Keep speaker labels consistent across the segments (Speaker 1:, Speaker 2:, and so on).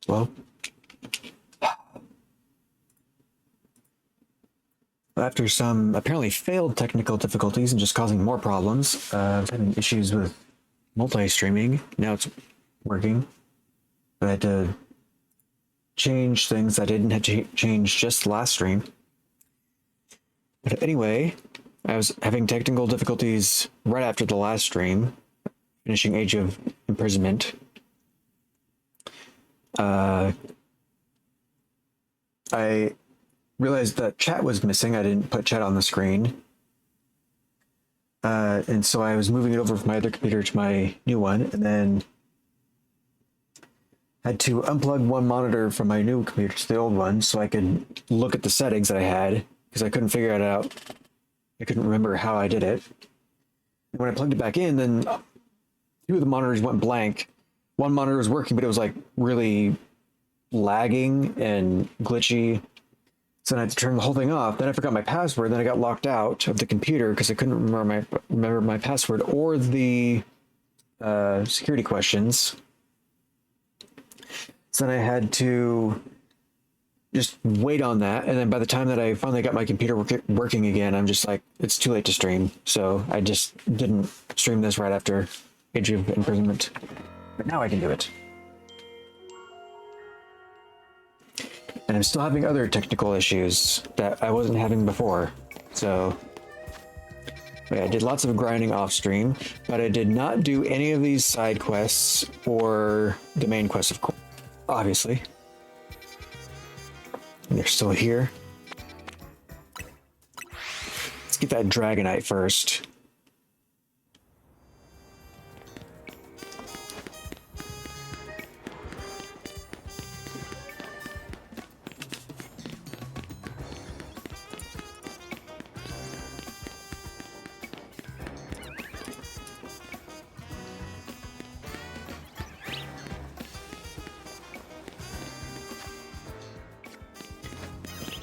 Speaker 1: Well, after some apparently failed technical difficulties and just causing more problems, I was having issues with multi-streaming. Now it's working. I had to change things I didn't have to change just last stream. But anyway, I was having technical difficulties right after the last stream, finishing Age of Imprisonment. I realized that chat was missing. I didn't put chat on the screen. And so I was moving it over from my other computer to my new one, and then had to unplug one monitor from my new computer to the old one so I could look at the settings that I had, because I couldn't figure it out. I couldn't remember how I did it. And when I plugged it back in, then two of the monitors went blank. One monitor was working, but it was like really lagging and glitchy. So then I had to turn the whole thing off. Then I forgot my password. Then I got locked out of the computer because I couldn't remember my password or the security questions. So then I had to just wait on that. And then by the time that I finally got my computer working again, I'm just like, it's too late to stream. So I just didn't stream this right after Age of Imprisonment. But now I can do it. And I'm still having other technical issues that I wasn't having before. So yeah, I did lots of grinding off stream, but I did not do any of these side quests or the main quests, of course, obviously. And they're still here. Let's get that Dragonite first.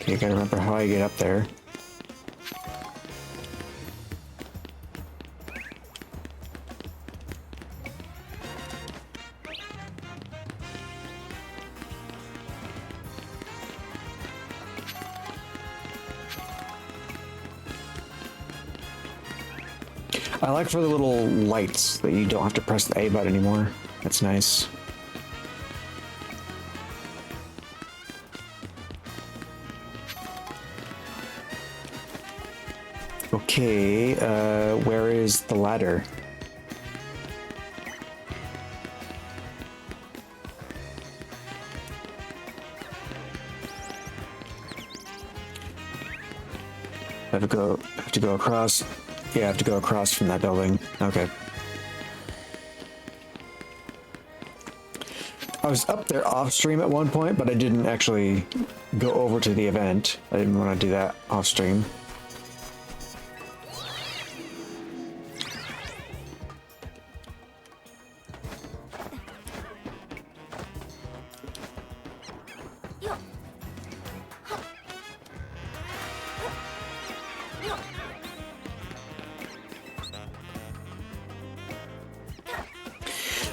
Speaker 1: Okay, gotta remember how I get up there. I like for the little lights that you don't have to press the A button anymore. That's nice. Okay, where is the ladder? I have to go across. Yeah, I have to go across from that building. Okay. I was up there off stream at one point, but I didn't actually go over to the event. I didn't want to do that off stream.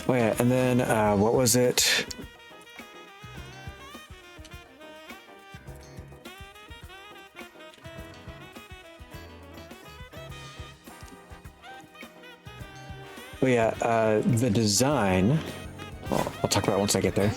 Speaker 1: Oh yeah, and then what was it? Oh yeah, the design. Well, I'll talk about it once I get there.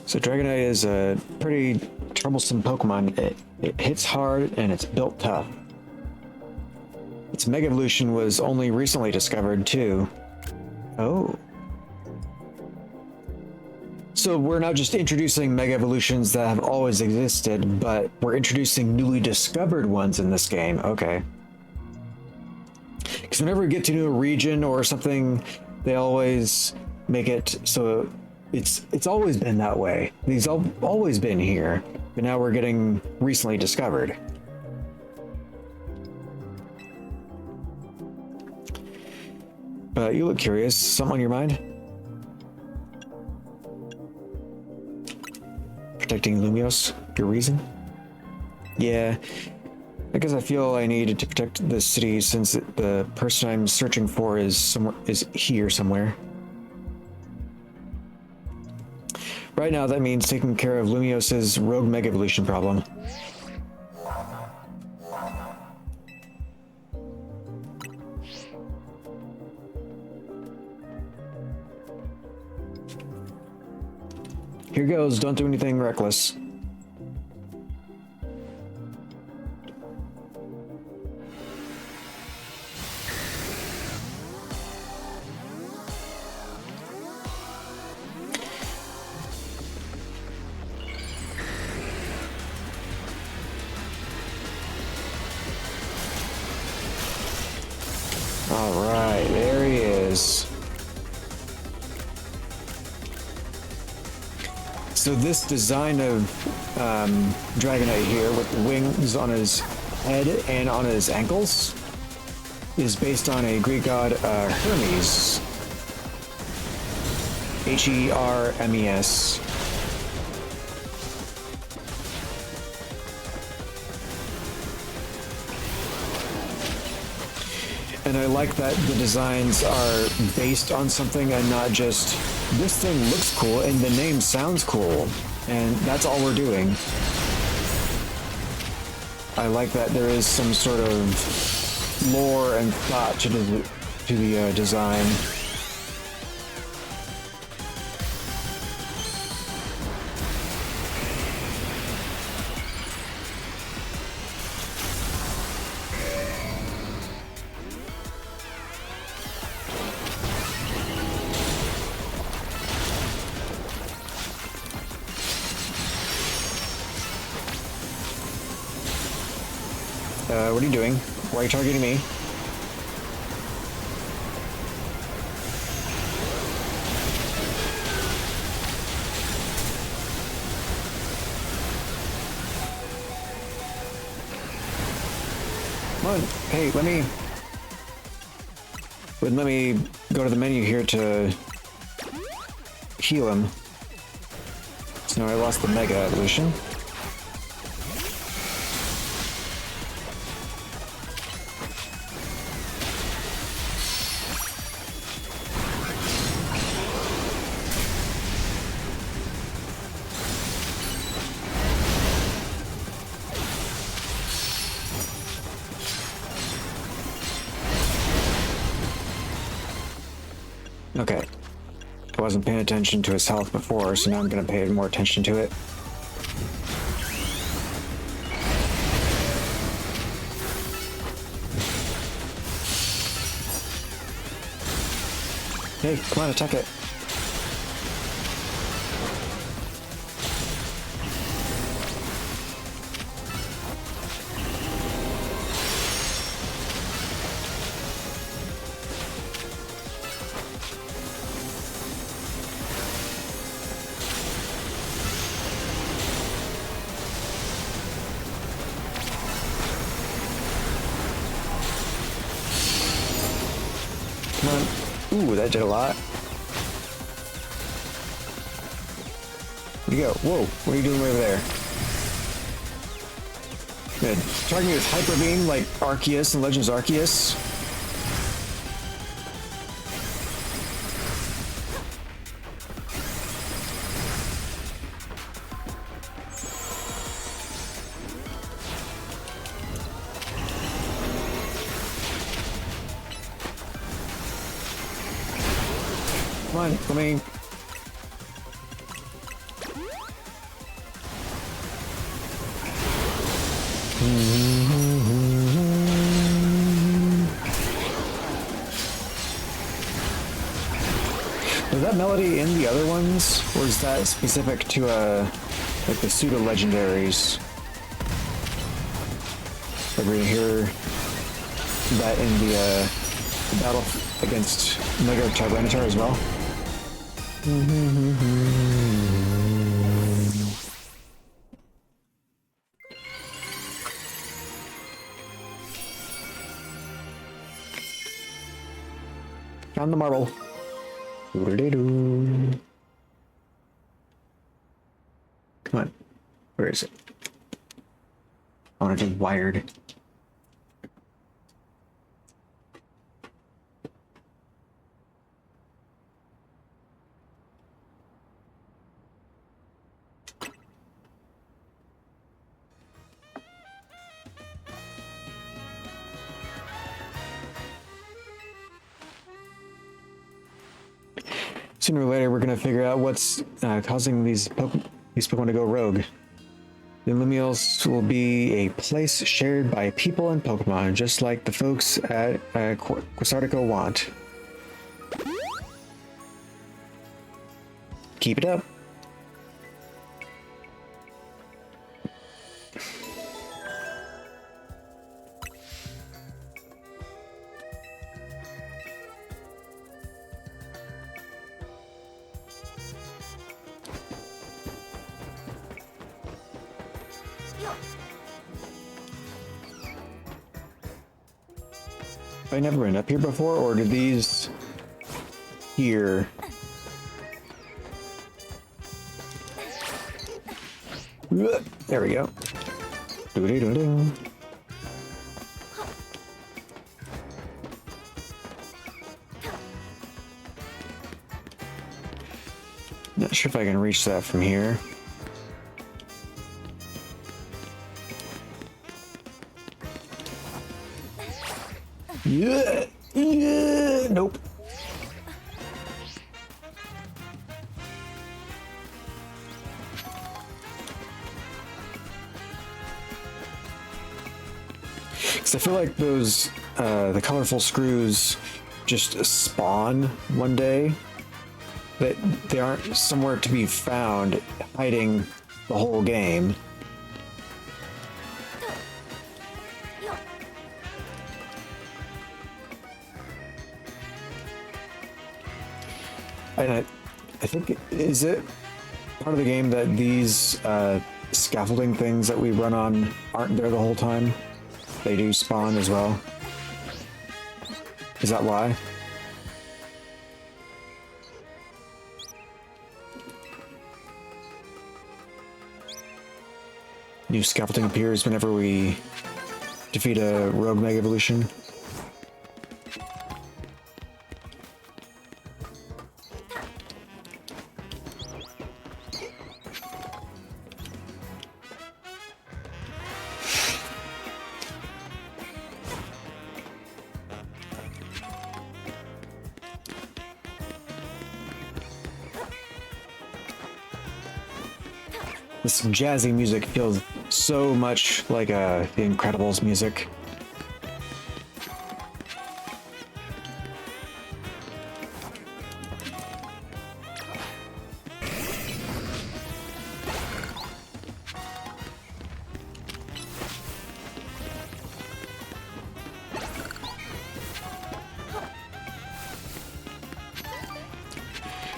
Speaker 1: So Dragonite is a pretty troublesome Pokemon. It hits hard and it's built tough. Its Mega Evolution was only recently discovered too. Oh. So we're not just introducing Mega Evolutions that have always existed, but we're introducing newly discovered ones in this game. Okay. Because whenever we get to a new region or something, they always make it so It's always been that way. These always been here, but now we're getting recently discovered. You look curious. Something on your mind? Protecting Lumios, your reason? Yeah, I guess I feel I need to protect the city since the person I'm searching for is here somewhere. Right now, that means taking care of Lumios's rogue mega evolution problem. Here goes, don't do anything reckless. All right, there he is. So this design of Dragonite here with wings on his head and on his ankles is based on a Greek god Hermes. Hermes. And I like that the designs are based on something and not just, this thing looks cool and the name sounds cool, and that's all we're doing. I like that there is some sort of lore and thought to the design. What are you doing? Why are you targeting me? Come on. Hey, let me go to the menu here to heal him. So now I lost the Mega Evolution. Okay. I wasn't paying attention to his health before, so now I'm going to pay more attention to it. Hey, come on, attack it. Come on. Ooh, that did a lot. Where'd you go? Whoa, what are you doing over there? Good. Targeting with Hyper Beam like Arceus and Legends Arceus. Come on, let me... Was that melody in the other ones, or is that specific to like the pseudo legendaries? Like we're gonna hear that in the battle against Mega Tyranitar as well. Found the marble. Doo-doo-doo-doo. Come on. Where is it? I want to do wired. Sooner or later, we're gonna figure out what's causing these Pokemon to go rogue. The Lumios will be a place shared by people and Pokemon, just like the folks at Quasartico want. Keep it up. Have I never been up here before, or did these here? There we go. Doo-doo-doo-doo. Not sure if I can reach that from here. Yeah, yeah, nope. Because I feel like those, the colorful screws just spawn one day. That they aren't somewhere to be found hiding the whole game. And I think, is it part of the game that these scaffolding things that we run on aren't there the whole time? They do spawn as well. Is that why? New scaffolding appears whenever we defeat a rogue Mega Evolution. This jazzy music feels so much like the Incredibles music.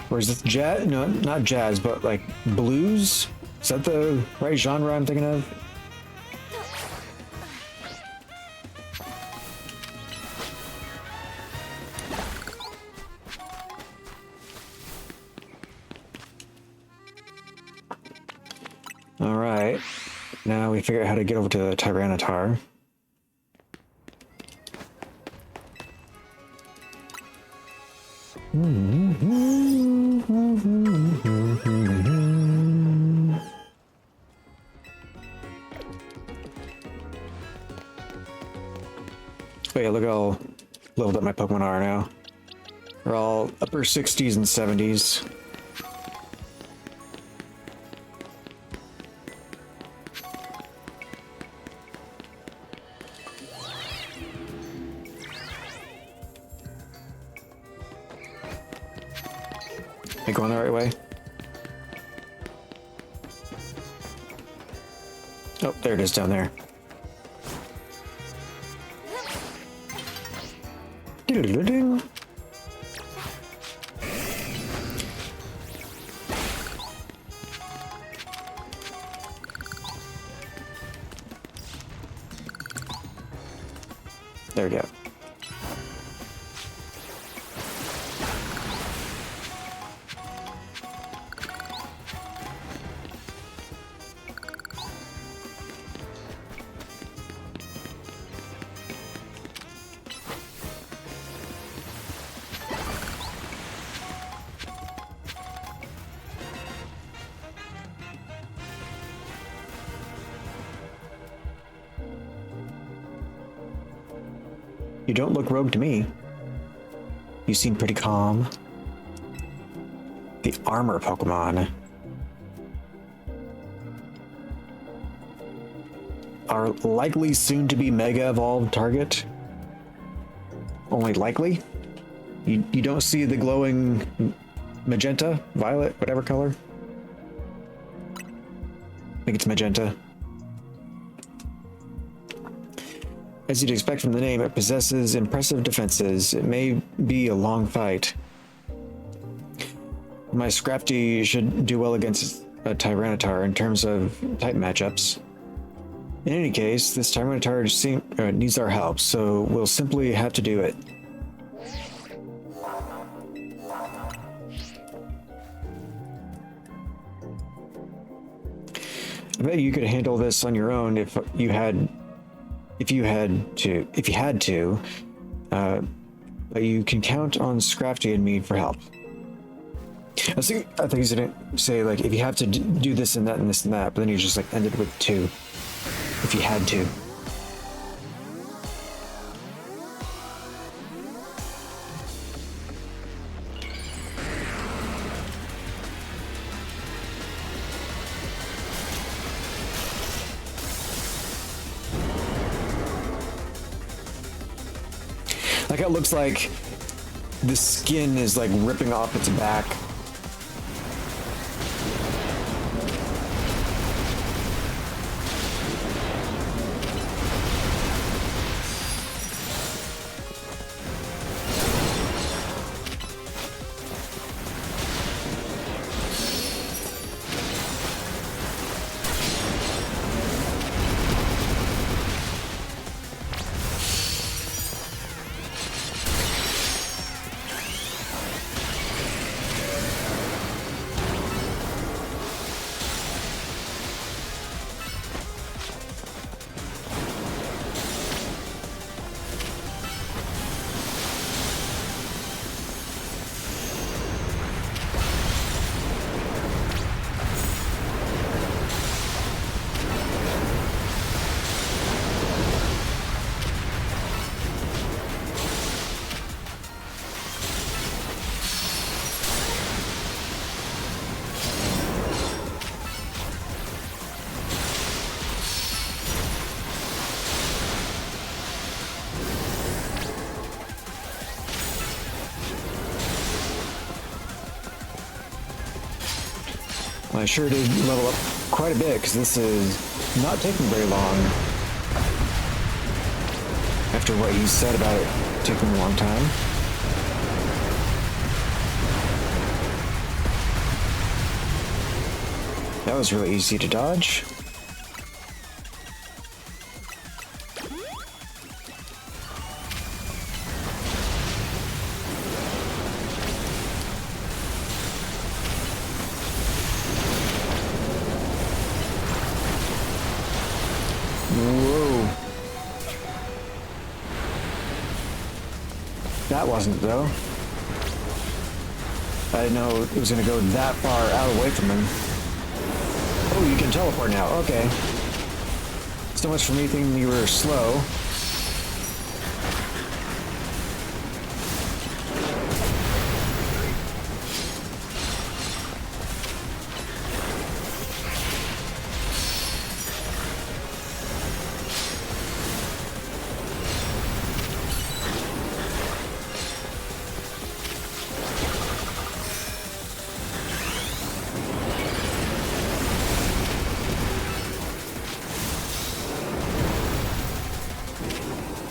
Speaker 1: Or is this jazz? No, not jazz, but like blues? Is that the right genre I'm thinking of? All right, now we figure out how to get over to the Tyranitar. Oh yeah, look how leveled up my Pokemon are now. They're all upper 60s and 70s. Am I going the right way? Oh, there it is down there. There we go. You don't look rogue to me. You seem pretty calm. The armor Pokemon. Our likely soon to be Mega Evolved target. Only likely? You don't see the glowing magenta, violet, whatever color? I think it's magenta. As you'd expect from the name, it possesses impressive defenses. It may be a long fight. My Scrafty should do well against a Tyranitar in terms of type matchups. In any case, this Tyranitar needs our help, so we'll simply have to do it. I bet you could handle this on your own if you had to, but you can count on Scrafty and me for help. I thought he's gonna say, like, if you have to do this and that and this and that, but then he just, like, ended with 2. If you had to. Like, it looks like the skin is, like, ripping off its back. Well, I sure did level up quite a bit, because this is not taking very long. After what you said about it taking a long time. That was really easy to dodge. Whoa. That wasn't, though. I didn't know it was going to go that far out away from him. Oh, you can teleport now. Okay. So much for me thinking you were slow.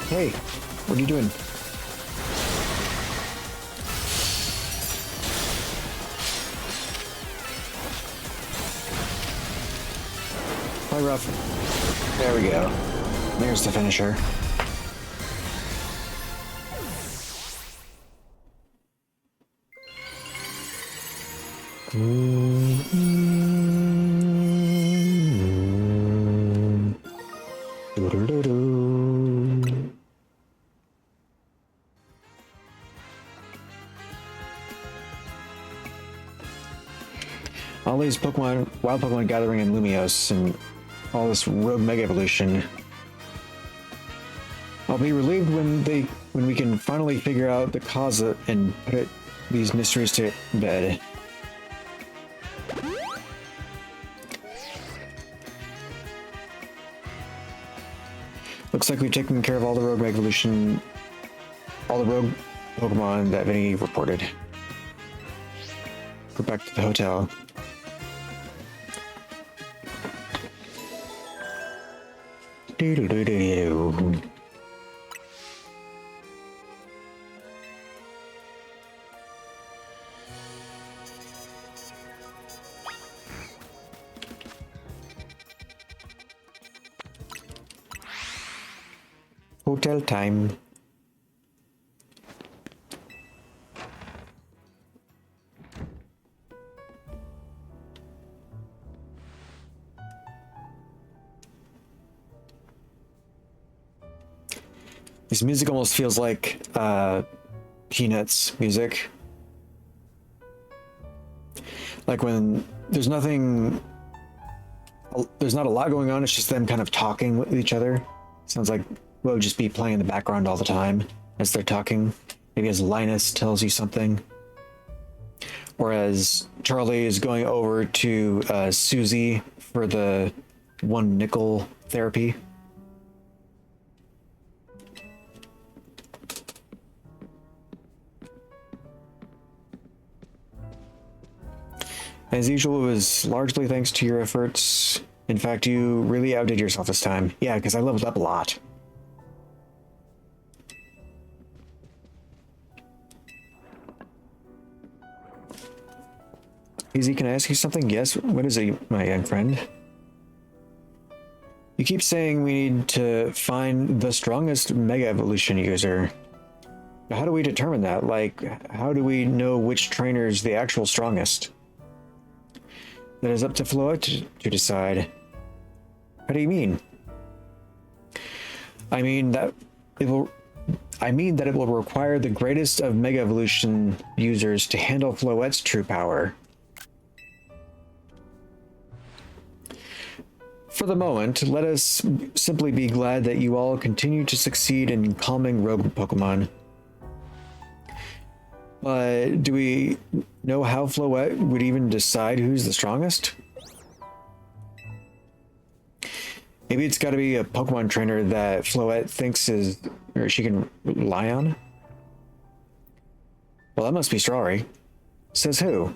Speaker 1: Hey, what are you doing? Play rough. There we go. There's the finisher. All these Pokemon, wild Pokemon gathering in Lumios, and all this rogue Mega Evolution. I'll be relieved when we can finally figure out the cause and put these mysteries to bed. Looks like we've taken care of all the rogue evolution, all the rogue Pokemon that Vinny reported. Go back to the hotel. Doo-doo-doo-doo-doo. Hotel time. This music almost feels like Peanuts music. Like when there's not a lot going on, it's just them kind of talking with each other. Sounds like what would just be playing in the background all the time as they're talking. Maybe as Linus tells you something. Or as Charlie is going over to Susie for the 1 nickel therapy. As usual, it was largely thanks to your efforts. In fact, you really outdid yourself this time. Yeah, because I leveled up a lot. Easy, can I ask you something? Yes, what is it, my young friend? You keep saying we need to find the strongest Mega Evolution user. How do we determine that? Like, how do we know which trainer is the actual strongest? That is up to Floette to decide. How do you mean? I mean that it will require the greatest of Mega Evolution users to handle Floette's true power. For the moment, let us simply be glad that you all continue to succeed in calming rogue Pokemon. But do we know how Floette would even decide who's the strongest? Maybe it's got to be a Pokemon trainer that Floette thinks she can rely on? Well, that must be Strawberry. Says who?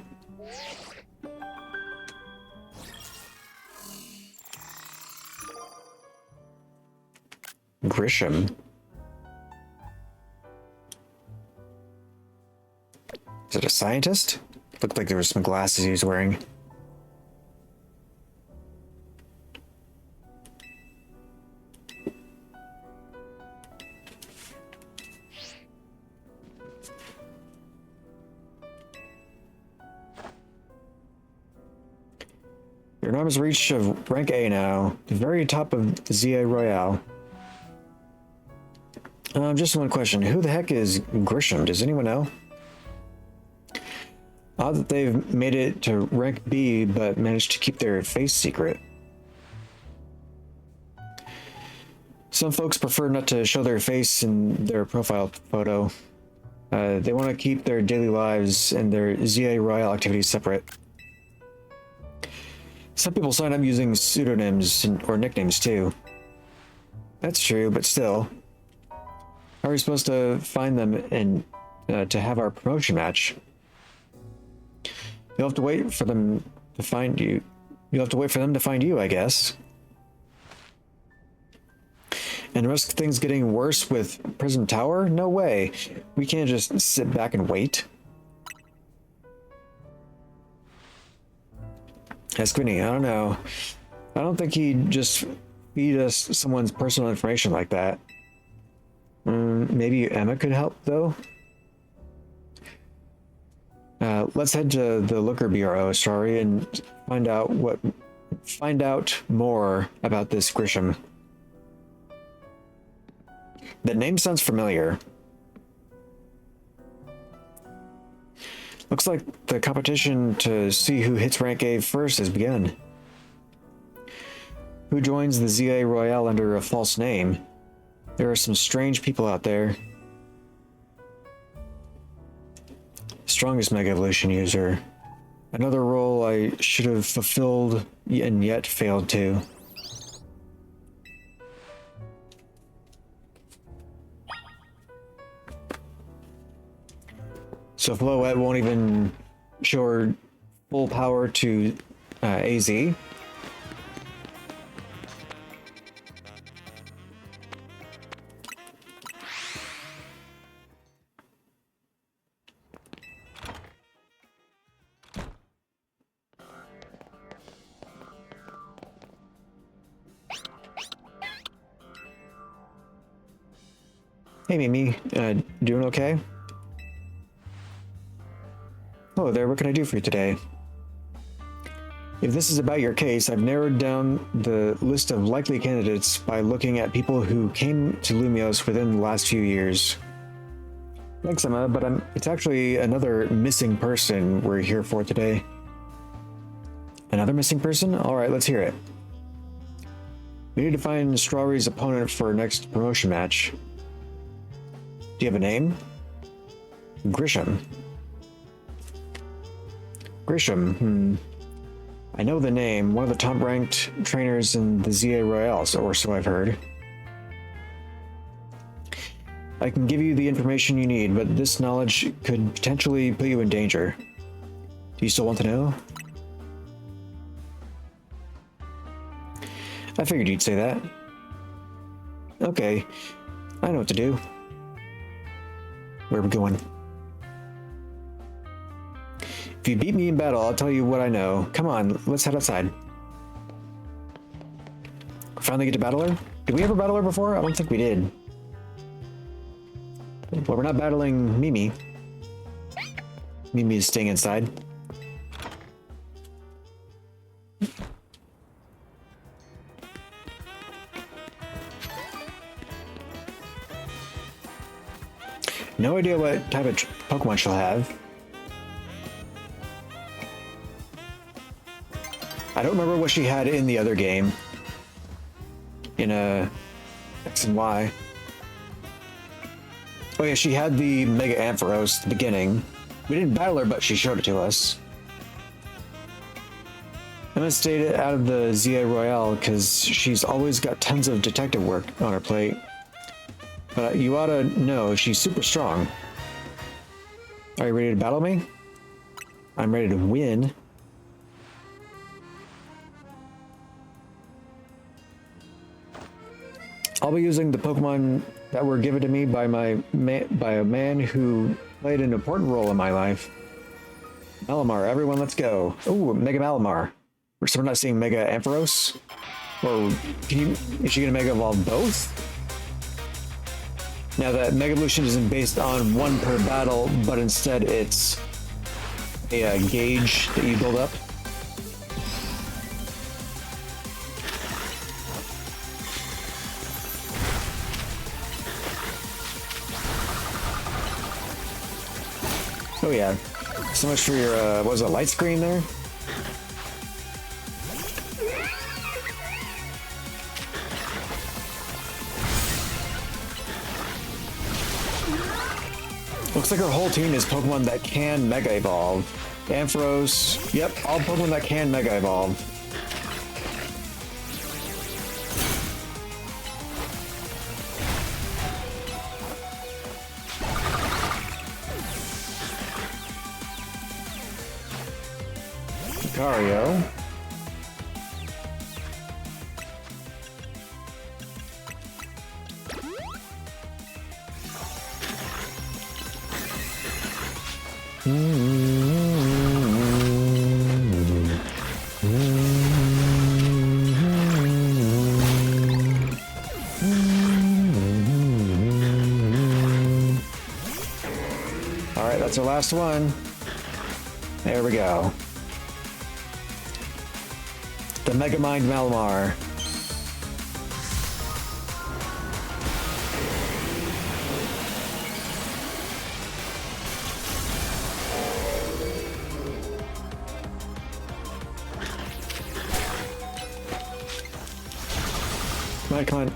Speaker 1: Grisham. Is it a scientist? Looked like there were some glasses he was wearing. Your enormous reach of rank A now, the very top of the ZA Royale. Just one question. Who the heck is Grisham? Does anyone know? Odd that they've made it to rank B, but managed to keep their face secret. Some folks prefer not to show their face in their profile photo. They want to keep their daily lives and their ZA Royale activities separate. Some people sign up using pseudonyms or nicknames too. That's true, but still. How are we supposed to find them and to have our promotion match? You'll have to wait for them to find you. You'll have to wait for them to find you, I guess. And risk things getting worse with Prism Tower? No way. We can't just sit back and wait. Ask Vinny, I don't know. I don't think he'd just feed us someone's personal information like that. Maybe Emma could help, though? Let's head to the Looker Bureau, sorry, and find out more about this Grisham. The name sounds familiar. Looks like the competition to see who hits rank A first has begun. Who joins the ZA Royale under a false name? There are some strange people out there. Strongest Mega Evolution user. Another role I should have fulfilled and yet failed to. So Floette won't even show her full power to AZ. Hey Mimi, doing okay? Hello there, what can I do for you today? If this is about your case, I've narrowed down the list of likely candidates by looking at people who came to Lumios within the last few years. Thanks, Emma, but it's actually another missing person we're here for today. Another missing person? Alright, let's hear it. We need to find Strawberry's opponent for our next promotion match. Do you have a name? Grisham. Grisham, I know the name, one of the top-ranked trainers in the ZA Royale, or so I've heard. I can give you the information you need, but this knowledge could potentially put you in danger. Do you still want to know? I figured you'd say that. Okay, I know what to do. Where are we going? If you beat me in battle, I'll tell you what I know. Come on, let's head outside. Finally get to Battler? Did we ever battle her before? I don't think we did. Well, we're not battling Mimi. Mimi is staying inside. No idea what type of Pokemon she'll have. I don't remember what she had in the other game. In X and Y. Oh yeah, she had the Mega Ampharos at the beginning. We didn't battle her, but she showed it to us. Emma stayed out of the ZA Royale because she's always got tons of detective work on her plate. But you ought to know she's super strong. Are you ready to battle me? I'm ready to win. I'll be using the Pokemon that were given to me by a man who played an important role in my life. Malamar, everyone, let's go. Oh, Mega Malamar. So we're not seeing Mega Ampharos? Or is she gonna Mega Evolve both? Now that Mega Evolution isn't based on one per battle, but instead it's a gauge that you build up. Oh yeah, so much for your, what was it, light screen there? Looks like our whole team is Pokemon that can Mega Evolve. Ampharos, yep, all Pokemon that can Mega Evolve. Lucario. All right, that's our last one. There we go. The Megamind Malamar. Come on, come on.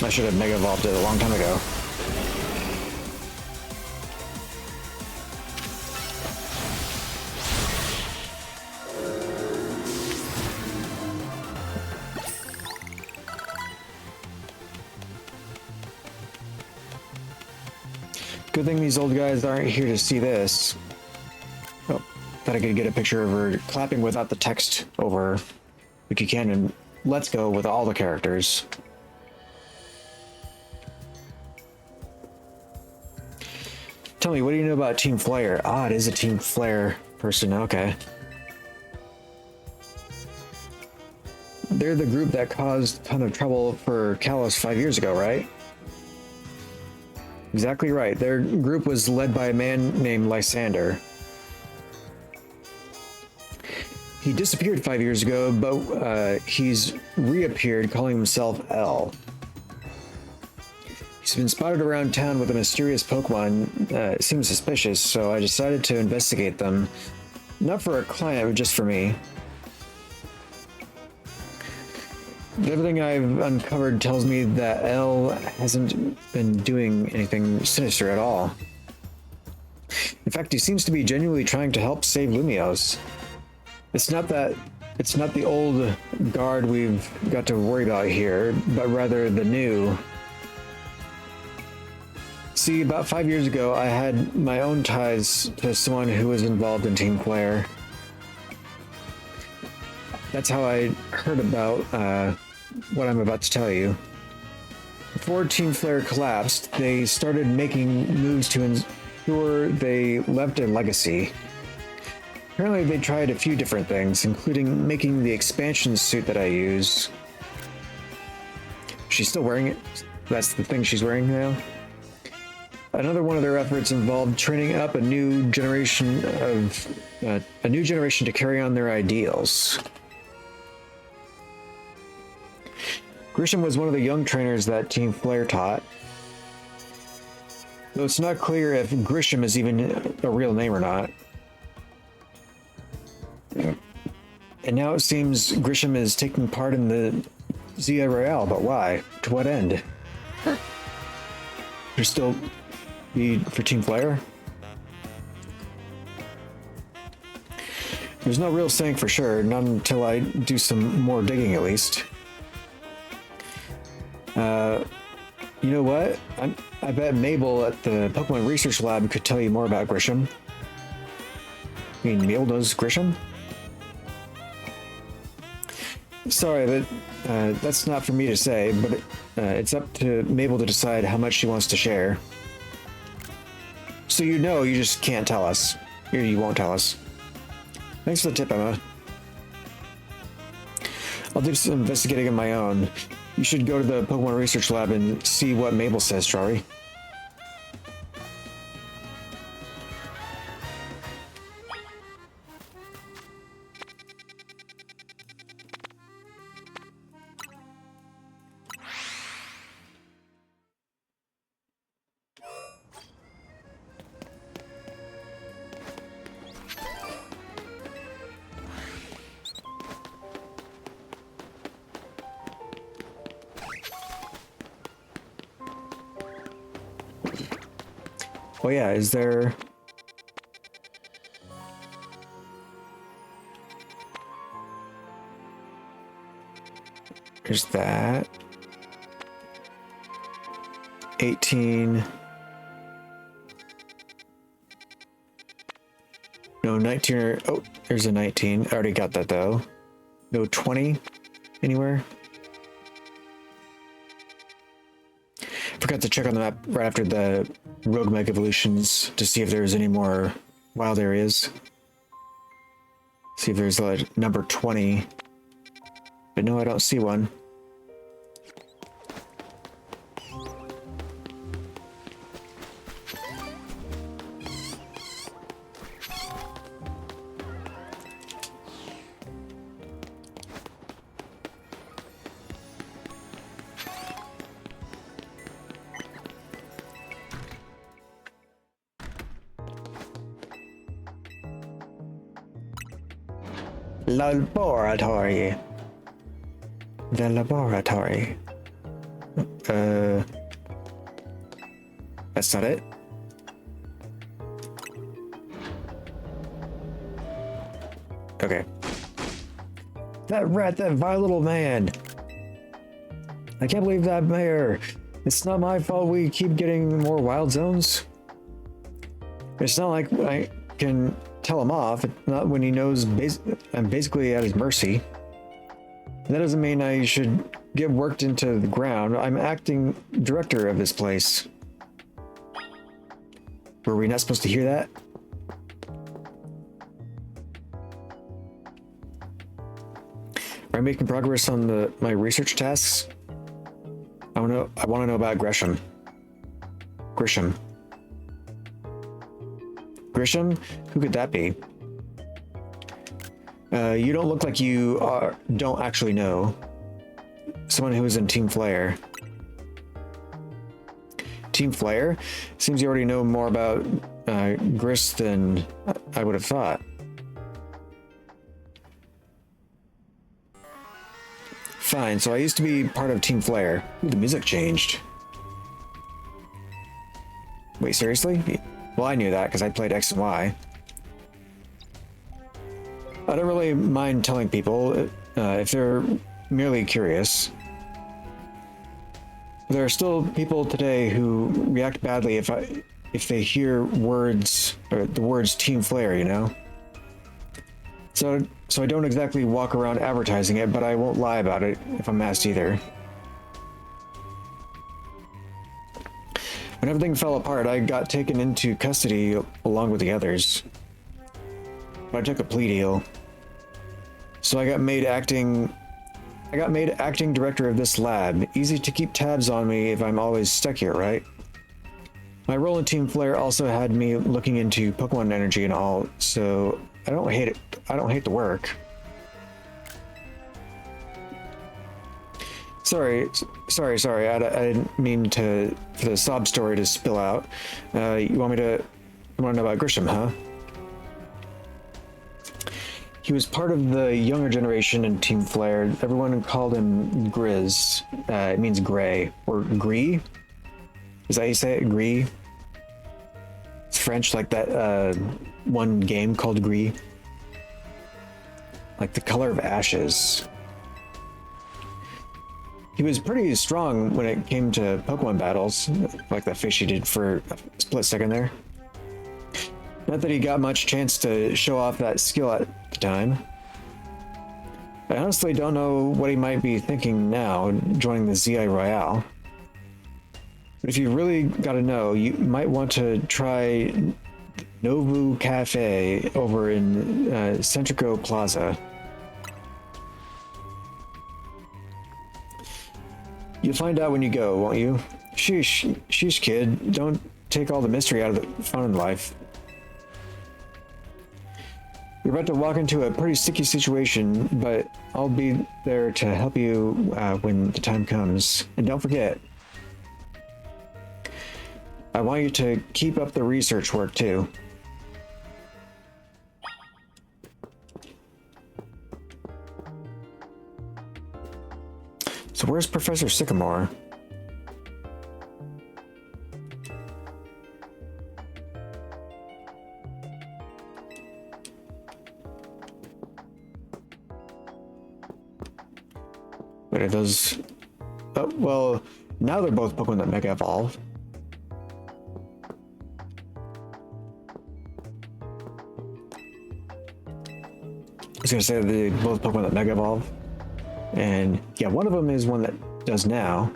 Speaker 1: I should have Mega Evolved it a long time ago. Good thing these old guys aren't here to see this. Oh, thought I could get a picture of her clapping without the text over, like you can in Let's Go with all the characters. Tell me, what do you know about Team Flare? Ah, it is a Team Flare person, okay. They're the group that caused a ton of trouble for Kalos 5 years ago, right? Exactly right. Their group was led by a man named Lysander. He disappeared 5 years ago, but he's reappeared calling himself L. He's been spotted around town with a mysterious Pokemon. It seems suspicious, so I decided to investigate them. Not for a client, but just for me. Everything I've uncovered tells me that L hasn't been doing anything sinister at all. In fact, he seems to be genuinely trying to help save Lumiose. It's not the old guard we've got to worry about here, but rather the new. See, about 5 years ago, I had my own ties to someone who was involved in Team Flare. That's how I heard about what I'm about to tell you. Before Team Flare collapsed, they started making moves to ensure they left a legacy. Apparently, they tried a few different things, including making the expansion suit that I use. She's still wearing it? That's the thing she's wearing now? Another one of their efforts involved training up a new generation to carry on their ideals. Grisham was one of the young trainers that Team Flare taught. Though it's not clear if Grisham is even a real name or not. And now it seems Grisham is taking part in the Zia Royale, but why? To what end? There's still need for Team Flare? There's no real saying for sure, not until I do some more digging at least. You know what? I bet Mabel at the Pokemon Research Lab could tell you more about Grisham. I mean, Mabel knows Grisham? Sorry, but that's not for me to say, but it's up to Mabel to decide how much she wants to share. So you know, you just can't tell us. Or you won't tell us. Thanks for the tip, Emma. I'll do some investigating on my own. You should go to the Pokemon Research Lab and see what Mabel says, Strawberry. Oh yeah, is there... There's that. 18. No, 19 or... Oh, there's a 19. I already got that though. No 20 anywhere. Forgot to check on the map right after the Rogue Mega Evolutions to see if there's any more wild areas. See if there's like number 20. But no, I don't see one. laboratory. The laboratory. That's not it. Okay. That rat, that vile little man. I can't believe that mayor. It's not my fault we keep getting more wild zones. It's not like I can tell him off. It's not when he knows I'm basically at his mercy. That doesn't mean I should get worked into the ground. I'm acting director of this place. Were we not supposed to hear that? Are I making progress on my research tasks? I want to know about Grisham. Grisham? Who could that be? You don't look like you don't actually know. Someone who was in Team Flare. Team Flare? Seems you already know more about Gris than I would have thought. Fine, so I used to be part of Team Flare. Ooh, the music changed. Wait, seriously? Well, I knew that because I played X and Y. I don't really mind telling people if they're merely curious. There are still people today who react badly if they hear words or the words Team Flare, you know? So I don't exactly walk around advertising it, but I won't lie about it if I'm asked either. When everything fell apart, I got taken into custody along with the others. But I took a plea deal. So I got made acting director of this lab. Easy to keep tabs on me if I'm always stuck here, right? My role in Team Flare also had me looking into Pokemon energy and all, so I don't hate it. I don't hate the work. Sorry. I didn't mean for the sob story to spill out. You want to know about Grisham, huh? He was part of the younger generation in Team Flare. Everyone called him Grizz. It means gray or gris. Is that how you say it? Gris? It's French, like that one game called Gris. Like the color of ashes. He was pretty strong when it came to Pokemon battles, like that fish he did for a split second there. Not that he got much chance to show off that skill at the time. I honestly don't know what he might be thinking now, joining the ZI Royale. But if you really gotta know, you might want to try Novu Cafe over in Centrico Plaza. You'll find out when you go, won't you? Sheesh, kid. Don't take all the mystery out of the fun in life. You're about to walk into a pretty sticky situation, but I'll be there to help you when the time comes. And don't forget, I want you to keep up the research work too. So where's Professor Sycamore? Wait, are those... Oh, well, now they're both Pokemon that Mega Evolve. I was gonna say they're both Pokemon that Mega Evolve. And yeah, one of them is one that does now.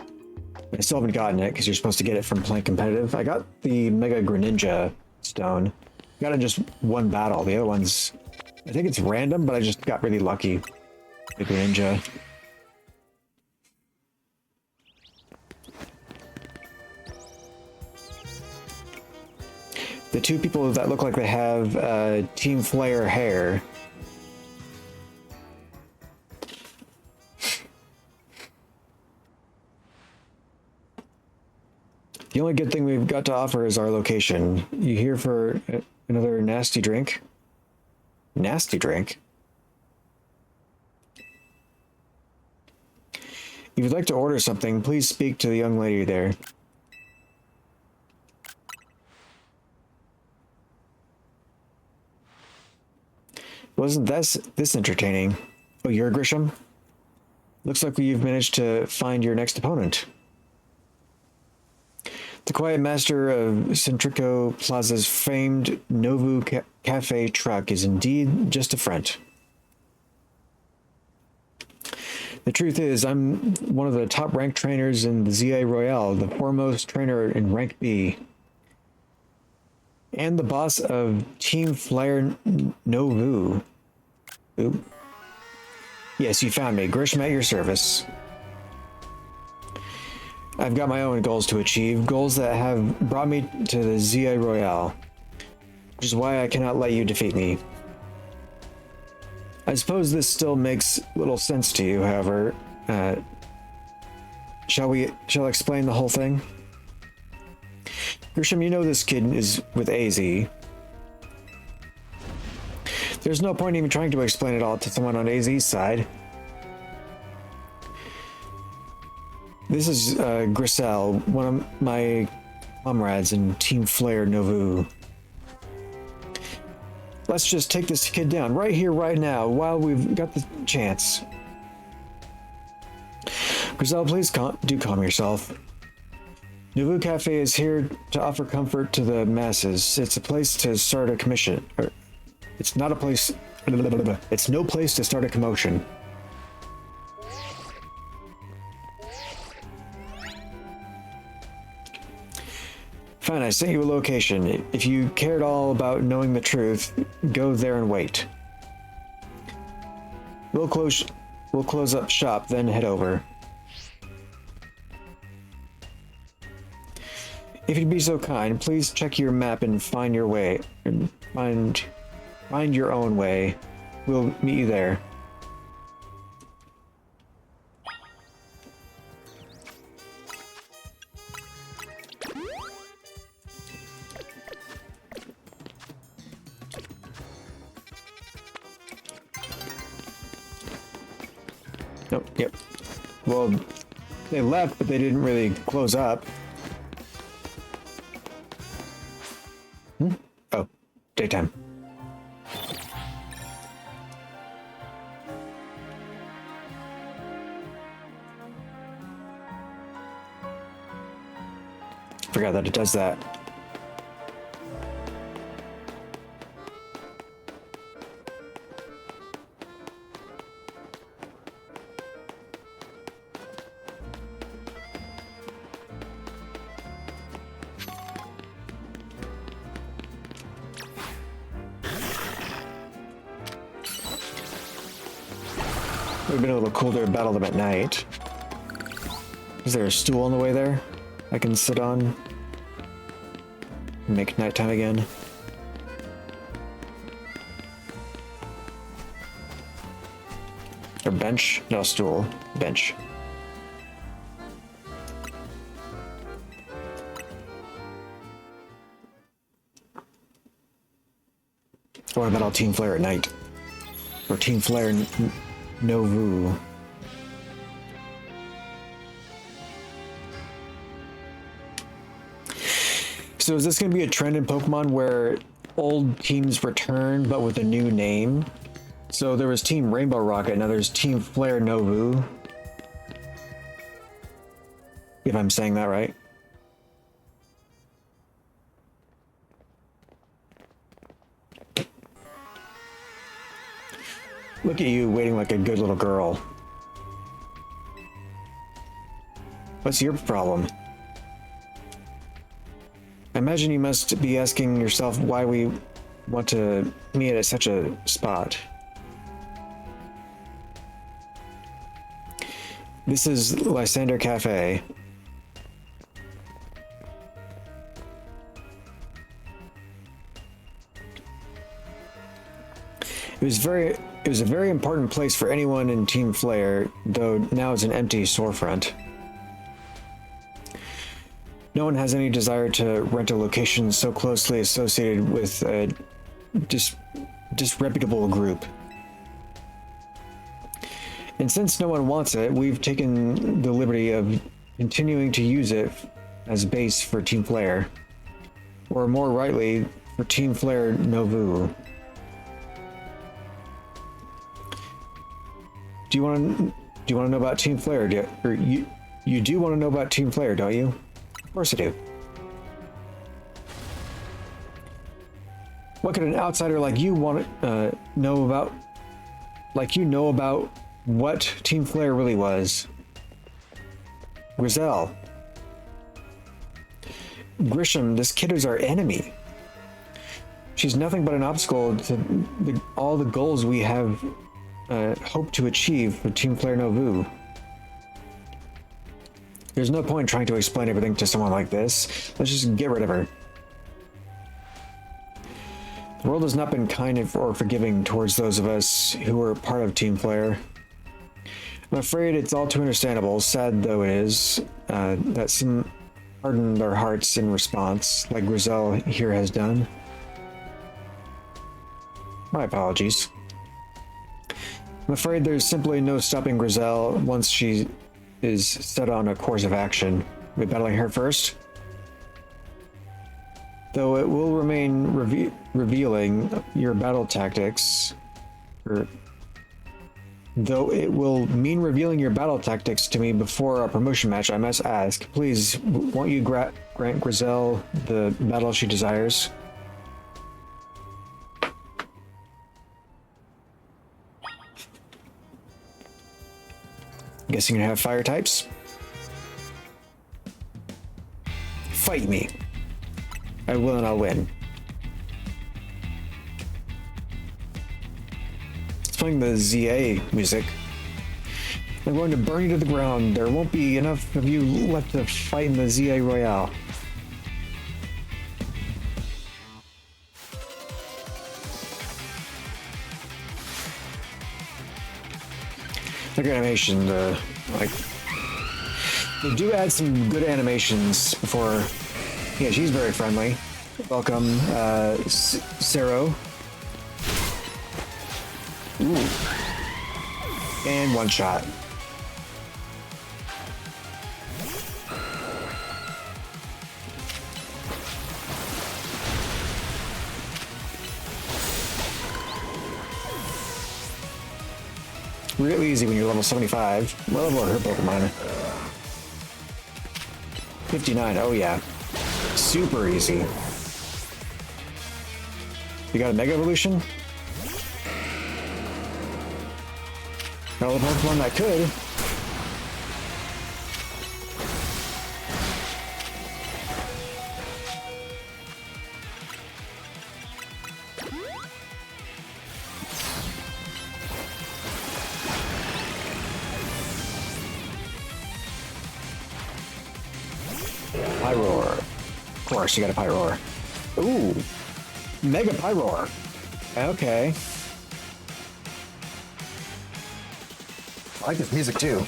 Speaker 1: I still haven't gotten it because you're supposed to get it from playing competitive. I got the Mega Greninja stone. Got it in just one battle. The other one's, I think it's random, but I just got really lucky. The Greninja. The two people that look like they have Team Flare hair. The only good thing we've got to offer is our location. You here for another nasty drink? Nasty drink? If you'd like to order something, please speak to the young lady there. Wasn't this entertaining? Oh, you're Grisham? Looks like you've managed to find your next opponent. The quiet master of Centrico Plaza's famed Novu Cafe truck is indeed just a front. The truth is, I'm one of the top-ranked trainers in the ZA Royale, the foremost trainer in rank B, and the boss of Team Flare Novu. Oop. Yes, you found me. Grisham at your service. I've got my own goals to achieve, goals that have brought me to the ZA Royale, which is why I cannot let you defeat me. I suppose this still makes little sense to you, however. Shall I explain the whole thing? Grisham, you know this kid is with AZ. There's no point even trying to explain it all to someone on AZ's side. This is Grisel, one of my comrades in Team Flare Novu. Let's just take this kid down right here, right now, while we've got the chance. Grisel, please do calm yourself. Novu Cafe is here to offer comfort to the masses. It's a place to start a commission. It's not a place. It's no place to start a commotion. Fine, I sent you a location. If you cared all about knowing the truth, go there and wait. We'll close up shop, then head over. If you'd be so kind, please check your map and find your way. And find your own way. We'll meet you there. Oh, yep. Well, they left, but they didn't really close up. Oh, daytime. Forgot that it does that. It would have been a little cooler to battle them at night. Is there a stool on the way there I can sit on? Make nighttime again. Or bench? No, stool. Bench. I want to battle Team Flare at night. Or Team Flare Novu. So is this going to be a trend in Pokemon where old teams return but with a new name? So there was Team Rainbow Rocket, now there's Team Flare Novu. If I'm saying that right. Look at you waiting like a good little girl. What's your problem? I imagine you must be asking yourself why we want to meet at such a spot. This is Lysander Cafe. It was a very important place for anyone in Team Flare, though now it's an empty storefront. No one has any desire to rent a location so closely associated with a disreputable group. And since no one wants it, we've taken the liberty of continuing to use it as base for Team Flare. Or more rightly, for Team Flare Novu. Do you want to know about Team Flare? You do want to know about Team Flare, don't you? Of course I do. What could an outsider like you want to know about? Like you know about what Team Flare really was? Grizel. Grisham, this kid is our enemy. She's nothing but an obstacle to all the goals we have hoped to achieve for Team Flare Novu. There's no point trying to explain everything to someone like this. Let's just get rid of her. The world has not been kind or forgiving towards those of us who are part of Team Flare. I'm afraid it's all too understandable, sad though it is, that some harden their hearts in response, like Grizel here has done. My apologies. I'm afraid there's simply no stopping Grizel once she is set on a course of action. Are we battling her first? Though it will remain revealing your battle tactics, though it will mean revealing your battle tactics to me before our promotion match, I must ask, please, won't you grant Grizel the battle she desires? Guessing you have fire types? Fight me. I will and I'll win. It's playing the ZA music. I'm going to burn you to the ground. There won't be enough of you left to fight in the ZA Royale. Like animation, like they do add some good animations before. Yeah, she's very friendly. Welcome, Sero. Ooh. And one shot. Real easy when you're level 75. What level are her Pokemon? 59, oh yeah. Super easy. You got a Mega Evolution? Got all the Pokemon that could. Pyroar. Of course, you got a Pyroar. Ooh. Mega Pyroar. Okay. I like this music too.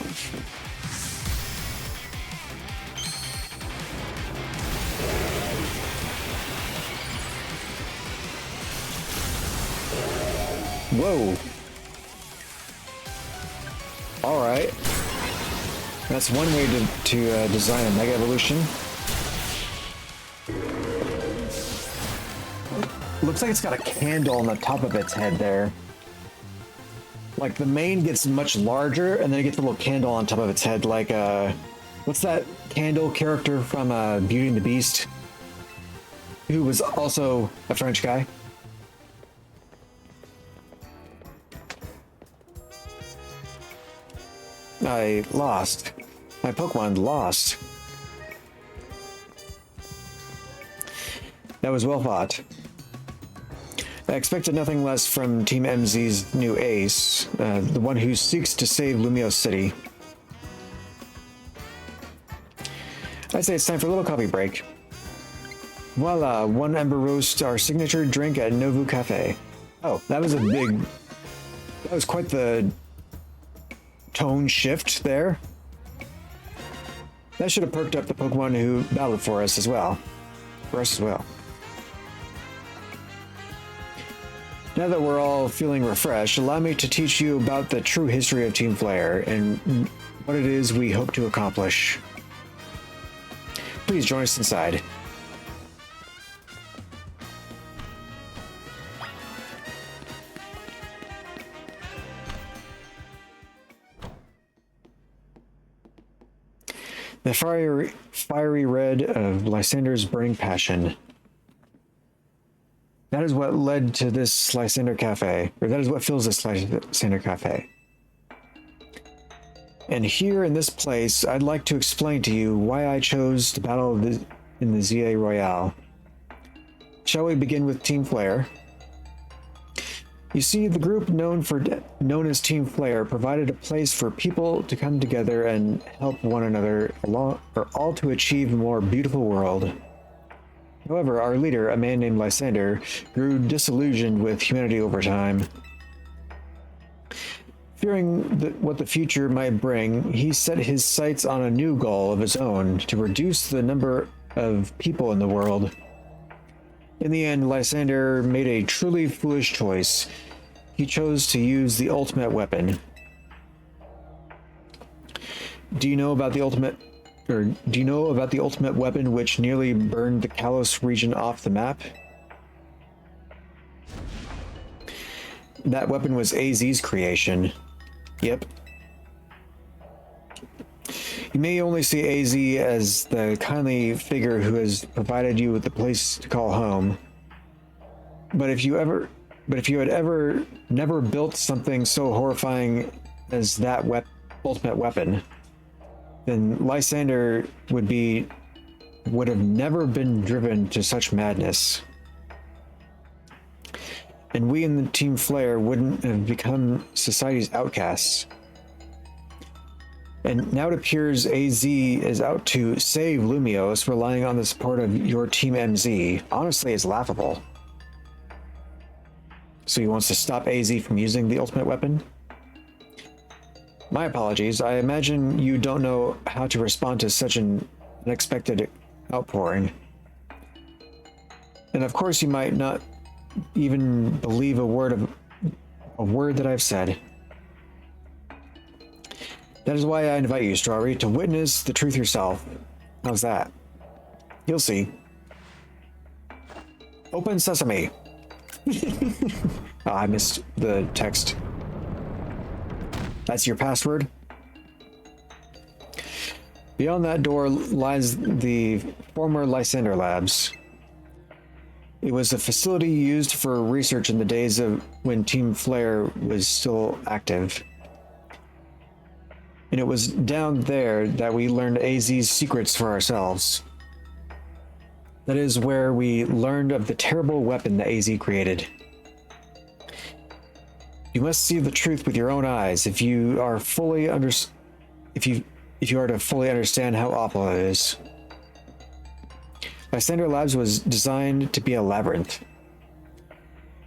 Speaker 1: Whoa. All right. That's one way to design a Mega Evolution. Looks like it's got a candle on the top of its head there. Like the mane gets much larger, and then it gets a little candle on top of its head, like what's that candle character from Beauty and the Beast? Who was also a French guy? I lost. My Pokemon lost. That was well fought. I expected nothing less from Team MZ's new ace, the one who seeks to save Lumiose City. I'd say it's time for a little coffee break. Voila, one Ember Roast, our signature drink at Novu Cafe. Oh, that was quite the tone shift there. That should have perked up the Pokemon who battled for us as well. Now that we're all feeling refreshed, allow me to teach you about the true history of Team Flare and what it is we hope to accomplish. Please join us inside. The fiery red of Lysander's burning passion. That is what led to this Lysander Cafe, or that is what fills this Lysander Cafe. And here in this place, I'd like to explain to you why I chose to battle in the ZA Royale. Shall we begin with Team Flare? You see, the group known as Team Flare provided a place for people to come together and help one another all to achieve a more beautiful world. However, our leader, a man named Lysander, grew disillusioned with humanity over time. Fearing what the future might bring, he set his sights on a new goal of his own to reduce the number of people in the world. In the end, Lysander made a truly foolish choice. He chose to use the ultimate weapon. Do you know about the ultimate weapon which nearly burned the Kalos region off the map? That weapon was AZ's creation. Yep. You may only see AZ as the kindly figure who has provided you with a place to call home. But if you had ever never built something so horrifying as that ultimate weapon, then Lysander would have never been driven to such madness. And we in the Team Flare wouldn't have become society's outcasts. And now it appears AZ is out to save Lumios, relying on the support of your Team MZ. Honestly, it's laughable. So he wants to stop AZ from using the ultimate weapon? My apologies. I imagine you don't know how to respond to such an unexpected outpouring. And of course you might not even believe a word that I've said. That is why I invite you, Strawberry, to witness the truth yourself. How's that? You'll see. Open sesame. Oh, I missed the text. That's your password? Beyond that door lies the former Lysander Labs. It was a facility used for research in the days of when Team Flare was still active. And it was down there that we learned AZ's secrets for ourselves. That is where we learned of the terrible weapon that AZ created. You must see the truth with your own eyes if you are to fully understand how awful it is. Lysander Labs was designed to be a labyrinth.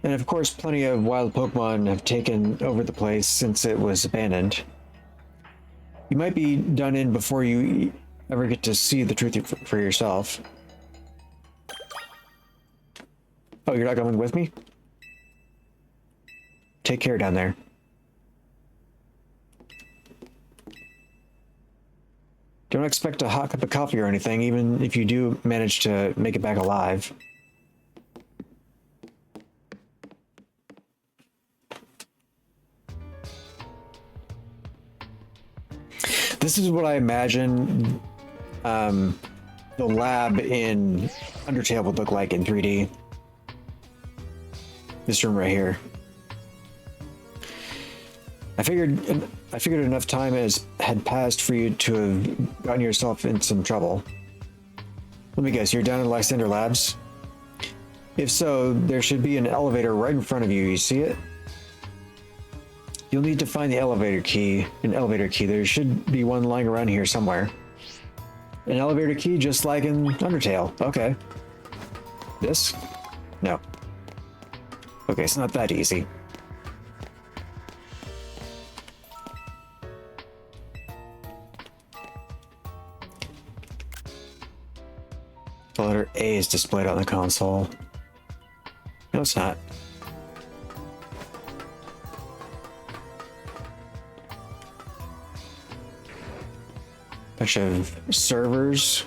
Speaker 1: And of course, plenty of wild Pokemon have taken over the place since it was abandoned. You might be done in before you ever get to see the truth for yourself. Oh, you're not coming with me? Take care down there. Don't expect a hot cup of coffee or anything, even if you do manage to make it back alive. This is what I imagine the lab in Undertale would look like in 3D. This room right here. I figured enough time had passed for you to have gotten yourself in some trouble. Let me guess, you're down in Lysander Labs? If so, there should be an elevator right in front of you. You see it? You'll need to find the elevator key. An elevator key. There should be one lying around here somewhere. An elevator key just like in Undertale. Okay. This? No. Okay, it's not that easy. The letter A is displayed on the console. No, it's not. Bunch of servers.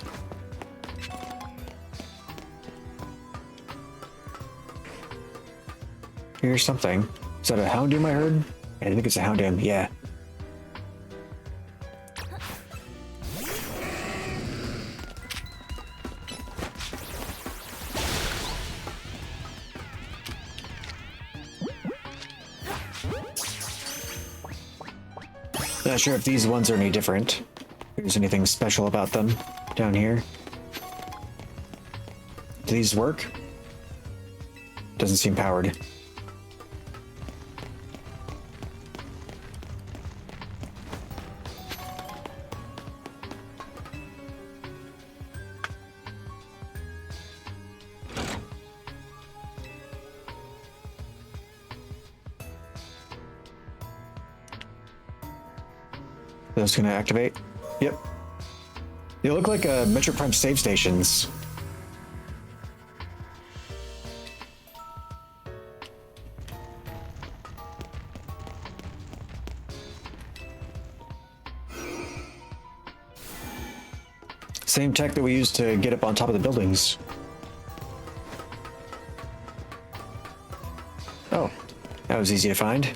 Speaker 1: Here's something. Is that a Houndoom I heard? I think it's a Houndoom, yeah. Not sure if these ones are any different. If there's anything special about them down here. Do these work? Doesn't seem powered. Those gonna activate? Yep. They look like Metro Prime save stations. Same tech that we used to get up on top of the buildings. Oh, that was easy to find.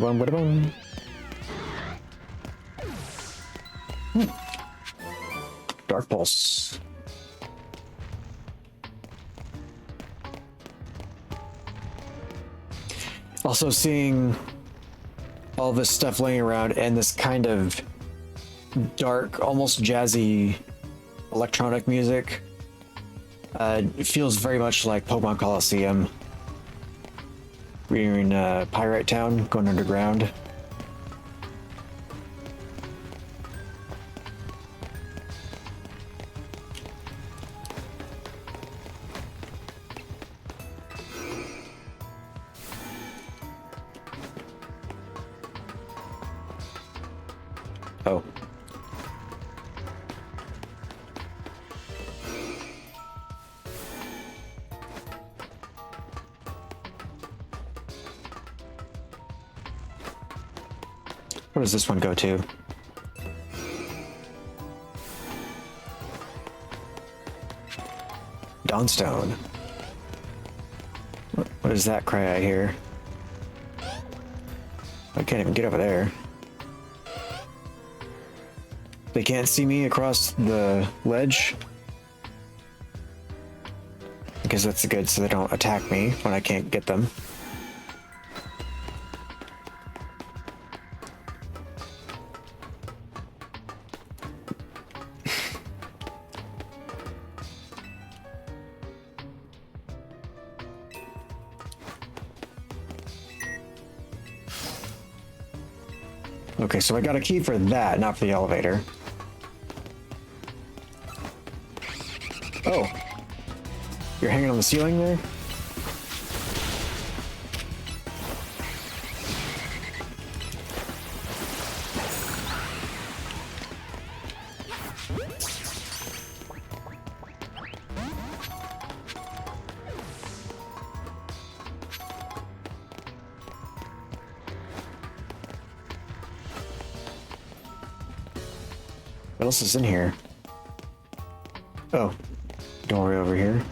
Speaker 1: What-a-bum. Dark Pulse. Also seeing all this stuff laying around and this kind of dark, almost jazzy electronic music. It feels very much like Pokemon Coliseum. We're in Pyrite Town, going underground. Oh. Where does this one go to? Dawnstone. What is that cry I hear? I can't even get over there. They can't see me across the ledge. Because that's good so they don't attack me when I can't get them. Okay, so I got a key for that, not for the elevator. Oh. You're hanging on the ceiling there? What else is in here? Oh, doorway over here.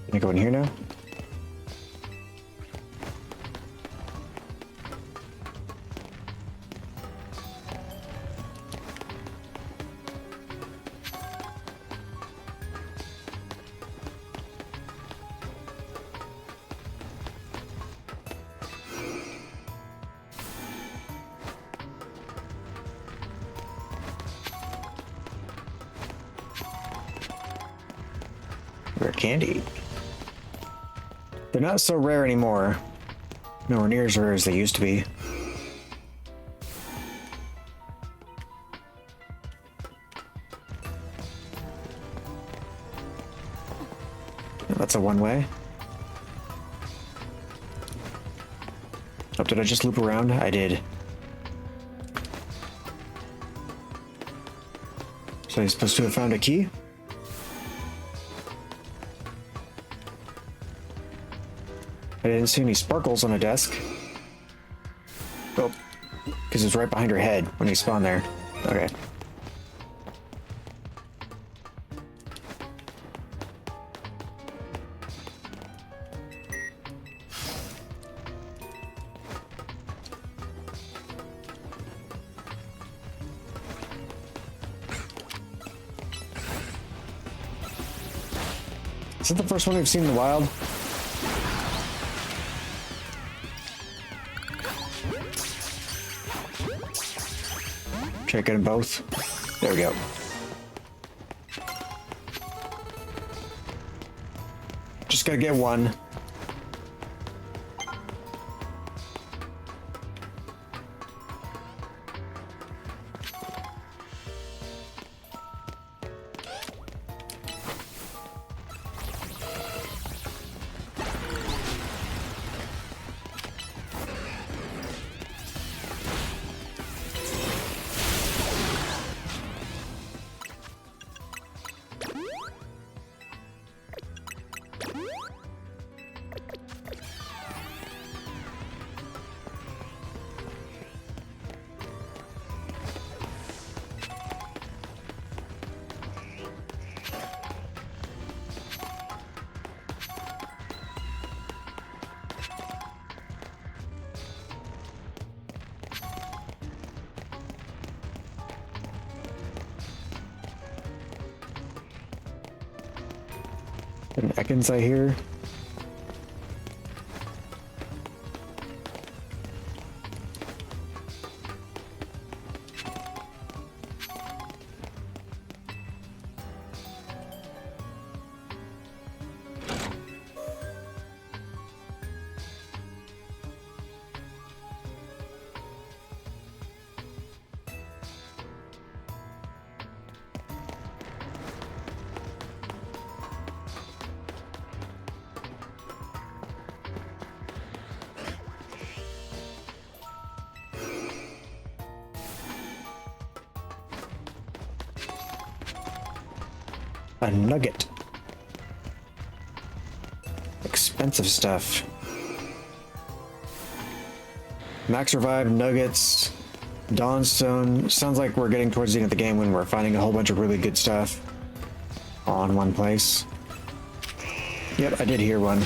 Speaker 1: Can I go in here now? Rare candy. They're not so rare anymore. Nowhere near as rare as they used to be. That's a one-way. Oh, did I just loop around? I did. So I'm supposed to have found a key? I didn't see any sparkles on a desk. Oh, because it's right behind her head when you spawn there. Okay. Is that the first one we've seen in the wild? Try getting both. There we go. Just gotta get one. An Ekans I hear. A nugget. Expensive stuff. Max revive, nuggets, Dawnstone. Sounds like we're getting towards the end of the game when we're finding a whole bunch of really good stuff all in one place. Yep, I did hear one.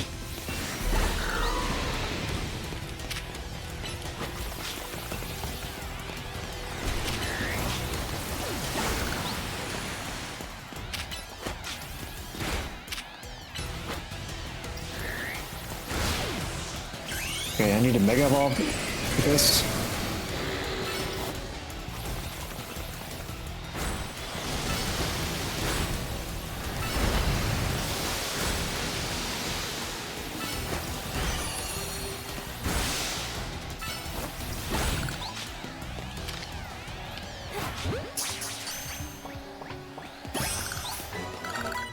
Speaker 1: Okay, I need a Mega Evolve for this.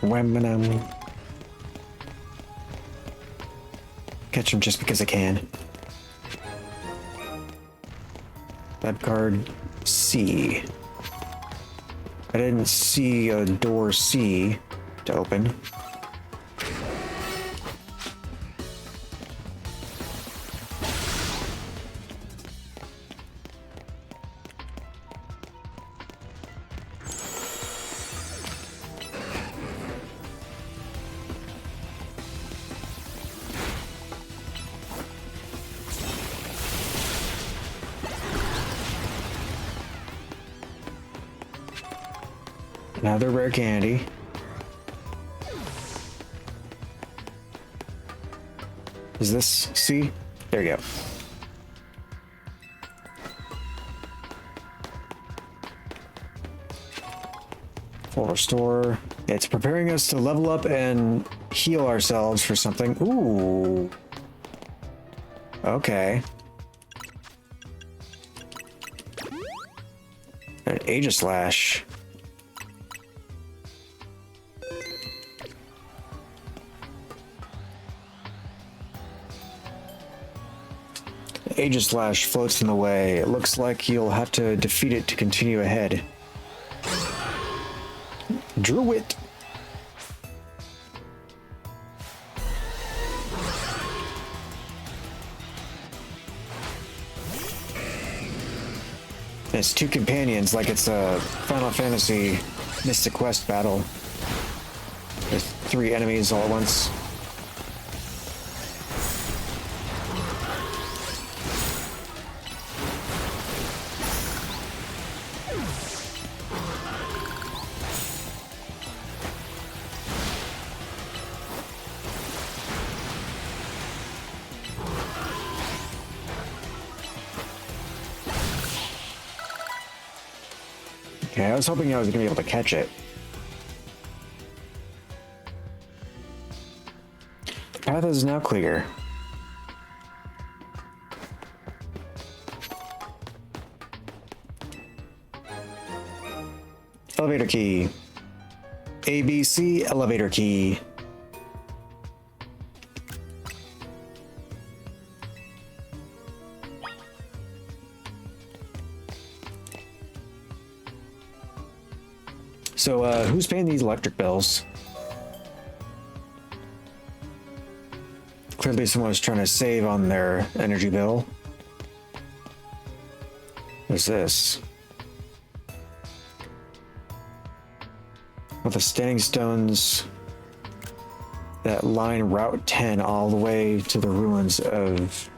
Speaker 1: Wham-a-num. Catch him just because I can. That card C. I didn't see a door C to open. Another rare candy. Is this C? There you go. Full restore. It's preparing us to level up and heal ourselves for something. Ooh. Okay. An Aegislash. Aegislash floats in the way. It looks like you'll have to defeat it to continue ahead. Drew it. It's two companions, like it's a Final Fantasy Mystic Quest battle. There's three enemies all at once. Okay, I was hoping I was going to be able to catch it. The path is now clear. Elevator key. ABC elevator key. So, who's paying these electric bills? Clearly someone was trying to save on their energy bill. What's this? With the standing stones that line Route 10 all the way to the ruins of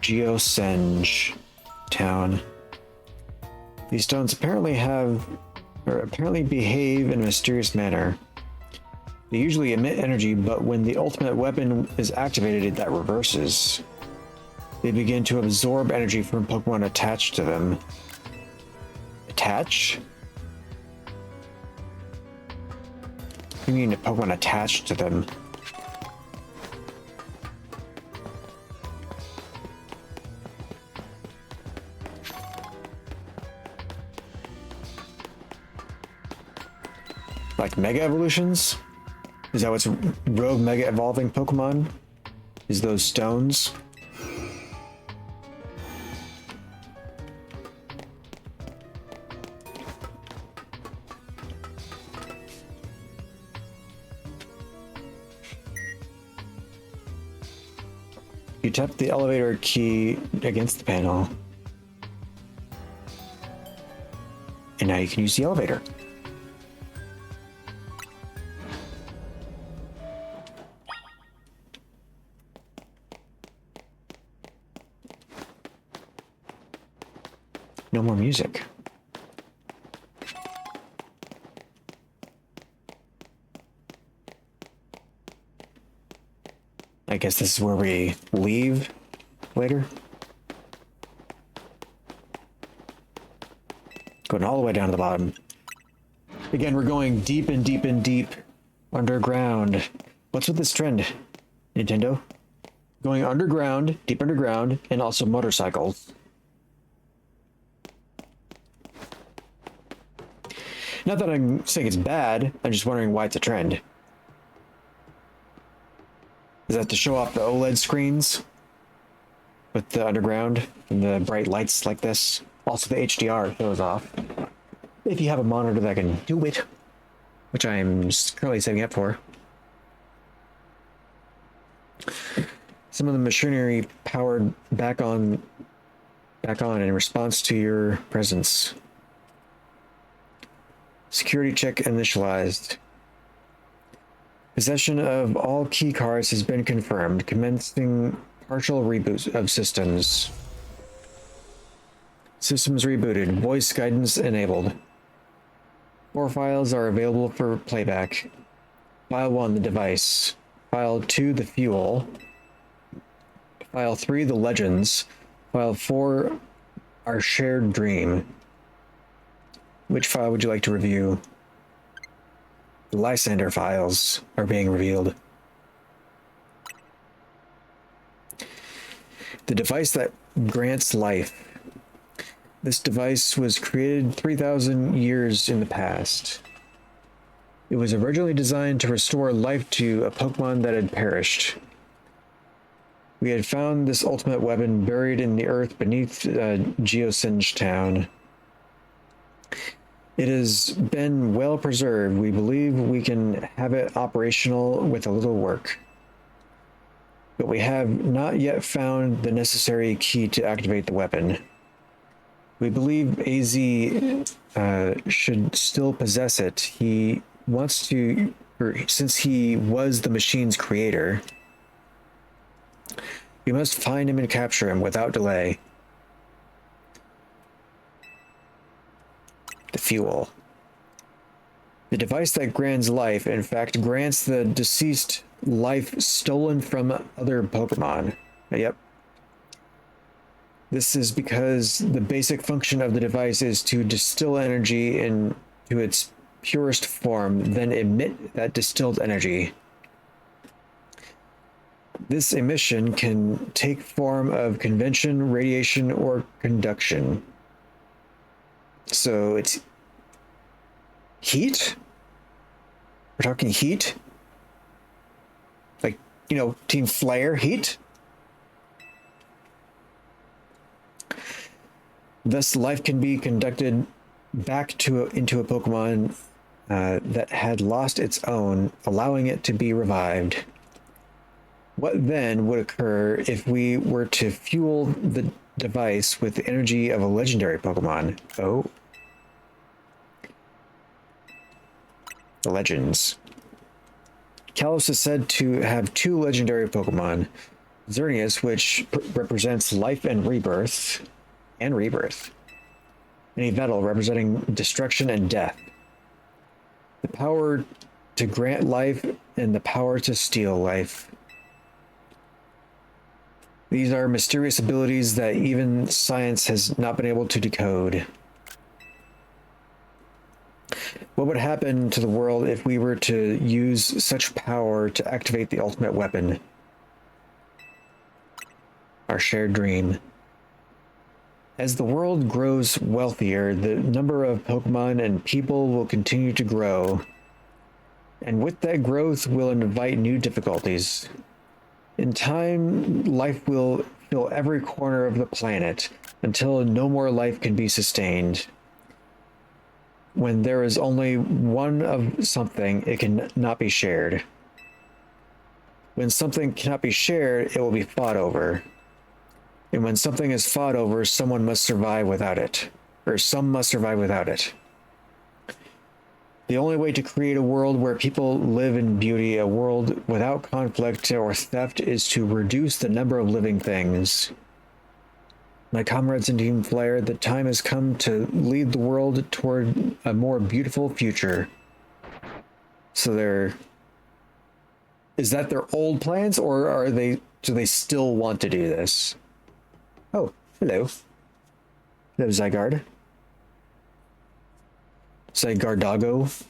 Speaker 1: Geosenge town. These stones apparently behave in a mysterious manner. They usually emit energy, but when the ultimate weapon is activated, that reverses. They begin to absorb energy from Pokemon attached to them. Attach? You mean a Pokemon attached to them? Like Mega Evolutions? Is that what's rogue Mega Evolving Pokemon? Is those stones? You tap the elevator key against the panel. And now you can use the elevator. No more music. I guess this is where we leave later. Going all the way down to the bottom. Again, we're going deep and deep and deep underground. What's with this trend, Nintendo? Going underground, deep underground, and also motorcycles. Not that I'm saying it's bad, I'm just wondering why it's a trend. Is that to show off the OLED screens with the underground and the bright lights like this? Also the HDR shows off. If you have a monitor that can do it, which I'm currently setting up for. Some of the machinery powered back on in response to your presence. Security check initialized. Possession of all key cards has been confirmed. Commencing partial reboot of systems. Systems rebooted. Voice guidance enabled. 4 files are available for playback. File 1, the device. File 2, the fuel. File 3, the legends. File 4, our shared dream. Which file would you like to review? Lysander files are being revealed. The device that grants life. This device was created 3,000 years in the past. It was originally designed to restore life to a Pokemon that had perished. We had found this ultimate weapon buried in the earth beneath Geosinge Town. It has been well preserved. We believe we can have it operational with a little work. But we have not yet found the necessary key to activate the weapon. We believe AZ should still possess it. He wants to, since he was the machine's creator, we must find him and capture him without delay. The fuel. The device that grants life, in fact, grants the deceased life stolen from other Pokemon. Yep. This is because the basic function of the device is to distill energy into its purest form, then emit that distilled energy. This emission can take form of convention, radiation, or conduction. So it's heat? We're talking heat? Like, you know, Team Flare heat? Thus, life can be conducted back into a Pokemon that had lost its own, allowing it to be revived. What then would occur if we were to fuel the device with the energy of a legendary Pokemon? Oh. The legends. Kalos is said to have two legendary Pokemon. Xerneas, which represents life and rebirth, and Yveltal, representing destruction and death. The power to grant life and the power to steal life. These are mysterious abilities that even science has not been able to decode. What would happen to the world if we were to use such power to activate the ultimate weapon? Our shared dream. As the world grows wealthier, the number of Pokemon and people will continue to grow. And with that growth will invite new difficulties. In time, life will fill every corner of the planet until no more life can be sustained. When there is only one of something, it cannot be shared. When something cannot be shared, it will be fought over. And when something is fought over, someone must survive without it. Or some must survive without it. The only way to create a world where people live in beauty, a world without conflict or theft, is to reduce the number of living things. My comrades in Team Flare, the time has come to lead the world toward a more beautiful future. So is that their old plans, or do they still want to do this? Oh, hello. Hello, Zygarde. Zygardago,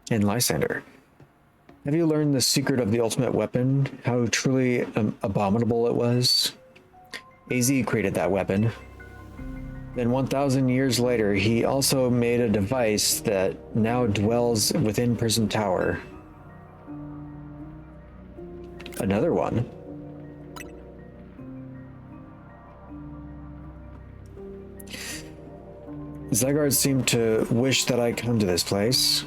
Speaker 1: and Lysander. Have you learned the secret of the ultimate weapon? How truly abominable it was? AZ created that weapon. Then 1,000 years later, he also made a device that now dwells within Prism Tower. Another one. Zygarde seemed to wish that I come to this place.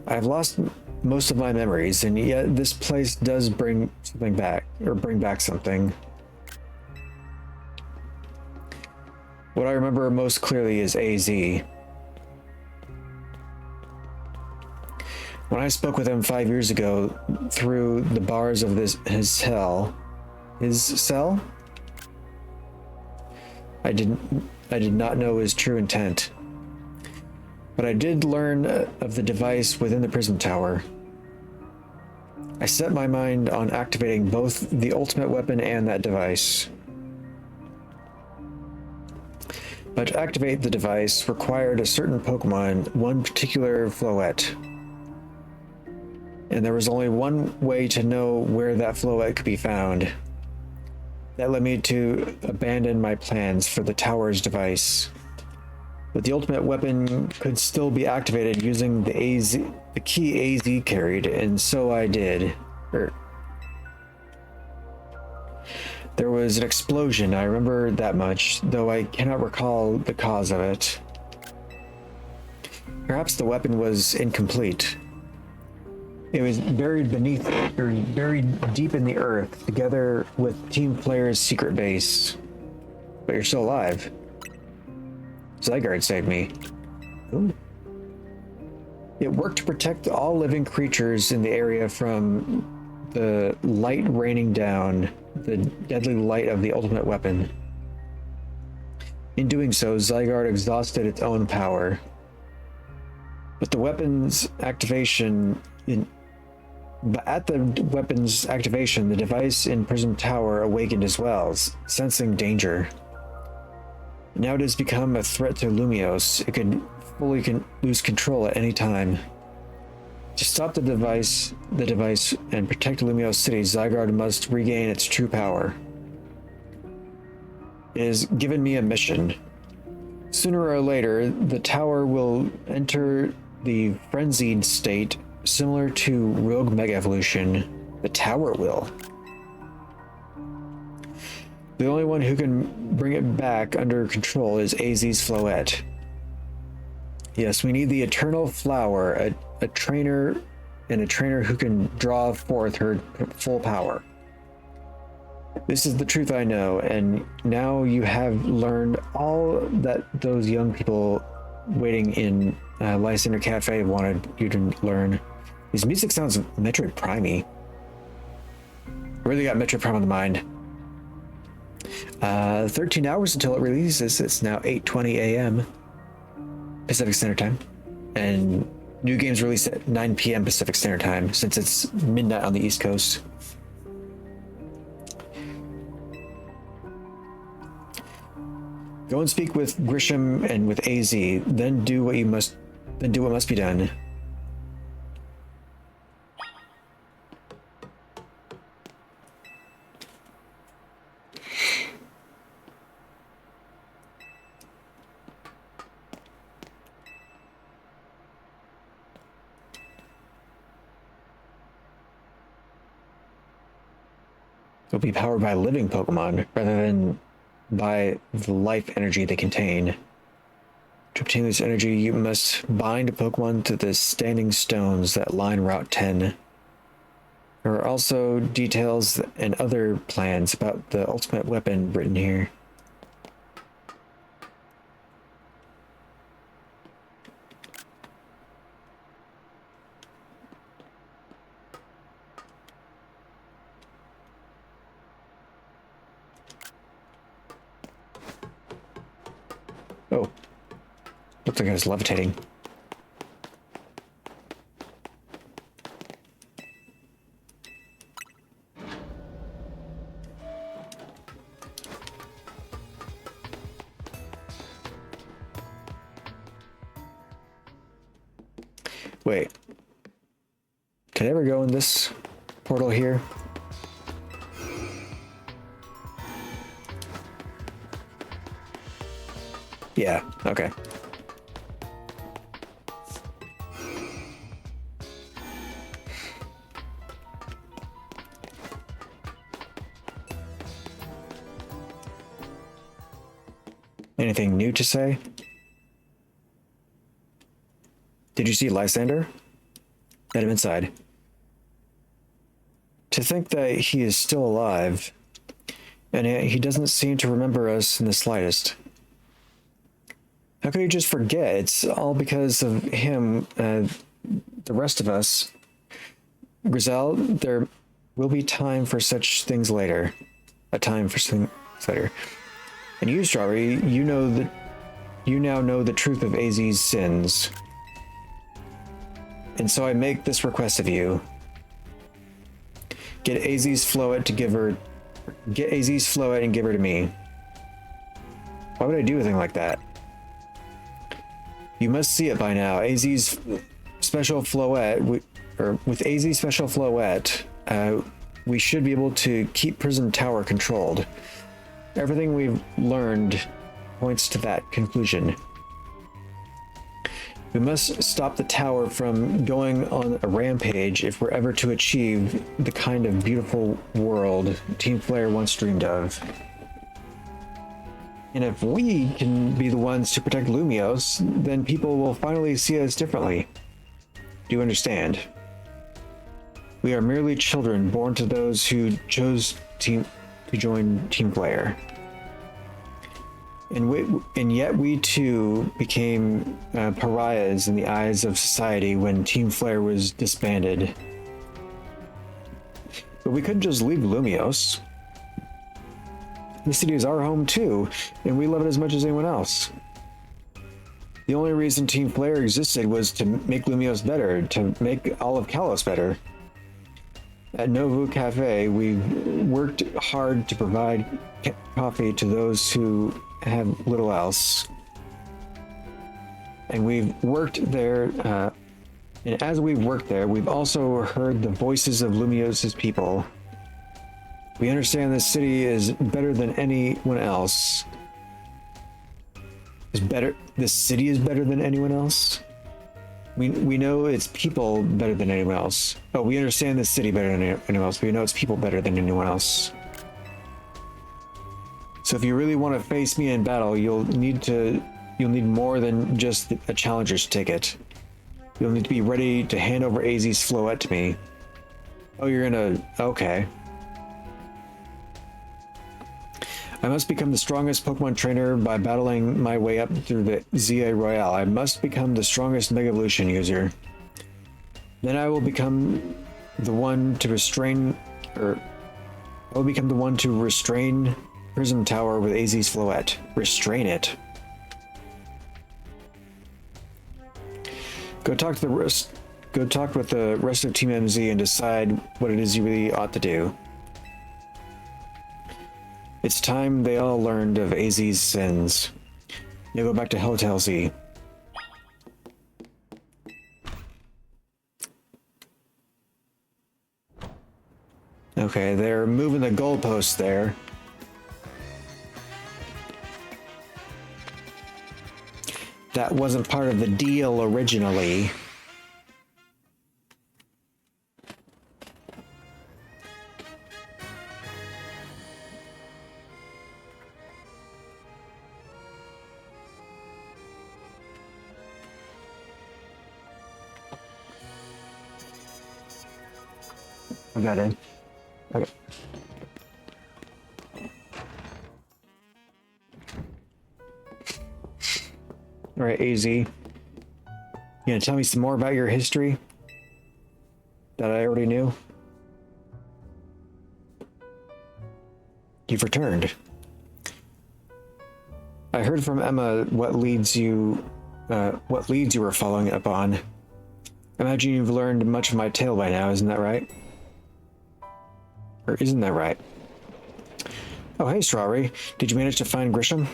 Speaker 1: I've lost most of my memories, and yet this place does bring something back, or bring back something. What I remember most clearly is AZ. When I spoke with him 5 years ago through the bars of his cell, I did not know his true intent. But I did learn of the device within the Prism Tower. I set my mind on activating both the ultimate weapon and that device. But to activate the device required a certain Pokemon, one particular Floette. And there was only one way to know where that Floette could be found. That led me to abandon my plans for the tower's device. But the ultimate weapon could still be activated using the key AZ carried, and so I did. There was an explosion, I remember that much, though I cannot recall the cause of it. Perhaps the weapon was incomplete. It was buried buried deep in the earth, together with Team Player's secret base. But you're still alive. Zygarde saved me. Ooh. It worked to protect all living creatures in the area from the light raining down, the deadly light of the ultimate weapon. In doing so, Zygarde exhausted its own power. But the weapon's activation at the weapon's activation, the device in Prism Tower awakened as well, sensing danger. Now it has become a threat to Lumiose. It could fully lose control at any time. To stop the device and protect Lumiose City, Zygarde must regain its true power. It has given me a mission. Sooner or later, the tower will enter the frenzied state similar to Rogue Mega Evolution. The tower will. The only one who can bring it back under control is AZ's Floette. Yes, we need the Eternal Flower, a trainer who can draw forth her full power. This is the truth I know, and now you have learned all that those young people waiting in Lysander Cafe wanted you to learn. His music sounds Metroid Prime-y. Really got Metroid Prime on the mind. 13 hours until it releases. It's now 8:20 a.m. Pacific Standard Time. And new games released at 9 p.m. Pacific Standard Time, since it's midnight on the East Coast. Go and speak with Grisham and with AZ, then do what must be done. They'll be powered by living Pokemon rather than by the life energy they contain. To obtain this energy, you must bind a Pokemon to the standing stones that line Route 10. There are also details and other plans about the ultimate weapon written here. Oh, looks like I was levitating. Wait, can I ever go in this portal here? Yeah, okay. Anything new to say? Did you see Lysander? Let him inside. To think that he is still alive, and he doesn't seem to remember us in the slightest. How could you just forget? It's all because of him, the rest of us. Grizel, there will be time for such things later. A time for things later. And you, Strawberry, you now know the truth of AZ's sins. And so I make this request of you. Get AZ's Floette and give her to me. Why would I do a thing like that? You must see it by now. AZ's special flowette, with AZ's special flowette, we should be able to keep Prison Tower controlled. Everything we've learned points to that conclusion. We must stop the tower from going on a rampage if we're ever to achieve the kind of beautiful world Team Flare once dreamed of. And if we can be the ones to protect Lumios, then people will finally see us differently. Do you understand? We are merely children born to those who chose to join Team Flare. And yet we too became pariahs in the eyes of society when Team Flare was disbanded. But we couldn't just leave Lumios. The city is our home too, and we love it as much as anyone else. The only reason Team Flare existed was to make Lumios better, to make all of Kalos better. At Novu Cafe, we've worked hard to provide coffee to those who have little else. And we've worked there, and as we've worked there, we've also heard the voices of Lumios' people. We understand this city is better than anyone else. This city is better than anyone else? We know its people better than anyone else. Oh, we understand this city better than anyone else. We know its people better than anyone else. So if you really want to face me in battle, you'll need more than just a challenger's ticket. You'll need to be ready to hand over AZ's flowette to me. Oh, you're gonna... Okay. I must become the strongest Pokemon trainer by battling my way up through the ZA Royale. I must become the strongest Mega Evolution user. Then I will become the one to restrain... I will become the one to restrain Prism Tower with AZ's flowette. Restrain it. Go talk with the rest of Team MZ and decide what it is you really ought to do. It's time they all learned of AZ's sins. Now go back to Hotel Z. Okay, they're moving the goalposts there. That wasn't part of the deal originally. I got in. Okay. All right, AZ. You gonna tell me some more about your history that I already knew? You've returned. I heard from Emma what leads you were following up on. Imagine you've learned much of my tale by now, isn't that right? Or isn't that right? Oh, hey, Strawberry. Did you manage to find Grisham?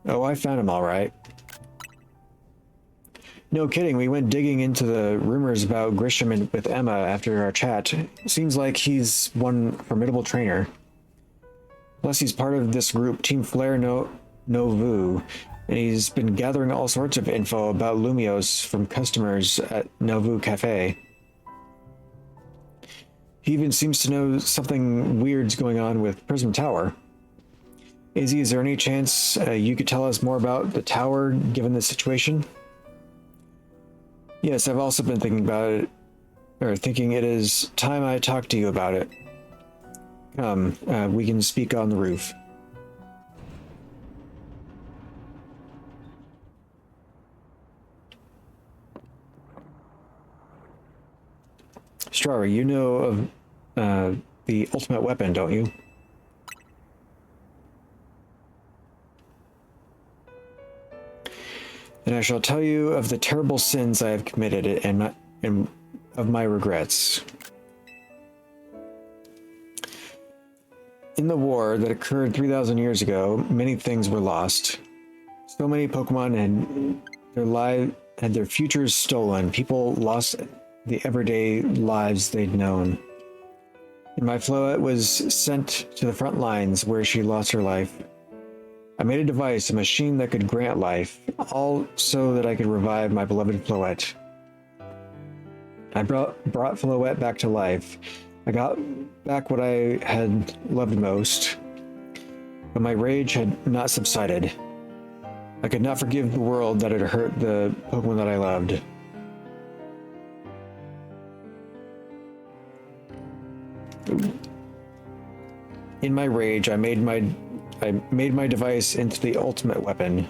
Speaker 1: Oh, I found him all right. No kidding, we went digging into the rumors about Grisham with Emma after our chat. Seems like he's one formidable trainer. Plus, he's part of this group, Team Flare Novu, and he's been gathering all sorts of info about Lumios from customers at Novu Cafe. He even seems to know something weird's going on with Prism Tower. Izzy, is there any chance you could tell us more about the tower, given the situation? Yes, I've also been thinking about it, or thinking it is time I talk to you about it. Come, we can speak on the roof. Strawberry, you know of the ultimate weapon, don't you? And I shall tell you of the terrible sins I have committed and of my regrets. In the war that occurred 3,000 years ago, many things were lost. So many Pokemon had their futures stolen. People lost the everyday lives they'd known. And my Floette was sent to the front lines where she lost her life. I made a device, a machine that could grant life, all so that I could revive my beloved Floette. I brought Floette back to life. I got back what I had loved most, but my rage had not subsided. I could not forgive the world that had hurt the Pokemon that I loved. In my rage, I made my device into the ultimate weapon.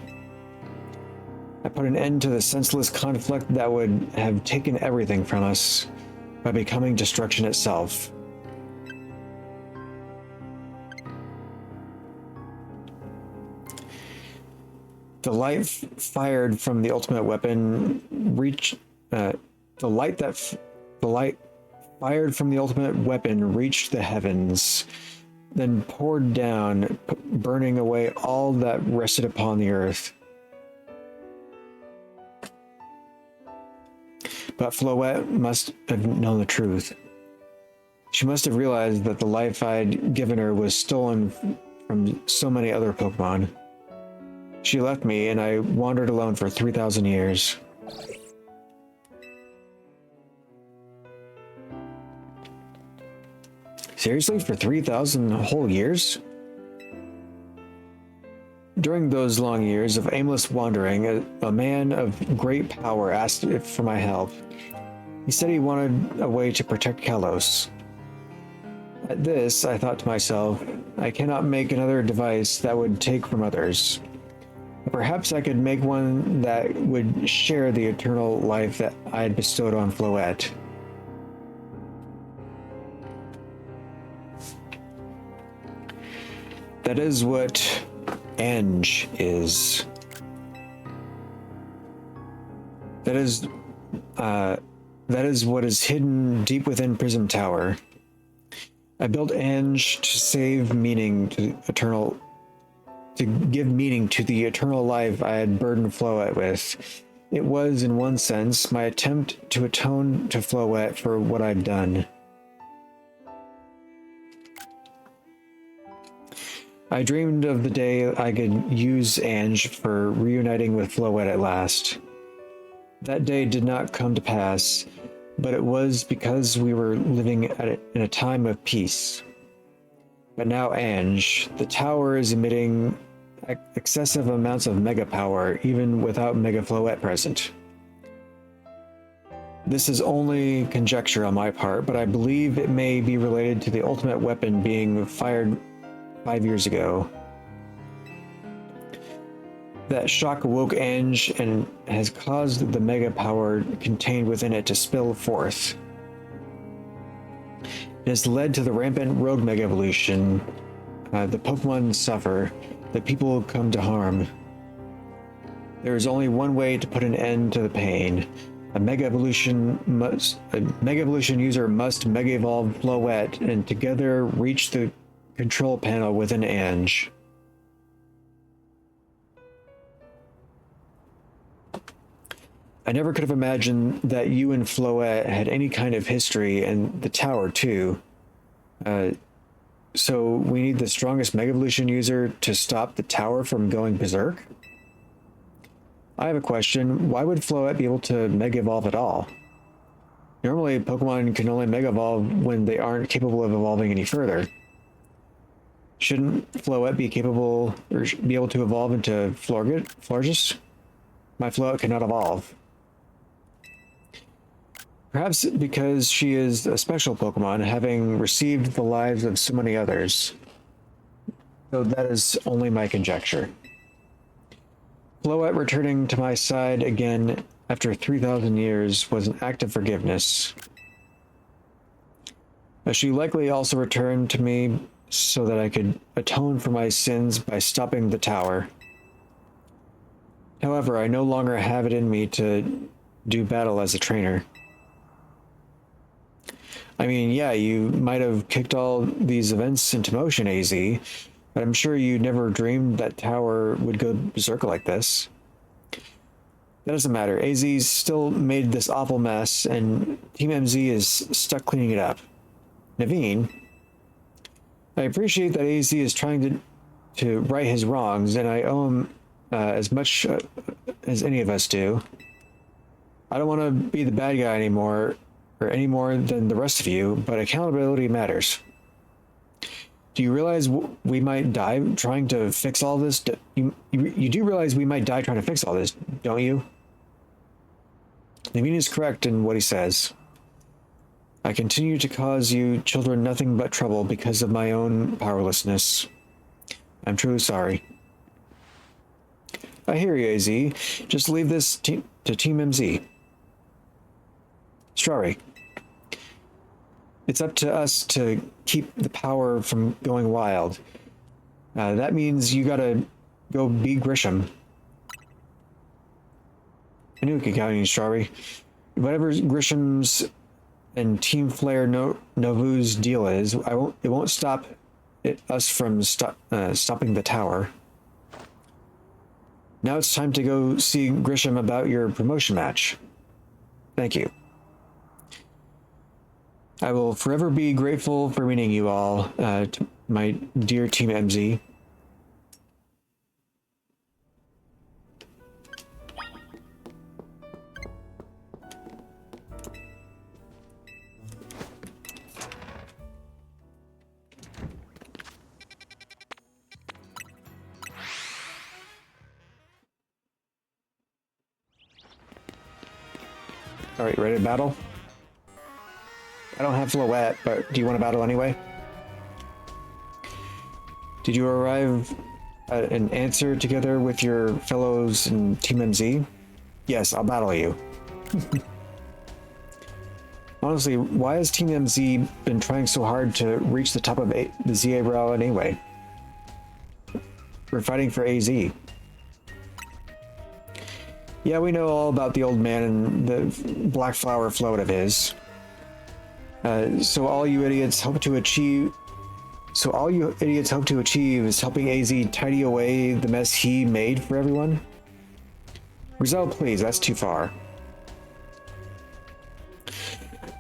Speaker 1: I put an end to the senseless conflict that would have taken everything from us by becoming destruction itself. The light fired from the ultimate weapon reached the light fired from the ultimate weapon reached the heavens, then poured down, burning away all that rested upon the earth. But Floette must have known the truth. She must have realized that the life I'd given her was stolen from so many other Pokemon. She left me, and I wandered alone for 3,000 years. Seriously? For 3,000 whole years? During those long years of aimless wandering, a man of great power asked for my help. He said he wanted a way to protect Kalos. At this, I thought to myself, I cannot make another device that would take from others. But perhaps I could make one that would share the eternal life that I had bestowed on Floette. That is what Ange is. That is what is hidden deep within Prism Tower. I built Ange to give meaning to the eternal life I had burdened Floette with. It was, in one sense, my attempt to atone to Floette for what I'd done. I dreamed of the day I could use Ange for reuniting with Floette at last. That day did not come to pass, but it was because we were living in a time of peace. But now Ange, the tower is emitting excessive amounts of mega power, even without Mega Floette present. This is only conjecture on my part, but I believe it may be related to the ultimate weapon being fired 5 years ago. That shock awoke Ange and has caused the mega power contained within it to spill forth. It has led to the rampant rogue mega evolution. The Pokemon suffer, the people come to harm. There is only one way to put an end to the pain. A mega evolution user must mega evolve Floette and together reach the control panel within Ange. I never could have imagined that you and Floette had any kind of history, and the tower too. So we need the strongest Mega Evolution user to stop the tower from going berserk? I have a question. Why would Floette be able to Mega Evolve at all? Normally, Pokemon can only Mega Evolve when they aren't capable of evolving any further. Shouldn't Floette be capable, or be able to evolve into Florges? My Floette cannot evolve. Perhaps because she is a special Pokemon, having received the lives of so many others. Though that is only my conjecture. Floette returning to my side again after 3,000 years was an act of forgiveness. She likely also returned to me so that I could atone for my sins by stopping the tower. However, I no longer have it in me to do battle as a trainer. I mean, yeah, you might have kicked all these events into motion, AZ, but I'm sure you never dreamed that tower would go berserk like this. That doesn't matter. AZ's still made this awful mess, and Team MZ is stuck cleaning it up. Naveen, I appreciate that AZ is trying to right his wrongs, and I owe him as much as any of us do. I don't want to be the bad guy anymore, or any more than the rest of you, but accountability matters. Do you realize we might die trying to fix all this? You do realize we might die trying to fix all this, don't you? Naveen is correct in what he says. I continue to cause you children nothing but trouble because of my own powerlessness. I'm truly sorry. I hear you, AZ. Just leave this to Team MZ. Strawberry. It's up to us to keep the power from going wild. That means you gotta go beat Grisham. I knew we could count on you, Strawberry. Whatever Grisham's and Team Flare Novu's deal is, it won't stop us from stopping the tower. Now it's time to go see Grisham about your promotion match. Thank you. I will forever be grateful for meeting you all, to my dear Team MZ. All right, ready to battle? I don't have Floette, but do you want to battle anyway? Did you arrive at an answer together with your fellows in Team MZ? Yes, I'll battle you. Honestly, why has Team MZ been trying so hard to reach the top of the ZA Brow anyway? We're fighting for AZ. Yeah, we know all about the old man and the black flower float of his. So all you idiots hope to achieve is helping AZ tidy away the mess he made for everyone? Rizal, please, that's too far.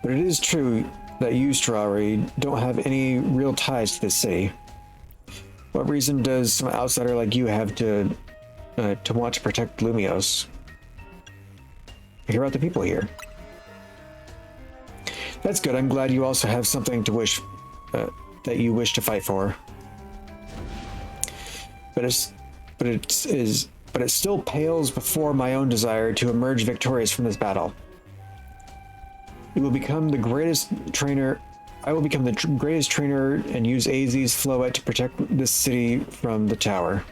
Speaker 1: But it is true that you, Strawberry, don't have any real ties to this city. What reason does some outsider like you have to want to protect Lumios? Hear about the people here. That's good. I'm glad you also have something to wish that you wish to fight for. But it still pales before my own desire to emerge victorious from this battle. You will become the greatest trainer. I will become the greatest trainer and use AZ's Floette to protect this city from the tower.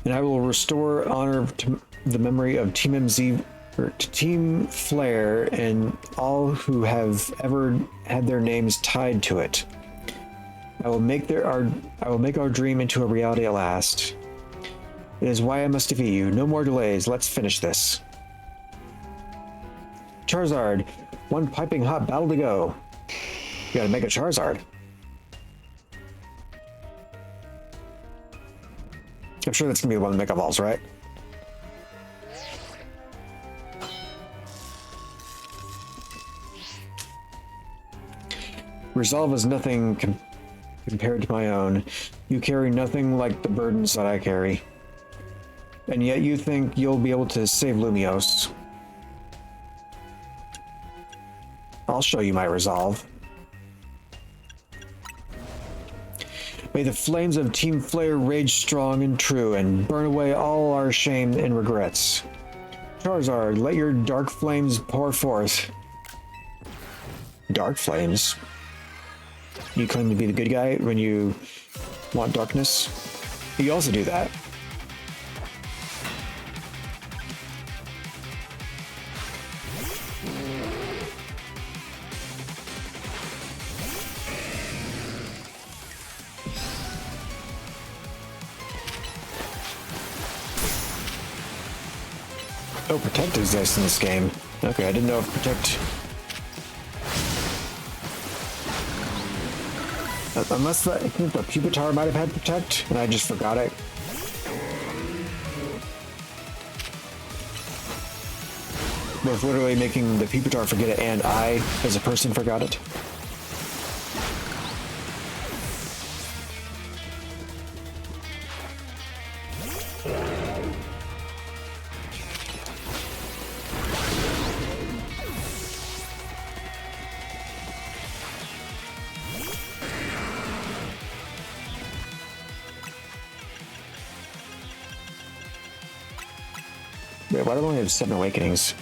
Speaker 1: And I will restore honor to the memory of Team MZ, or to Team Flare, and all who have ever had their names tied to it. I will make our dream into a reality at last. It is why I must defeat you. No more delays. Let's finish this. Charizard, one piping hot battle to go. You gotta make a Charizard. I'm sure that's gonna be the one that evolves, right? Resolve is nothing compared to my own. You carry nothing like the burdens that I carry. And yet you think you'll be able to save Lumios. I'll show you my resolve. May the flames of Team Flare rage strong and true and burn away all our shame and regrets. Charizard, let your dark flames pour forth. Dark flames? You claim to be the good guy when you want darkness? You also do that. Oh, Protect exists in this game. Okay, I didn't know if Protect Unless I think the Pupitar might have had Protect, and I just forgot it. Both literally making the Pupitar forget it, and I, as a person, forgot it. Wait, why do I only have 7 awakenings?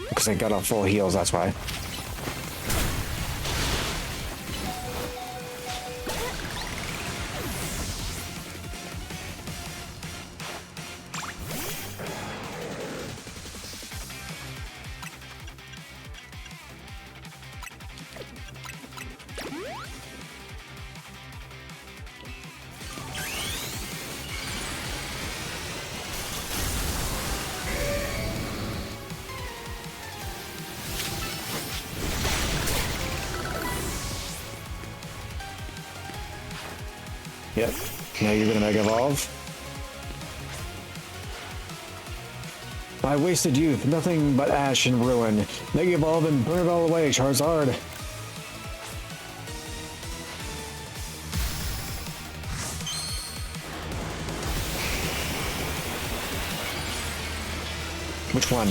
Speaker 1: Because I got off full heals, that's why. Yep. Now you're gonna Mega Evolve. My wasted youth, nothing but ash and ruin. Mega Evolve and burn it all away, Charizard. Which one?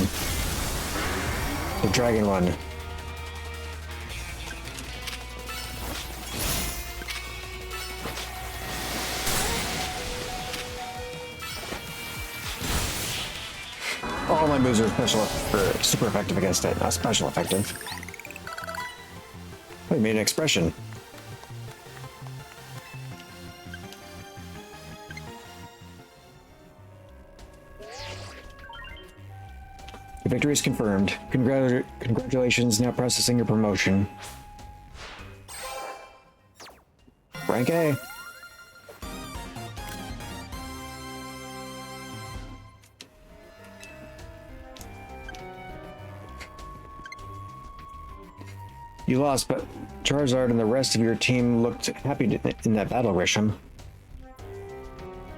Speaker 1: The dragon one. All my moves are special or super effective against it, not special effective. I made an expression. The victory is confirmed. Congratulations, now processing your promotion. Rank A. You lost, but Charizard and the rest of your team looked happy in that battle, Grisham.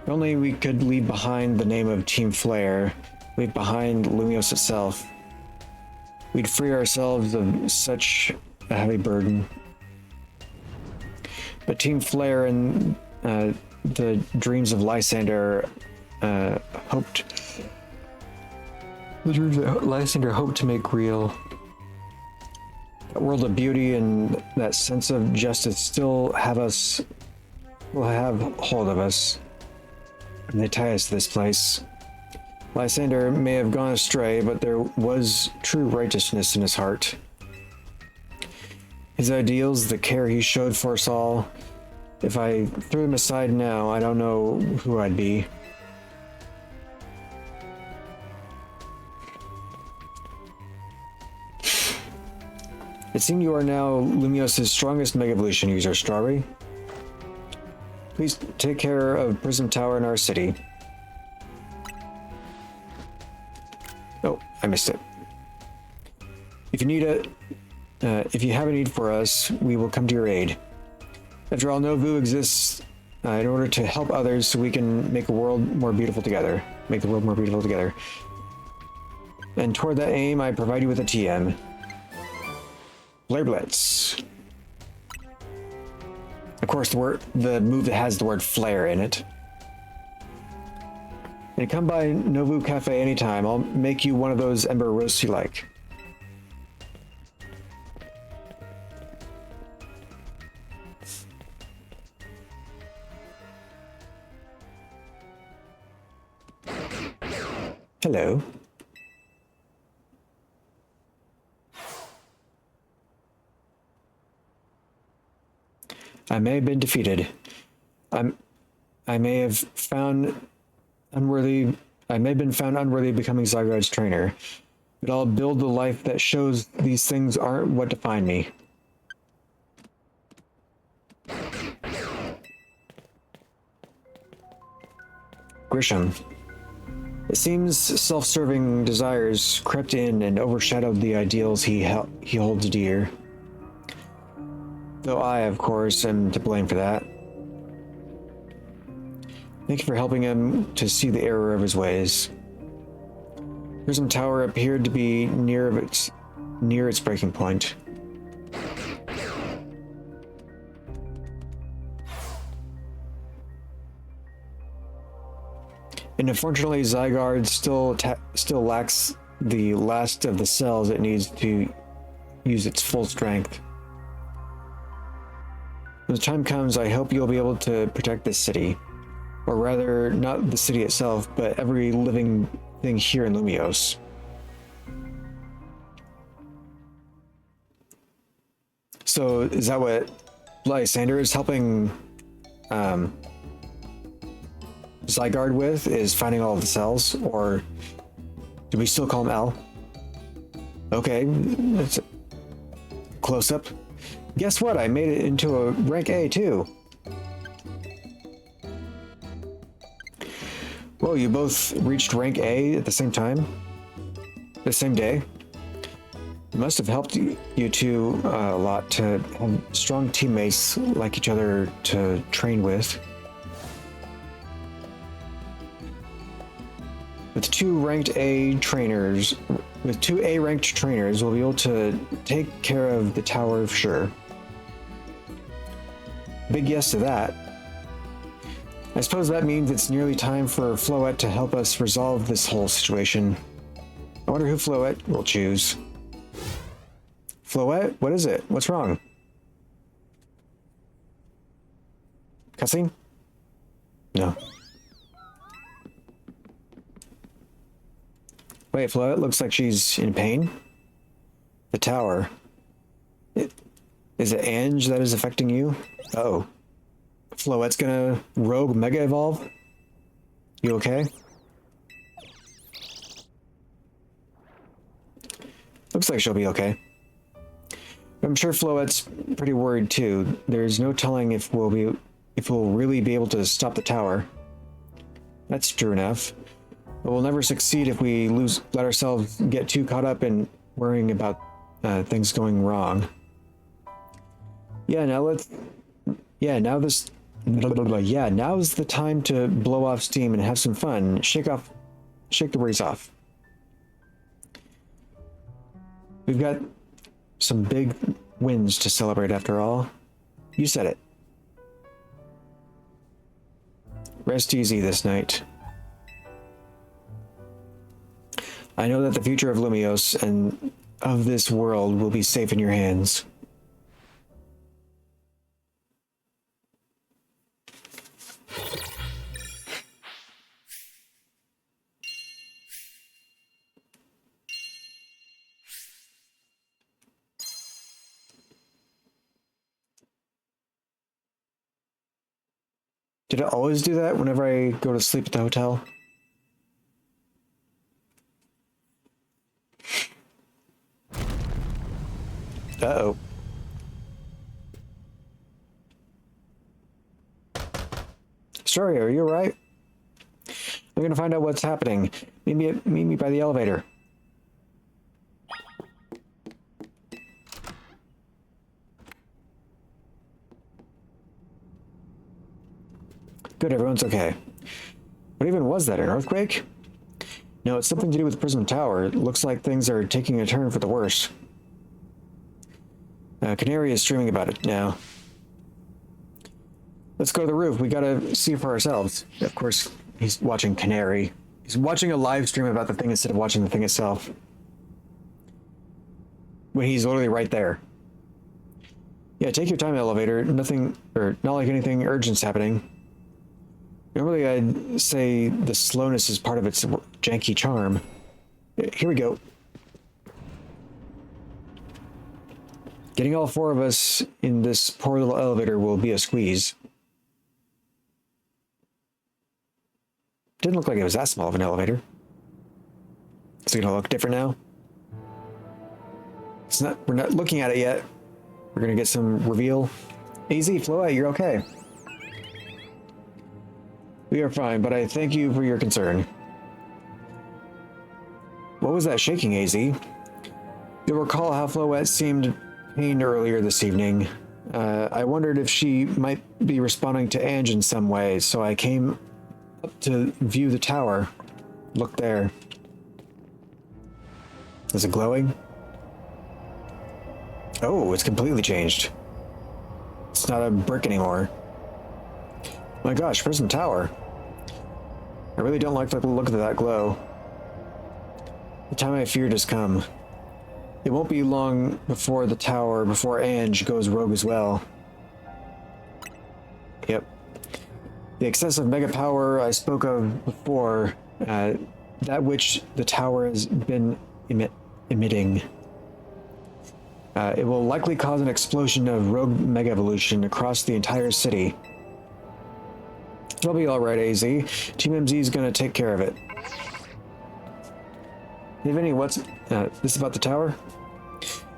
Speaker 1: If only we could leave behind the name of Team Flare, leave behind Lumiose itself. We'd free ourselves of such a heavy burden. But Team Flare and the dreams of Lysander hoped... The dreams that Lysander hoped to make real. That world of beauty and that sense of justice still will have hold of us. And they tie us to this place. Lysander may have gone astray, but there was true righteousness in his heart. His ideals, the care he showed for us all, if I threw them aside now, I don't know who I'd be. It seems you are now Lumiose's strongest Mega Evolution user, Strawberry. Please take care of Prism Tower in our city. Oh, I missed it. If you have a need for us, we will come to your aid. After all, Novu exists in order to help others so we can make a world more beautiful together. Make the world more beautiful together. And toward that aim, I provide you with a TM. Flare Blitz. Of course, the move that has the word flare in it. And come by Novu Cafe anytime. I'll make you one of those ember roasts you like. Hello. I may have been defeated. I may have been found unworthy of becoming Zygarde's trainer. But I'll build the life that shows these things aren't what define me. Grisham. It seems self-serving desires crept in and overshadowed the ideals he holds dear. Though I, of course, am to blame for that. Thank you for helping him to see the error of his ways. Prism Tower appeared to be near its breaking point. And unfortunately, Zygarde still lacks the last of the cells it needs to use its full strength. When the time comes, I hope you'll be able to protect this city. Or rather, not the city itself, but every living thing here in Lumios. So, is that what Lysander is helping Zygarde with, is finding all of the cells? Or do we still call him L? Okay, that's a close up. Guess what? I made it into a rank A too. Whoa, you both reached rank A at the same time? The same day? It must have helped you two a lot to have strong teammates like each other to train with. With two A-ranked trainers, we'll be able to take care of the tower for sure. Big yes to that. I suppose that means it's nearly time for Floette to help us resolve this whole situation. I wonder who Floette will choose. Floette? What is it? What's wrong? Cussing? No. Wait, Floette looks like she's in pain? The tower. Is it Ange that is affecting you? Uh-oh. Floette's gonna rogue mega evolve? You okay? Looks like she'll be okay. I'm sure Floette's pretty worried too. There's no telling if we'll really be able to stop the tower. That's true enough. But we'll never succeed if we let ourselves get too caught up in worrying about things going wrong. Now's the time to blow off steam and have some fun. Shake the worries off. We've got some big wins to celebrate after all. You said it. Rest easy this night. I know that the future of Lumios and of this world will be safe in your hands. Did it always do that whenever I go to sleep at the hotel? Uh-oh. Sorry, are you alright? I'm gonna find out what's happening. Meet me by the elevator. Good, everyone's okay. What even was that, an earthquake? No, it's something to do with Prism Tower. It looks like things are taking a turn for the worse. Canary is streaming about it now. Let's go to the roof. We gotta see for ourselves. Of course, he's watching Canary. He's watching a live stream about the thing instead of watching the thing itself. When he's literally right there. Yeah, take your time, elevator. Not like anything urgent's happening. Normally, I'd say the slowness is part of its janky charm. Here we go. Getting all four of us in this poor little elevator will be a squeeze. Didn't look like it was that small of an elevator. Is it gonna look different now? We're not looking at it yet. We're gonna get some reveal. Easy, Floette, you're okay. We are fine, but I thank you for your concern. What was that shaking, AZ? You'll recall how Floette seemed pained earlier this evening. I wondered if she might be responding to Ange in some way, so I came up to view the tower. Look there. Is it glowing? Oh, it's completely changed. It's not a brick anymore. My gosh, Prism Tower. I really don't like the look of that glow. The time I feared has come. It won't be long before Ange goes rogue as well. Yep. The excessive mega power I spoke of before, that which the tower has been emitting. It will likely cause an explosion of rogue mega evolution across the entire city. It'll be alright, AZ. Team MZ is gonna take care of it. Hey Vinny, what's this about the tower?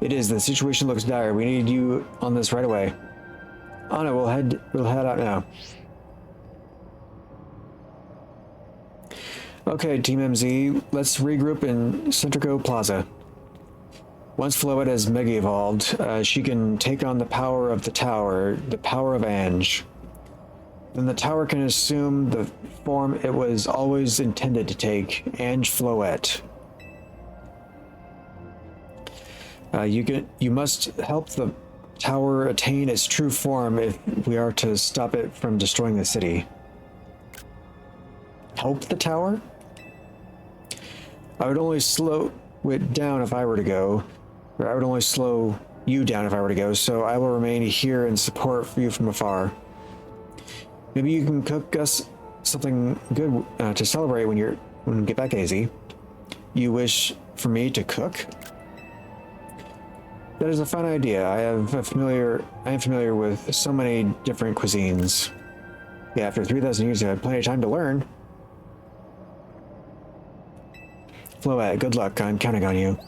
Speaker 1: It is. The situation looks dire. We need you on this right away. Anna, we'll head out now. Okay, Team MZ, let's regroup in Centrico Plaza. Once Floette has mega evolved, she can take on the power of the tower, the power of Ange. Then the tower can assume the form it was always intended to take, Ange Floette. You must help the tower attain its true form if we are to stop it from destroying the city. Help the tower? I would only slow it down if I were to go. Or I would only slow you down if I were to go, so I will remain here and support you from afar. Maybe you can cook us something good to celebrate when we get back, AZ. You wish for me to cook? That is a fine idea. I am familiar with so many different cuisines. Yeah, after 3,000 years, I had plenty of time to learn. Floette, good luck. I'm counting on you.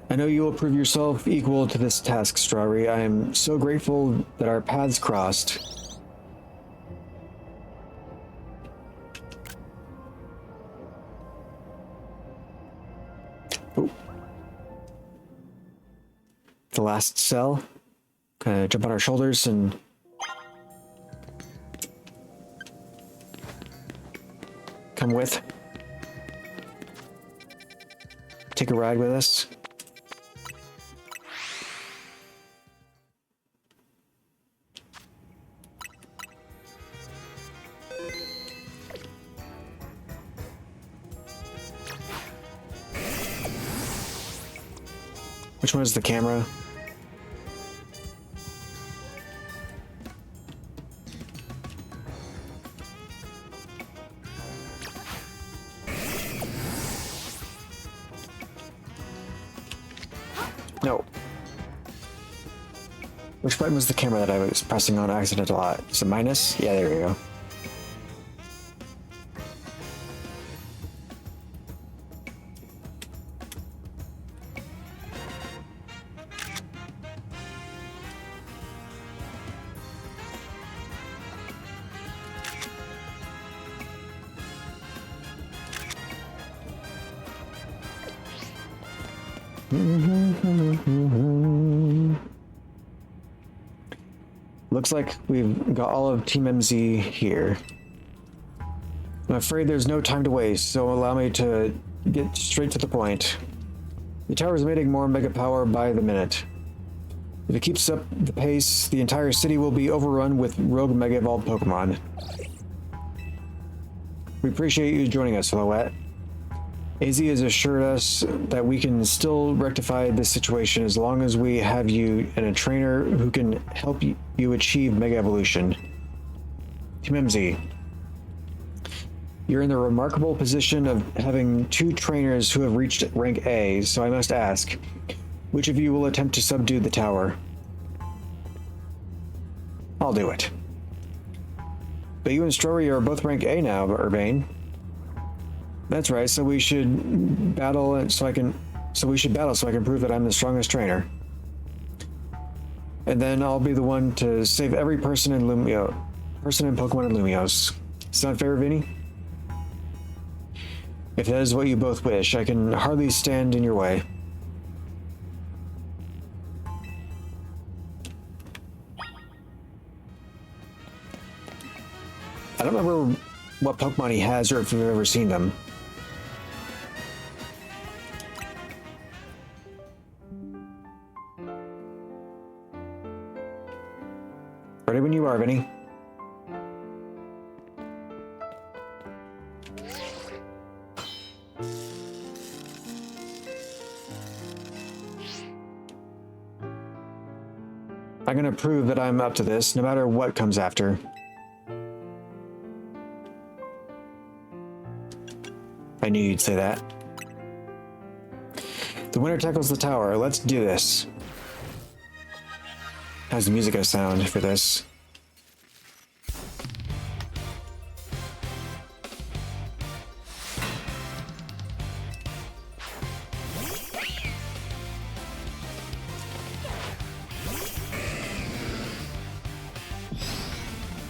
Speaker 1: I know you will prove yourself equal to this task, Strawberry. I am so grateful that our paths crossed. Oh. The last cell. Kind of jump on our shoulders and come with. Take a ride with us. Which one is the camera? No. Which button was the camera that I was pressing on accident a lot? Is it minus? Yeah, there we go. Looks like we've got all of Team MZ here. I'm afraid there's no time to waste, so allow me to get straight to the point. The tower is emitting more mega power by the minute. If it keeps up the pace, the entire city will be overrun with rogue mega evolved Pokemon. We appreciate you joining us, Floette. AZ has assured us that we can still rectify this situation as long as we have you and a trainer who can help you achieve Mega Evolution. Team MZ, you're in the remarkable position of having two trainers who have reached rank A, so I must ask, which of you will attempt to subdue the tower? I'll do it. But you and Strawberry are both rank A now, Urbane. That's right, so we should battle so I can prove that I'm the strongest trainer. And then I'll be the one to save every person in Pokemon in Lumios. Sound fair, Vinny? If that is what you both wish, I can hardly stand in your way. I don't remember what Pokemon he has or if we've ever seen them. Ready when you are, Vinny. I'm gonna prove that I'm up to this, no matter what comes after. I knew you'd say that. The winner tackles the tower. Let's do this. How's the music gonna sound for this?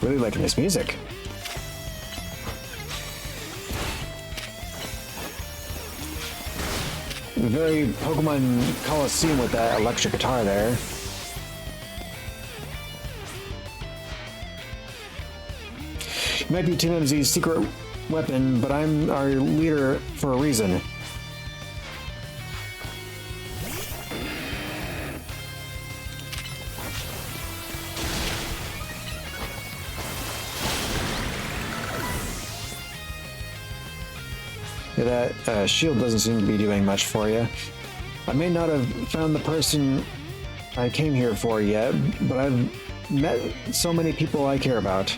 Speaker 1: Really liking this music. Very Pokemon Coliseum with that electric guitar there. It might be Team MZ's secret weapon, but I'm our leader for a reason. Yeah, that shield doesn't seem to be doing much for you. I may not have found the person I came here for yet, but I've met so many people I care about.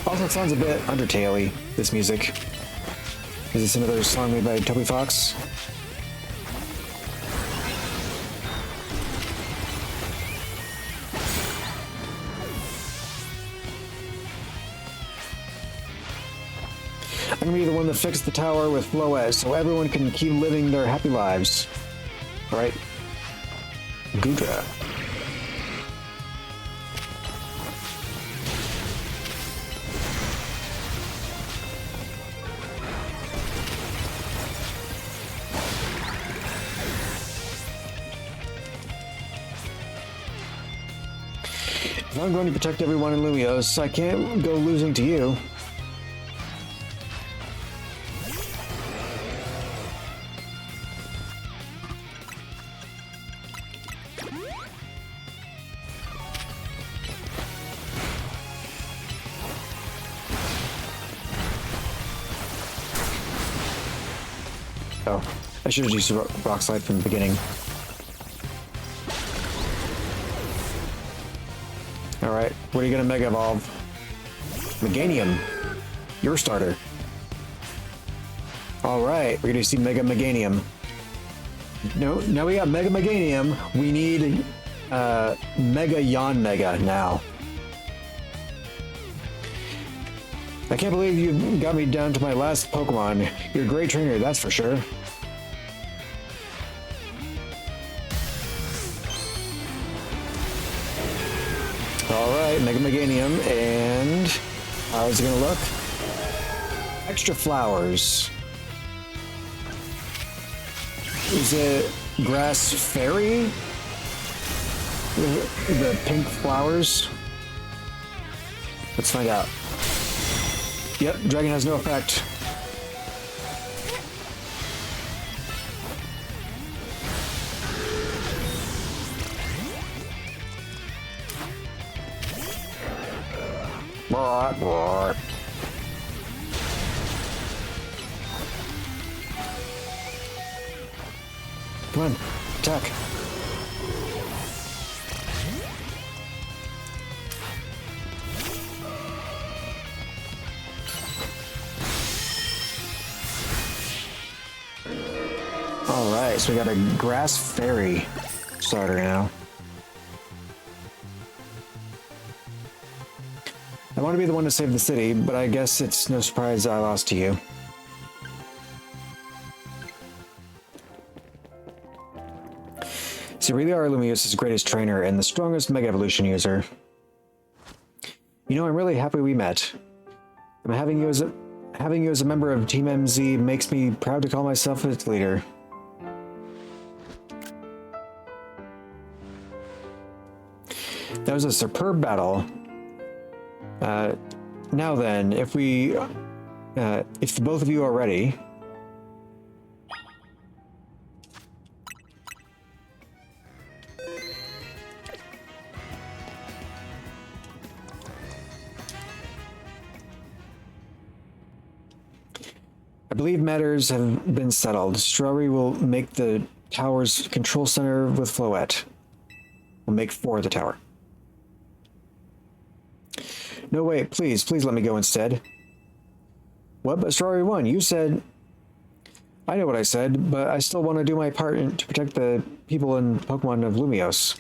Speaker 1: Also, it sounds a bit Undertale-y, this music. Is this another song made by Toby Fox? I'm gonna be the one to fix the tower with Floette so everyone can keep living their happy lives. Alright. Gudra. If I'm going to protect everyone in Lumios, I can't go losing to you. Oh, I should have used Rock Slide from the beginning. Alright, what are you gonna Mega Evolve? Meganium. Your starter. Alright, we're gonna see Mega Meganium. No, now we got Mega Meganium. We need Mega Yanmega now. I can't believe you got me down to my last Pokemon. You're a great trainer, that's for sure. Alright, Mega Meganium, and how's it gonna look? Extra flowers. Is it Grass Fairy? The pink flowers? Let's find out. Yep, Dragon has no effect. Come on, attack. Alright, so we got a Grass Fairy starter now. I want to be the one to save the city, but I guess it's no surprise I lost to you. So you really are Lumios' greatest trainer and the strongest Mega Evolution user. You know, I'm really happy we met. Having you as a member of Team MZ makes me proud to call myself its leader. That was a superb battle. Now then, if the both of you are ready, I believe matters have been settled. Strawberry will make the tower's control center with Floette. We'll make 4 of the tower. No, wait, please let me go instead. What, but Strawberry 1, you said... I know what I said, but I still want to do my part to protect the people and Pokemon of Lumios.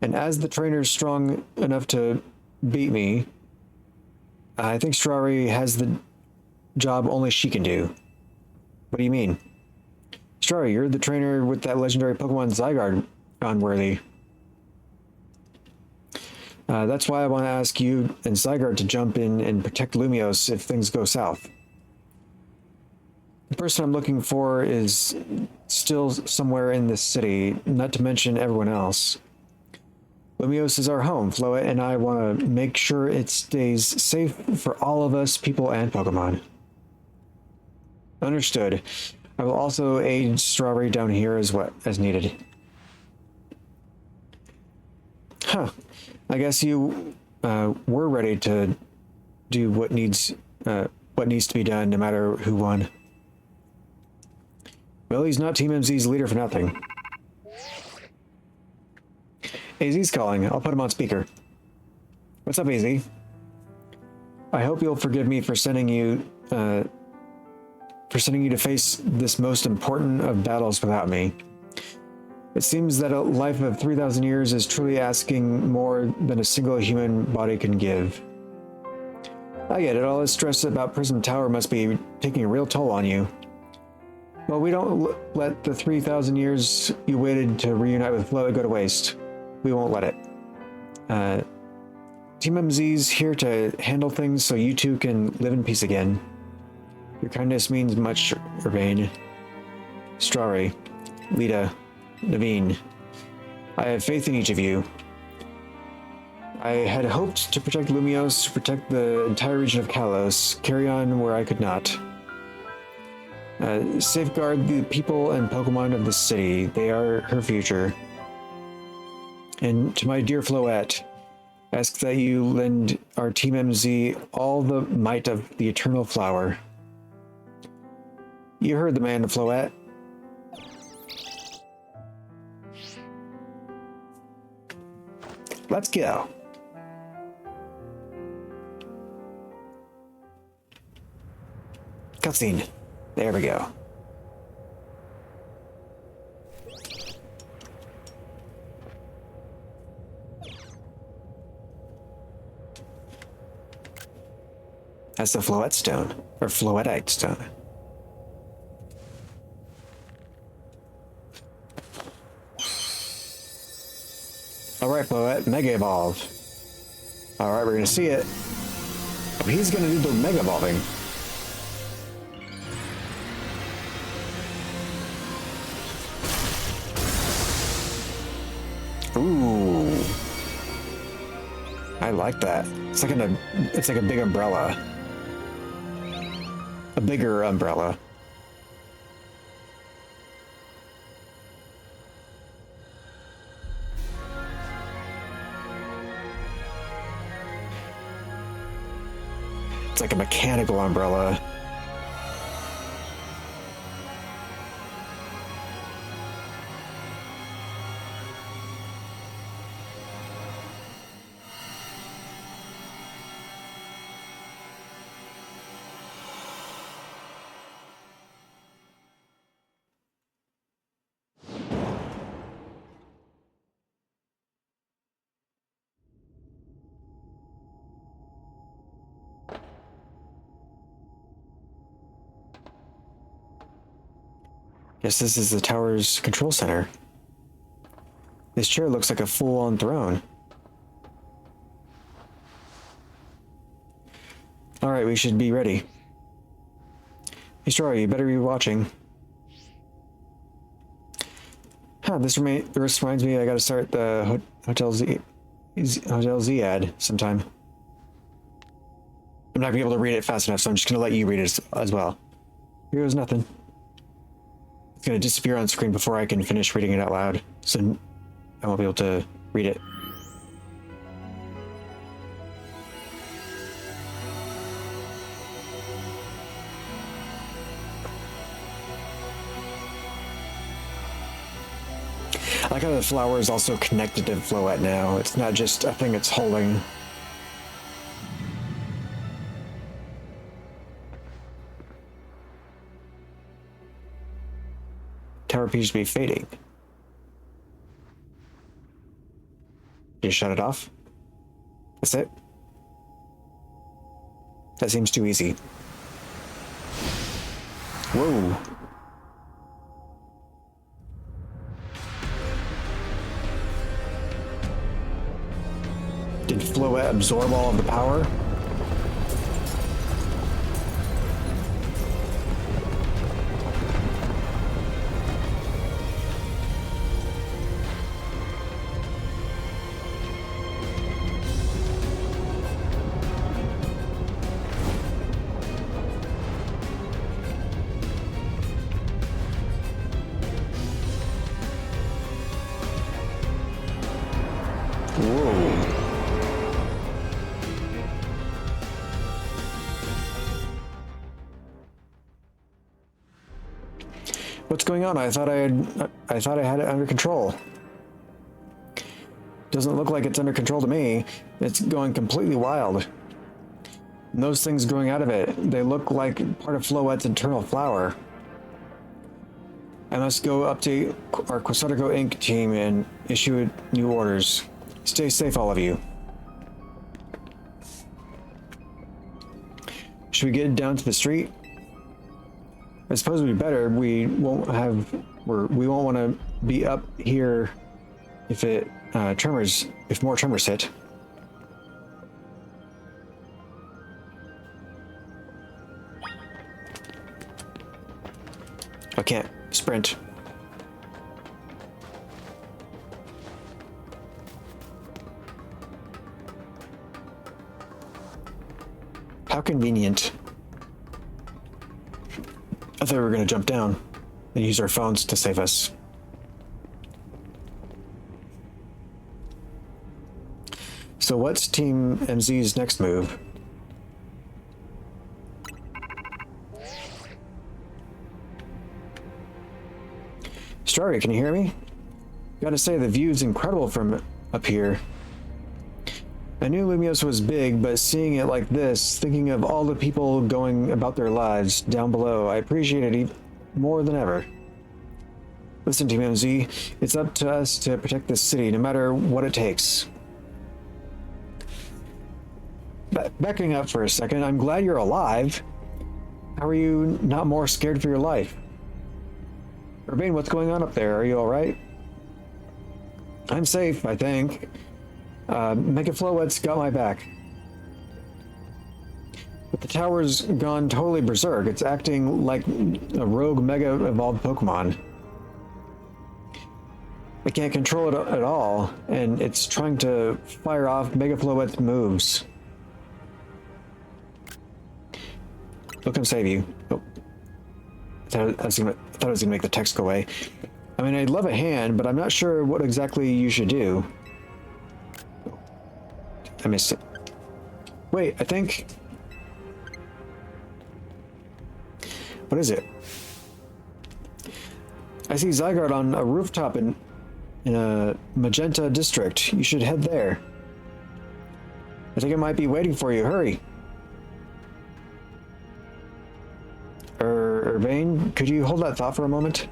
Speaker 1: And as the trainer's strong enough to beat me, I think Strawberry has the job only she can do. What do you mean? Strawberry, you're the trainer with that legendary Pokemon Zygarde unworthy. That's why I want to ask you and Zygarde to jump in and protect Lumios if things go south. The person I'm looking for is still somewhere in this city, not to mention everyone else. Lumios is our home. Floette and I want to make sure it stays safe for all of us, people and Pokemon. Understood. I will also aid Strawberry down here as needed. Huh. I guess you were ready to do what needs to be done, no matter who won. Well, he's not Team MZ's leader for nothing. AZ's calling. I'll put him on speaker. What's up, AZ? I hope you'll forgive me for sending you to face this most important of battles without me. It seems that a life of 3,000 years is truly asking more than a single human body can give. I get it. All this stress about Prism Tower must be taking a real toll on you. Well, we don't let the 3,000 years you waited to reunite with Floette go to waste. We won't let it. Team MZ's here to handle things so you two can live in peace again. Your kindness means much, Urbane. Strawberry, Lita, Naveen. I have faith in each of you. I had hoped to protect Lumios, to protect the entire region of Kalos, carry on where I could not. Safeguard the people and Pokemon of the city. They are her future. And to my dear Floette, ask that you lend our Team MZ all the might of the Eternal Flower. You heard the man, Floette. Let's go. Cutscene. There we go. That's the Floette Stone, or Floetite Stone. Alright, Floette, Mega Evolve. Alright, we're gonna see it. Oh, he's gonna do the Mega Evolving. Ooh. I like that. It's like a big umbrella. A bigger umbrella. It's like a mechanical umbrella. Guess this is the tower's control center. This chair looks like a full-on throne. Alright, we should be ready. Hey, Strawberry, you better be watching. Huh, this reminds me I gotta start the Hotel Z ad sometime. I'm not gonna be able to read it fast enough, so I'm just gonna let you read it as well. Here goes nothing. It's gonna disappear on screen before I can finish reading it out loud, so I won't be able to read it. I like how the flower is also connected to Floette now. It's not just a thing it's holding. Tower appears to be fading. You shut it off? That's it? That seems too easy. Whoa. Did Floette absorb all of the power? What's going on? I thought I had it under control. Doesn't look like it's under control to me. It's going completely wild. And those things growing out of it, they look like part of Floette's internal flower. I must go up to our Quasargo Inc. team and issue new orders. Stay safe, all of you. Should we get down to the street? I suppose it'd be better. We won't want to be up here if if more tremors hit. I can't sprint. How convenient. I thought we were going to jump down and use our phones to save us. So what's Team MZ's next move? Starry, can you hear me? Gotta say, the view's incredible from up here. I knew Lumios was big, but seeing it like this, thinking of all the people going about their lives down below, I appreciate it even more than ever. Listen, Team MZ, it's up to us to protect this city, no matter what it takes. Backing up for a second, I'm glad you're alive. How are you not more scared for your life? Urbane, what's going on up there? Are you alright? I'm safe, I think. Mega Floette's got my back. But the tower's gone totally berserk. It's acting like a rogue Mega Evolved Pokemon. It can't control it at all, and it's trying to fire off Mega Floette's moves. I'll come save you. Oh. I thought it was gonna make the text go away. I mean, I'd love a hand, but I'm not sure what exactly you should do. I missed it. Wait, I think... What is it? I see Zygarde on a rooftop in a magenta district. You should head there. I think it might be waiting for you. Hurry. Urbane, could you hold that thought for a moment?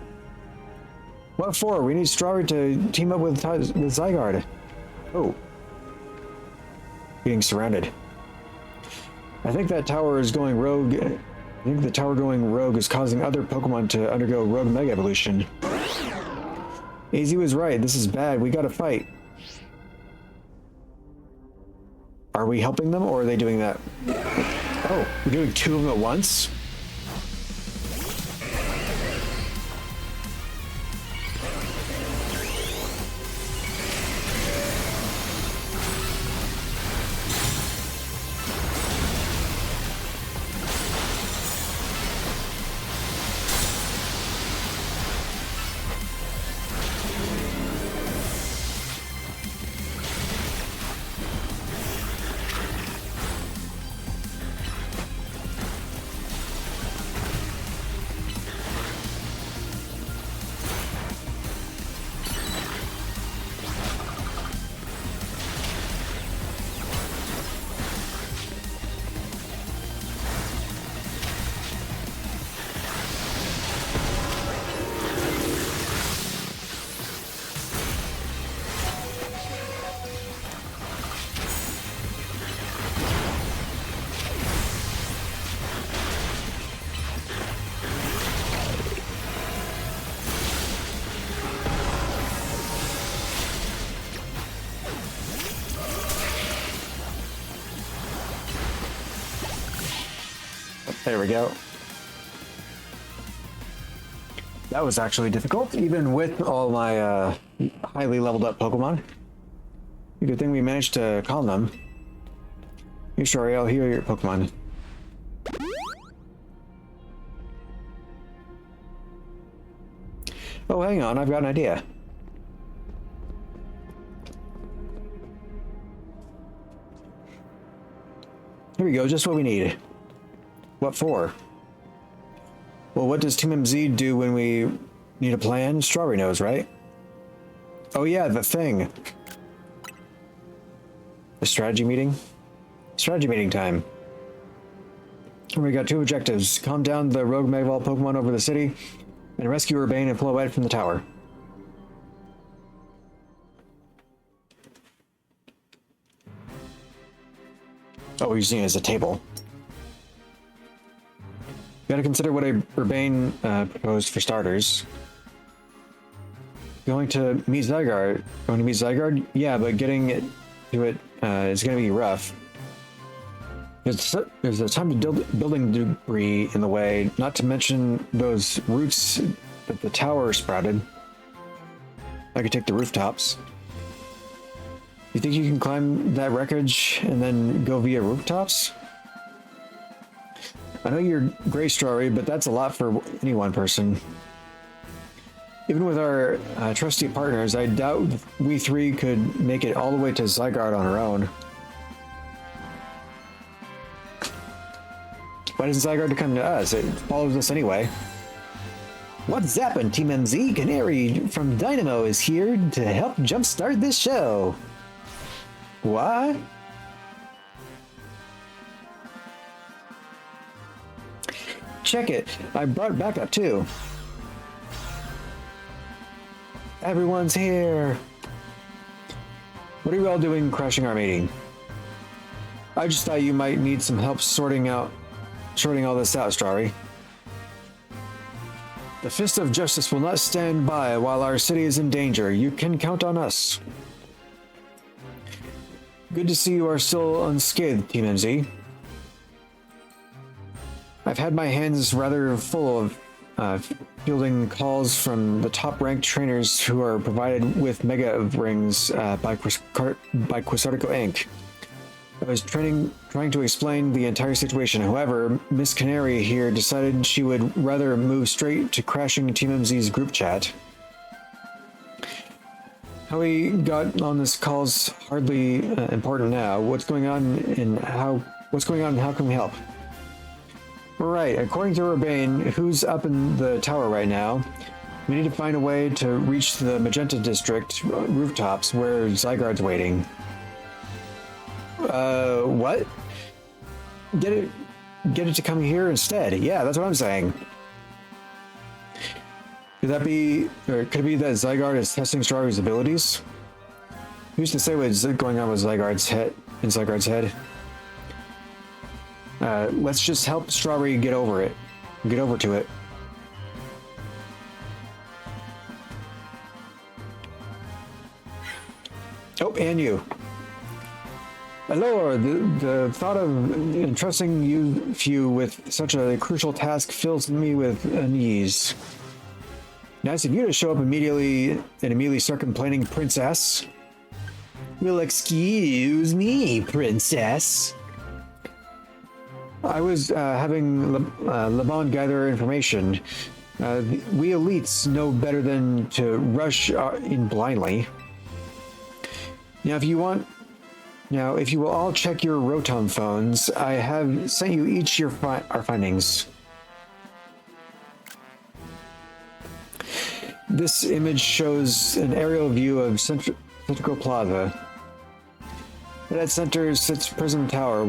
Speaker 1: What for? We need Strawberry to team up with Zygarde. Oh. Being surrounded. I think that tower is going rogue. I think the tower going rogue is causing other Pokemon to undergo rogue Mega Evolution. AZ was right. This is bad. We gotta fight. Are we helping them, or are they doing that? Oh, we're doing two of them at once? There we go. That was actually difficult, even with all my highly leveled up Pokemon. Good thing we managed to calm them. You sure? I'll heal your Pokemon. Oh, hang on, I've got an idea. Here we go, just what we need. What for? Well, what does Team MZ do when we need a plan? Strawberry knows, right? Oh yeah, the thing. The strategy meeting? Strategy meeting time. We got two objectives. Calm down the rogue Megavol Pokemon over the city, and rescue Urbane and Floette from the tower. Oh, we're using it as a table. You gotta consider what Urbane proposed for starters. Going to meet Zygarde. Going to meet Zygarde? Yeah, but getting it to it is gonna be rough. There's a ton of building debris in the way, not to mention those roots that the tower sprouted. I could take the rooftops. You think you can climb that wreckage and then go via rooftops? I know you're Gray Strawberry, but that's a lot for any one person. Even with our trusty partners, I doubt we three could make it all the way to Zygarde on our own. Why doesn't Zygarde come to us? It follows us anyway. What's zappin', Team MZ? Canary from Dynamo is here to help jumpstart this show. What? Check it. I brought backup too. Everyone's here. What are you all doing crashing our meeting? I just thought you might need some help sorting all this out, Strawberry. The Fist of Justice will not stand by while our city is in danger. You can count on us. Good to see you are still unscathed, Team MZ. I've had my hands rather full of fielding calls from the top-ranked trainers who are provided with Mega Rings by Quasartico Inc. I was trying to explain the entire situation. However, Miss Canary here decided she would rather move straight to crashing Team MZ's group chat. How we got on this call's hardly important now. What's going on and how can we help? Right, according to Urbane, who's up in the tower right now, we need to find a way to reach the Magenta District rooftops where Zygarde's waiting. What? Get it to come here instead. Yeah, that's what I'm saying. Could it be that Zygarde is testing Strawberry's abilities? Who's to say what's going on with Zygarde's head? Let's just help Strawberry get over to it. Oh, and you. Lord, the thought of entrusting you with such a crucial task fills me with unease. Nice of you to show up immediately start complaining, Princess. Well, excuse me, Princess. I was having Laban gather information. We elites know better than to rush in blindly. Now, if you will all check your Rotom phones, I have sent you each our findings. This image shows an aerial view of Central Plaza. At its center sits Prism Tower,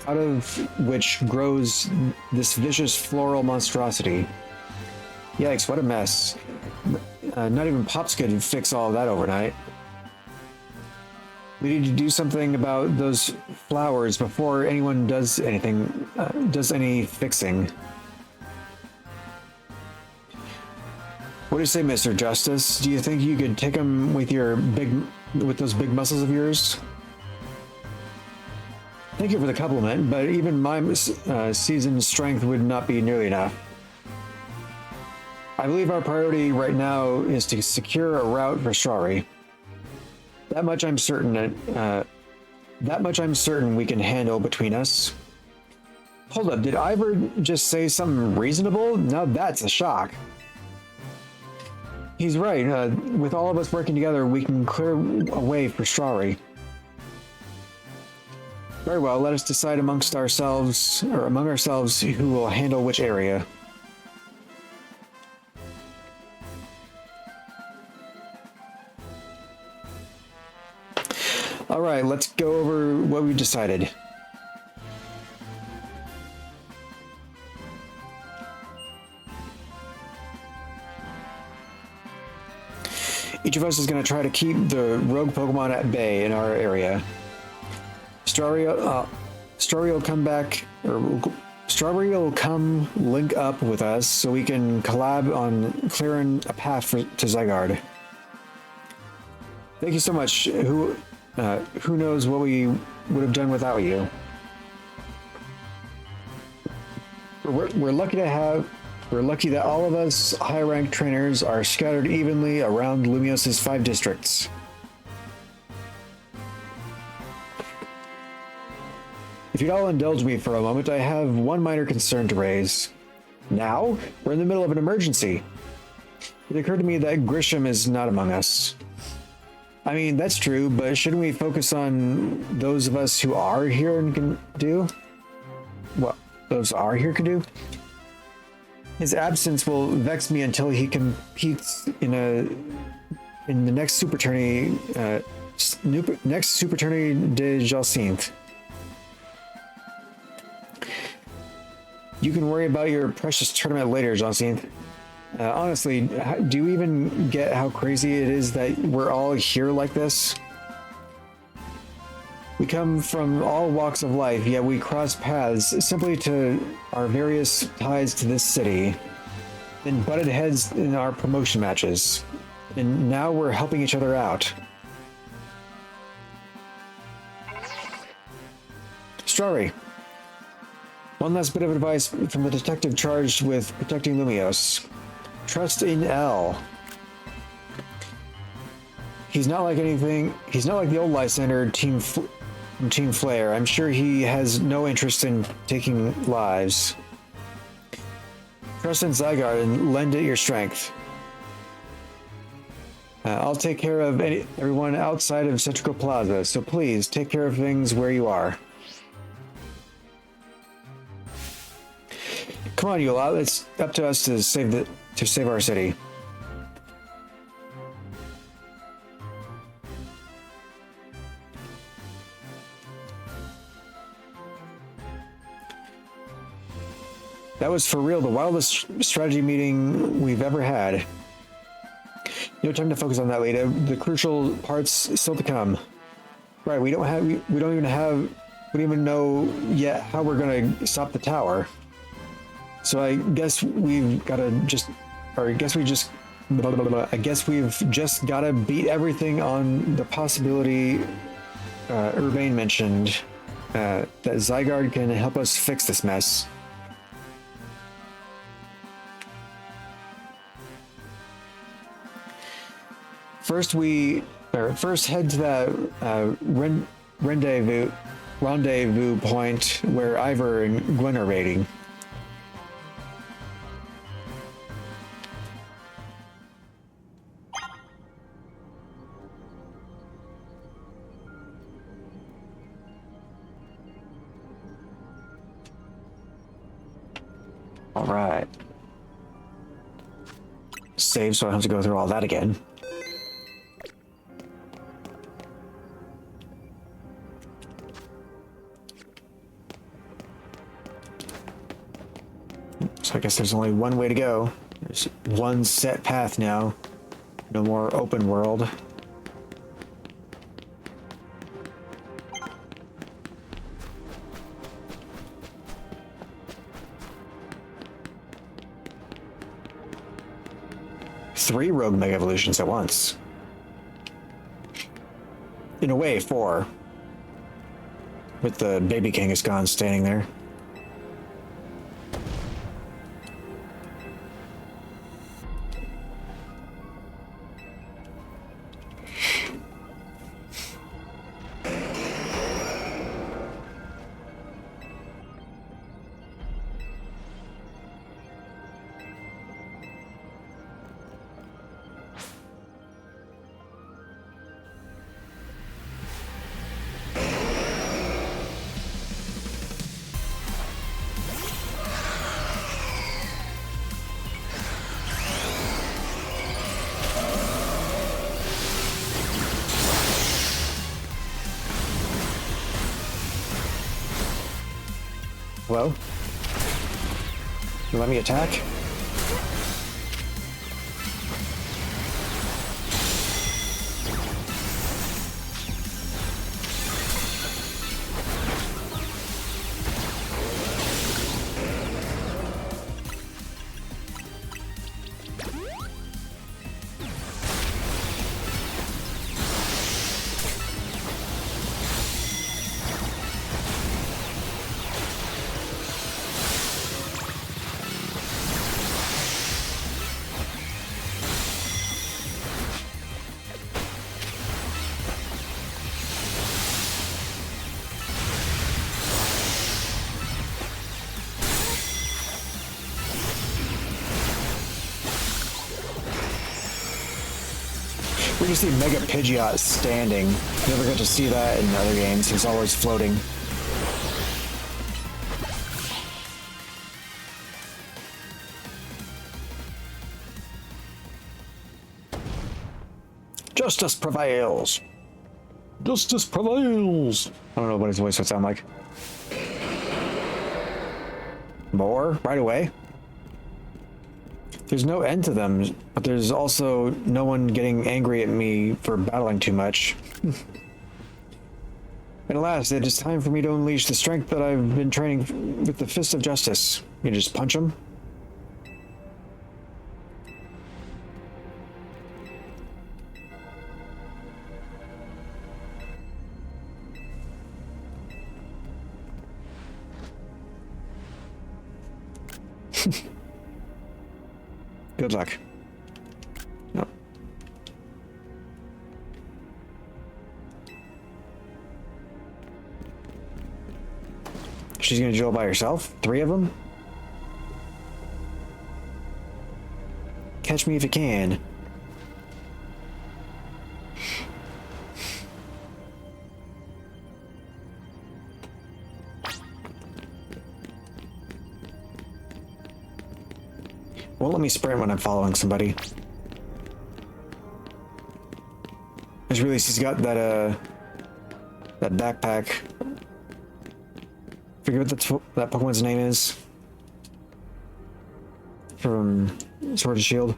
Speaker 1: out of which grows this vicious floral monstrosity. Yikes, what a mess. Not even Pops could fix all of that overnight. We need to do something about those flowers before anyone does any fixing. What do you say, Mr. Justice? Do you think you could take him with those big muscles of yours? Thank you for the compliment, but even my seasoned strength would not be nearly enough. I believe our priority right now is to secure a route for Strari. That much I'm certain we can handle between us. Hold up, did Ivor just say something reasonable? Now that's a shock. He's right. With all of us working together, we can clear a way for Strari. Very well, let us decide among ourselves who will handle which area. All right, let's go over what we decided. Each of us is going to try to keep the rogue Pokemon at bay in our area. Strawberry will come back, or Strawberry will come link up with us so we can collab on clearing a path to Zygarde. Thank you so much. Who knows what we would have done without you? We're lucky that all of us high-ranked trainers are scattered evenly around Lumios's 5 districts. If you'd all indulge me for a moment, I have one minor concern to raise. Now? We're in the middle of an emergency. It occurred to me that Grisham is not among us. I mean, that's true, but shouldn't we focus on those of us who are here and can do? What those are here can do? His absence will vex me until he competes in the next Super Tourney, next Super Tourney de Jalcinthe. You can worry about your precious tournament later, Jalcinthe. Honestly, do you even get how crazy it is that we're all here like this? We come from all walks of life, yet we cross paths simply to our various ties to this city, then butted heads in our promotion matches, and now we're helping each other out. Strari. One last bit of advice from the detective charged with protecting Lumios. Trust in L. He's not like the old Lysander Team Flare. I'm sure he has no interest in taking lives. Trust in Zygarde and lend it your strength. I'll take care of everyone outside of Centrical Plaza, so please take care of things where you are. Come on, you lot. It's up to us to save our city. That was for real the wildest strategy meeting we've ever had. No time to focus on that later. The crucial parts still to come. Right, we don't even know yet how we're gonna stop the tower. So I guess we've gotta beat everything on the possibility Urbane mentioned that Zygarde can help us fix this mess. First head to that rendezvous point where Ivor and Gwen are waiting. All right. Save so I don't have to go through all that again. So I guess there's only one way to go. There's one set path now. No more open world. Three rogue Mega Evolutions at once. In a way, 4. with the baby Kangaskhan standing there. Hello? You let me attack? We just see Mega Pidgeot standing. Never get to see that in other games. He's always floating. Justice prevails. Justice prevails. I don't know what his voice would sound like. More? Right away? There's no end to them, but there's also no one getting angry at me for battling too much. And alas, it is time for me to unleash the strength that I've been training with the Fist of Justice. You just punch him. Good luck. No. She's gonna duel by herself? 3 of them? Catch me if you can. Won't let me sprint when I'm following somebody. I just realized he's got that that backpack. Forget what that Pokemon's name is. From Sword and Shield.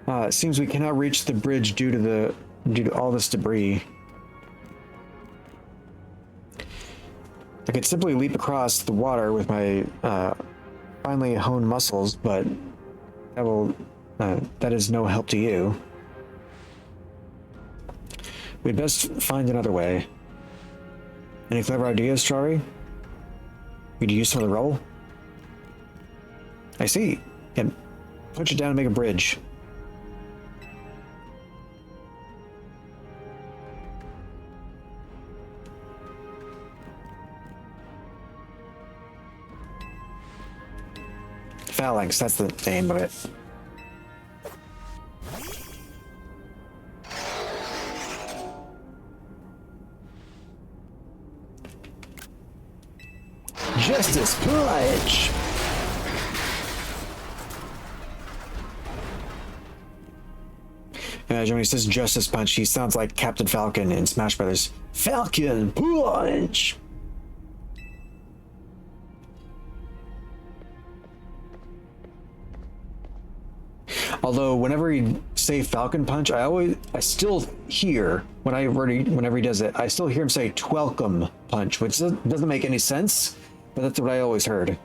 Speaker 1: It seems we cannot reach the bridge due to all this debris. I could simply leap across the water with my finely honed muscles, but that is no help to you. We'd best find another way. Any clever ideas, Strawberry? We'd use some of the roll? I see. And punch it down and make a bridge. Phalanx, that's the name of it. Justice Punch! Imagine when he says Justice Punch, he sounds like Captain Falcon in Smash Brothers. Falcon Punch! Although whenever he say Falcon Punch, I still hear whenever he does it, I still hear him say Twelcome Punch, which doesn't make any sense, but that's what I always heard.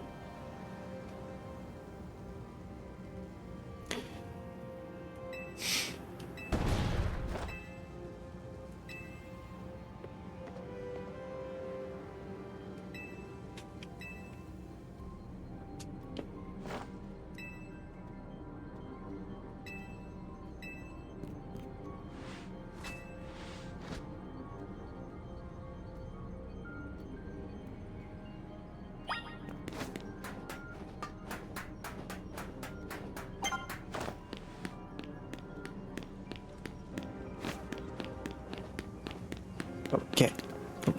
Speaker 1: Oh, can't.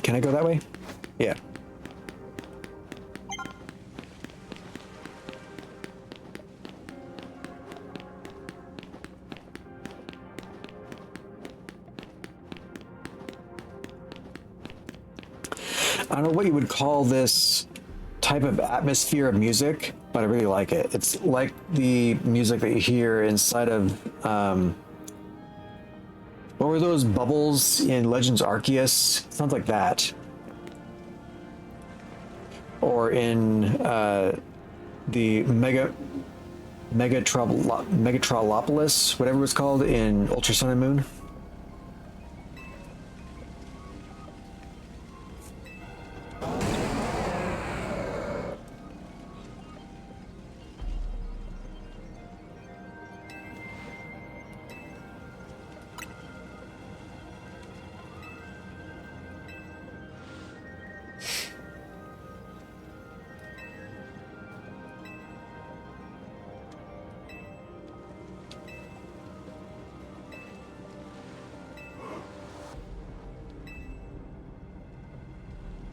Speaker 1: Can I go that way? Yeah. I don't know what you would call this type of atmosphere of music, but I really like it. It's like the music that you hear inside of, what were those bubbles in Legends Arceus? Sounds like that. Or in the Megatrolopolis, whatever it was called in Ultra Sun and Moon.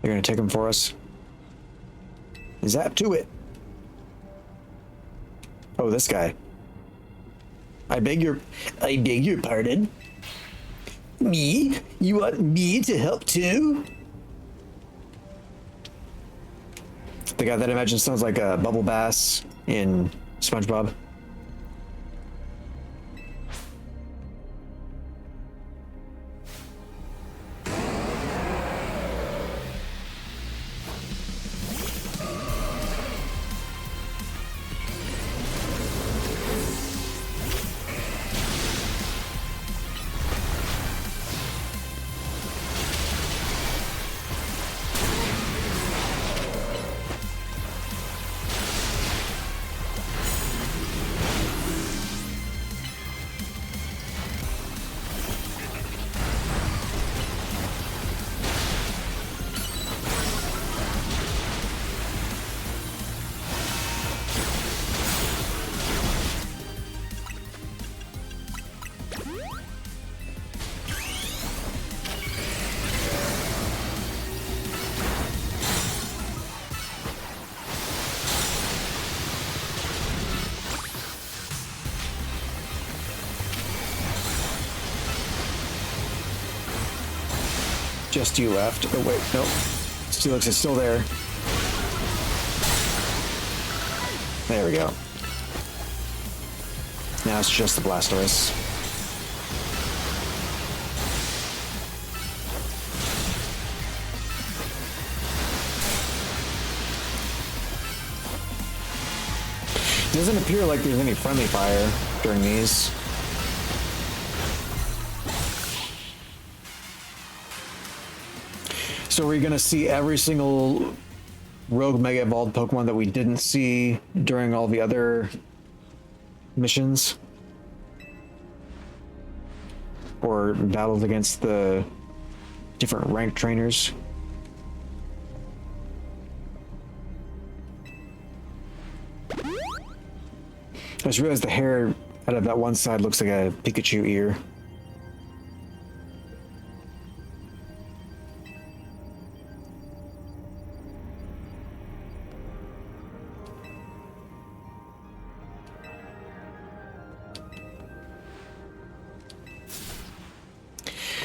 Speaker 1: They're gonna take them for us. Zap to it. Oh, this guy. I beg your pardon. Me? You want me to help too? The guy that I imagine sounds like a Bubble Bass in SpongeBob. Just you left. Oh wait, nope. Steelix is still there. There we go. Now it's just the Blastoise. It doesn't appear like there's any friendly fire during these. So we're gonna see every single Rogue Mega Evolved Pokemon that we didn't see during all the other missions? Or battles against the different ranked trainers? I just realized the hair out of that one side looks like a Pikachu ear.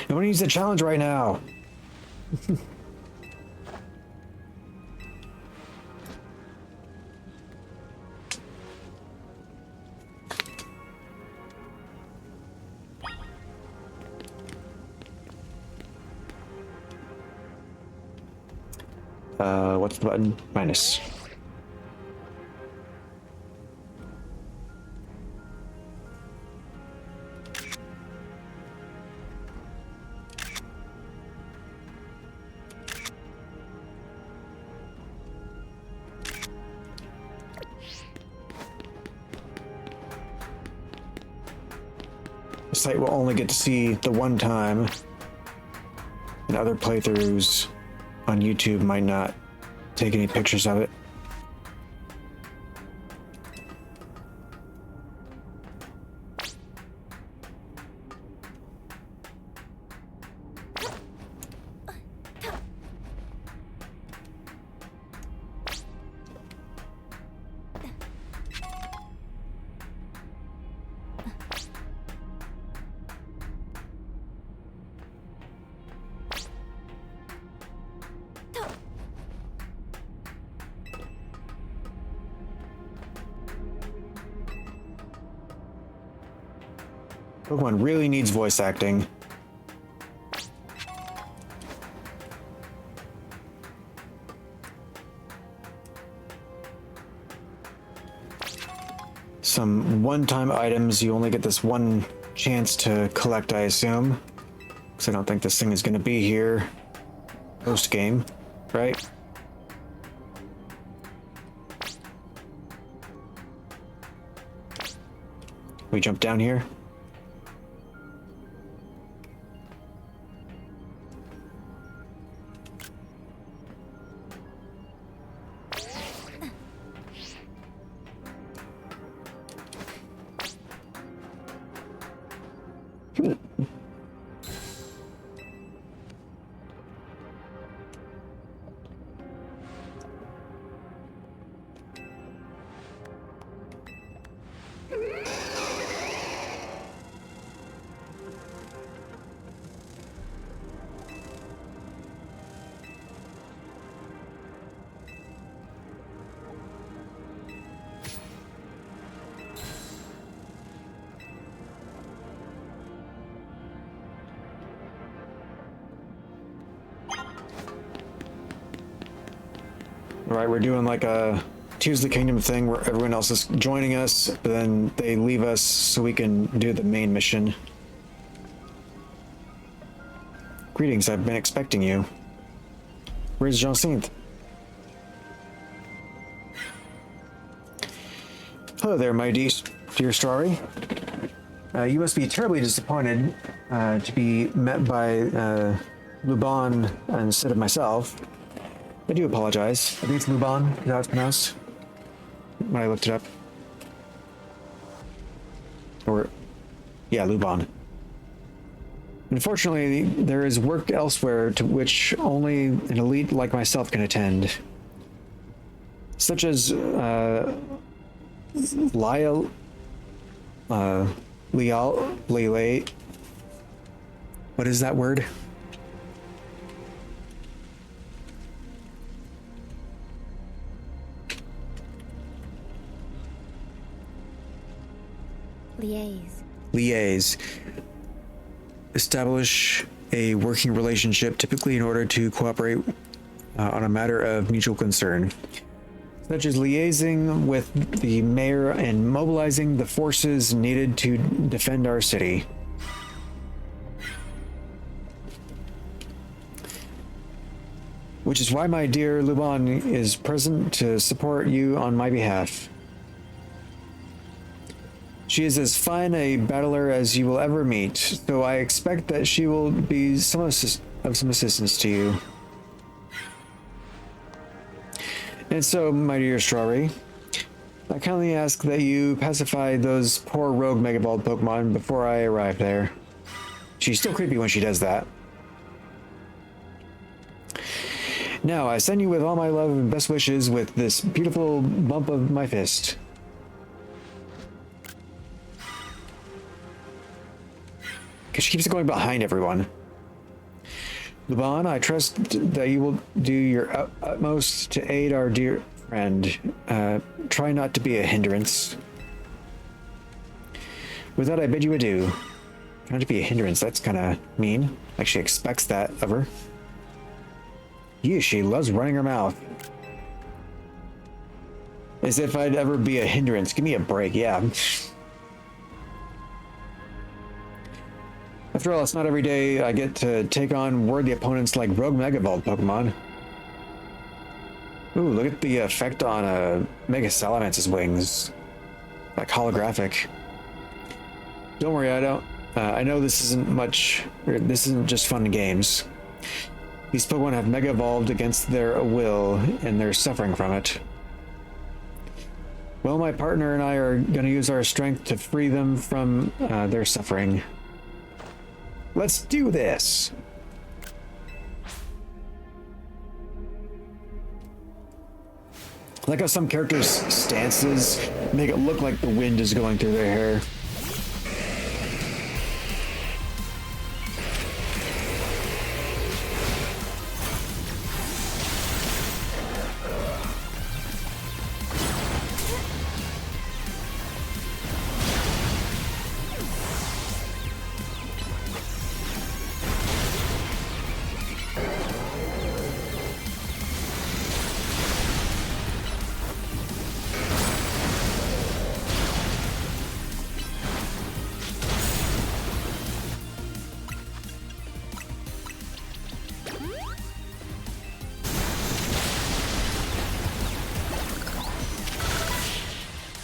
Speaker 1: Nobody needs a challenge right now. What's the button? Minus. The site will only get to see the one time, and other playthroughs on YouTube might not take any pictures of it. Pokemon really needs voice acting. Some one-time items, you only get this one chance to collect, I assume. Because I don't think this thing is going to be here post-game, right? We jump down here. Right, we're doing like a Tears of the Kingdom thing where everyone else is joining us, but then they leave us so we can do the main mission. Greetings, I've been expecting you. Where's Jean-Saint? Hello there, my dear Starry. You must be terribly disappointed to be met by Luban instead of myself. I do apologize. I think it's Luban, is how it's pronounced. When I looked it up. Or, yeah, Luban. Unfortunately, there is work elsewhere to which only an elite like myself can attend. Such as, Lyle, Lele. What is that word? Liaise. Establish a working relationship, typically in order to cooperate on a matter of mutual concern, such as liaising with the mayor and mobilizing the forces needed to defend our city. Which is why my dear Luban is present to support you on my behalf. She is as fine a battler as you will ever meet, so I expect that she will be of some assistance to you. And so, my dear Strawberry, I kindly ask that you pacify those poor rogue Mega Evolved Pokemon before I arrive there. She's still creepy when she does that. Now, I send you with all my love and best wishes with this beautiful bump of my fist. Because she keeps going behind everyone. Luban, I trust that you will do your utmost to aid our dear friend. Try not to be a hindrance. With that, I bid you adieu. Try not to be a hindrance, that's kind of mean. Like she expects that of her. Yeah, she loves running her mouth. As if I'd ever be a hindrance. Give me a break, yeah. After all, it's not every day I get to take on worthy opponents like Rogue Mega Evolved Pokemon. Ooh, look at the effect on Mega Salamance's wings. Like holographic. Don't worry, I know this isn't just fun games. These Pokemon have Mega Evolved against their will, and they're suffering from it. Well, my partner and I are going to use our strength to free them from their suffering. Let's do this! I like how some characters' stances make it look like the wind is going through their hair.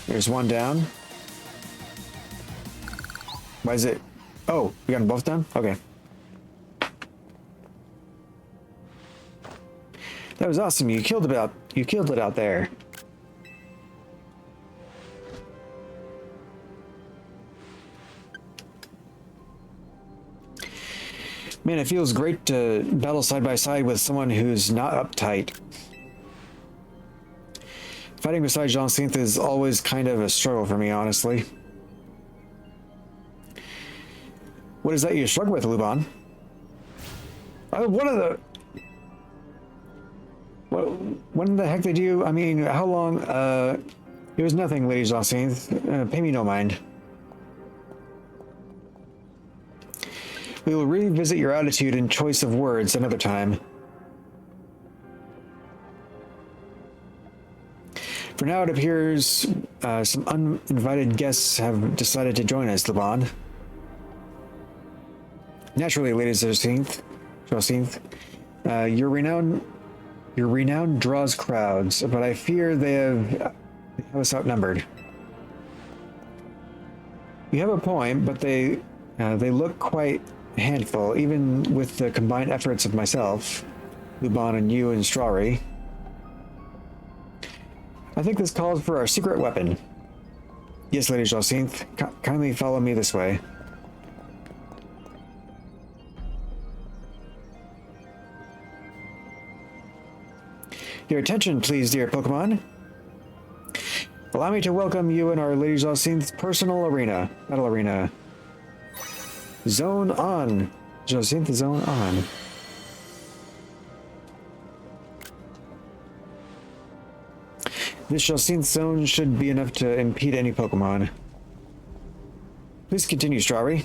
Speaker 1: There's one down. Why is it? Oh, we got them both down? Okay. That was awesome. You killed it out there. Man, it feels great to battle side by side with someone who's not uptight. Fighting beside Jean-Synth is always kind of a struggle for me, honestly. What is that you struggle with, Luban? What are the... What in the heck did you... I mean, how long... It was nothing, Lady Jean-Synth. Pay me no mind. We will revisit your attitude and choice of words another time. For now, it appears some uninvited guests have decided to join us, Laban. Naturally, Lady Jean-Synth, your renown draws crowds, but I fear they have us outnumbered. You have a point, but they look quite a handful, even with the combined efforts of myself, Luban, and you and Strawry. I think this calls for our secret weapon. Yes, Lady Jean-Synth, kindly follow me this way. Your attention, please, dear Pokemon. Allow me to welcome you in our Lady Jean-Synth's personal arena, battle arena. Zone on. Jean-Synth, zone on. This Jean-Synth zone should be enough to impede any Pokemon. Please continue, Strawry.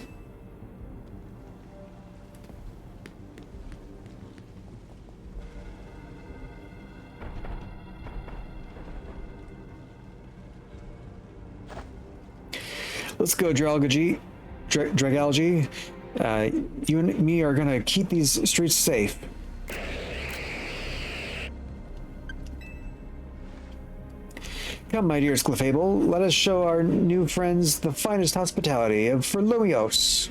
Speaker 1: Let's go, Dragalgy. You and me are gonna keep these streets safe. Come, my dear Clefable, let us show our new friends the finest hospitality of Lumiose.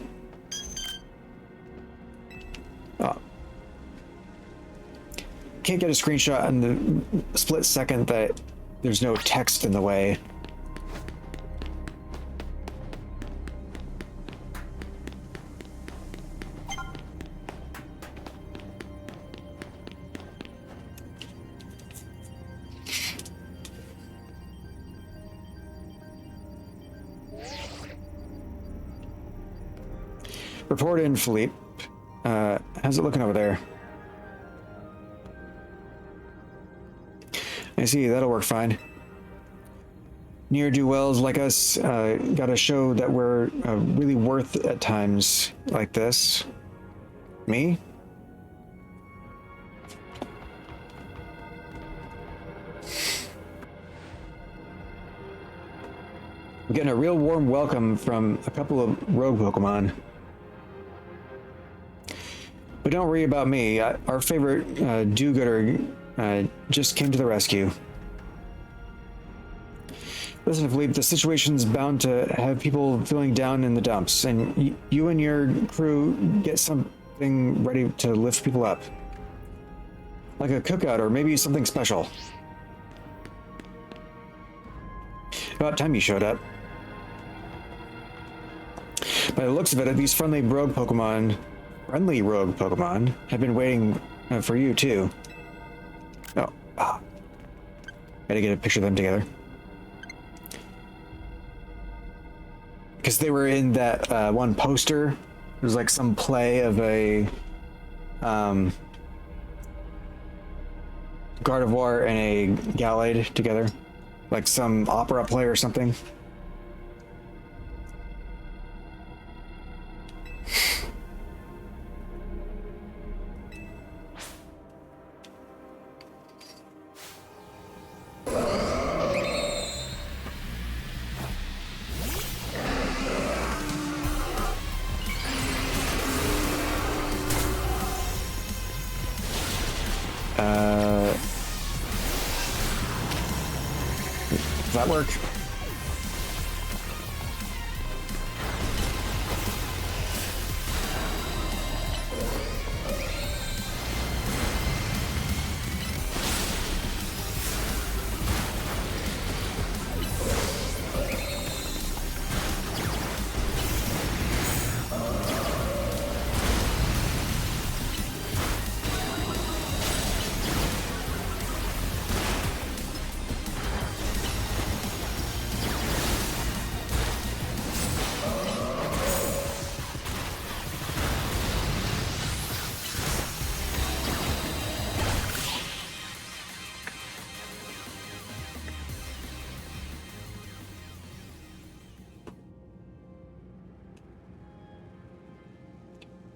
Speaker 1: Oh. Can't get a screenshot in the split second that there's no text in the way. Report in, Philippe. How's it looking over there? I see, that'll work fine. Ne'er-do-wells like us gotta show that we're really worth at times like this. Me? I'm getting a real warm welcome from a couple of rogue Pokemon. But don't worry about me. Our favorite do-gooder just came to the rescue. Listen, Philippe, the situation's bound to have people feeling down in the dumps, and you and your crew get something ready to lift people up. Like a cookout, or maybe something special. About time you showed up. By the looks of it, these friendly rogue Pokemon have been waiting for you too. Gotta get a picture of them together. Because they were in that one poster. It was like some play of a Gardevoir and a Gallade together. Like some opera play or something. Does that work?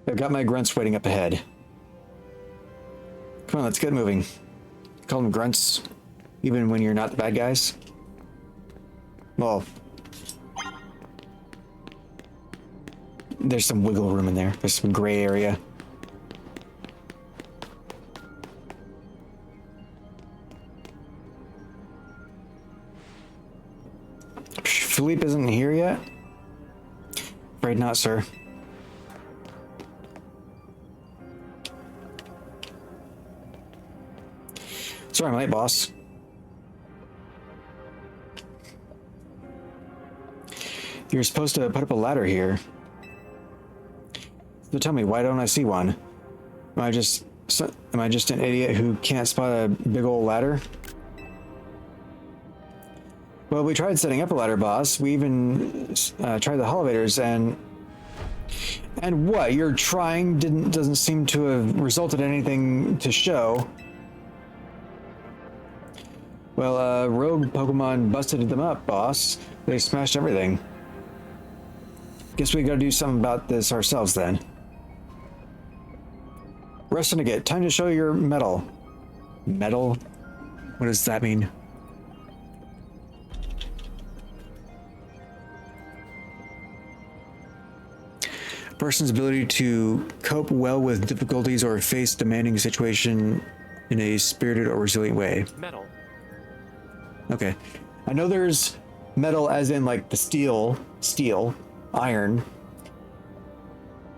Speaker 1: I've got my grunts waiting up ahead. Come on, let's get moving. Call them grunts, even when you're not the bad guys. Well, there's some wiggle room in there. There's some gray area. Philippe isn't here yet? Afraid not, sir. Sorry I'm late, boss. You're supposed to put up a ladder here. So tell me, why don't I see one? Am I just an idiot who can't spot a big old ladder? Well, we tried setting up a ladder, boss. We even tried the elevators, and what you're trying doesn't seem to have resulted in anything to show. Well, rogue Pokemon busted them up, boss. They smashed everything. Guess we gotta do something about this ourselves then. Rustinagate, time to show your mettle. Metal? What does that mean? A person's ability to cope well with difficulties or face demanding situation in a spirited or resilient way.
Speaker 2: Metal.
Speaker 1: Okay. I know there's metal as in like the steel, iron.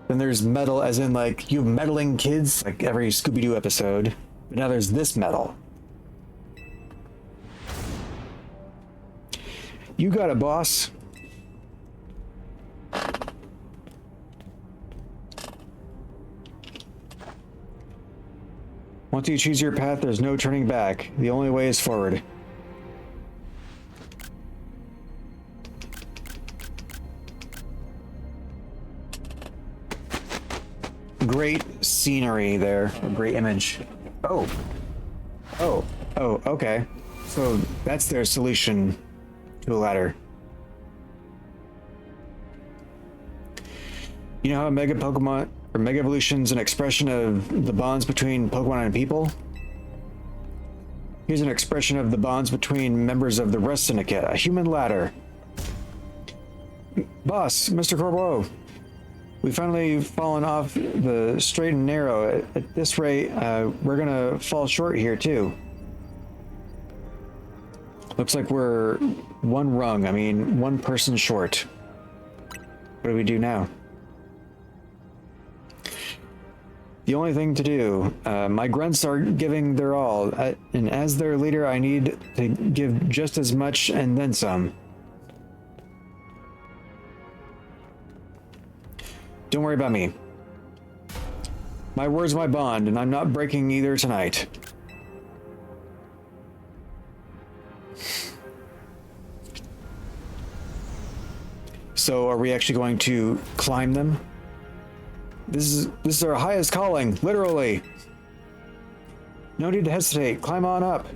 Speaker 1: Then there's metal as in like you meddling kids, like every Scooby-Doo episode. But now there's this metal. You got it, boss. Once you choose your path, there's no turning back. The only way is forward. Great scenery there. A great image. Oh, okay. So that's their solution to a ladder. You know how Mega Pokemon or Mega Evolution's an expression of the bonds between Pokemon and people? Here's an expression of the bonds between members of the Rust Syndicate, a human ladder. Boss, Mr. Corbeau, we've finally fallen off the straight and narrow. At this rate, we're gonna fall short here too. Looks like we're one person short. What do we do now? The only thing to do, my grunts are giving their all, and as their leader, I need to give just as much and then some. Don't worry about me. My word's my bond, and I'm not breaking either tonight. So, are we actually going to climb them? This is our highest calling, literally. No need to hesitate. Climb on up.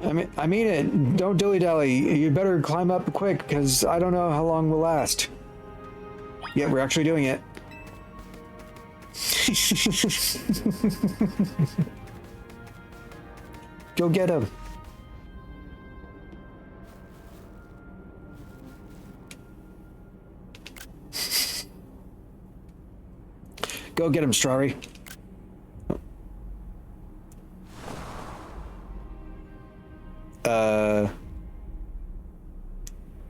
Speaker 1: I mean it. Don't dilly-dally. You better climb up quick, because I don't know how long we'll last. Yeah, we're actually doing it. Go get him. Go get him, Strawberry.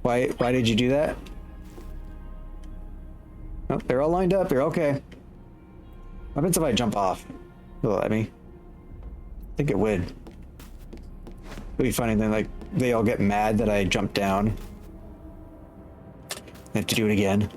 Speaker 1: Why did you do that? Oh, they're all lined up. They're okay. What happens if I jump off? Will it let me? I think it would. It'd be funny then, like, they all get mad that I jumped down. I have to do it again.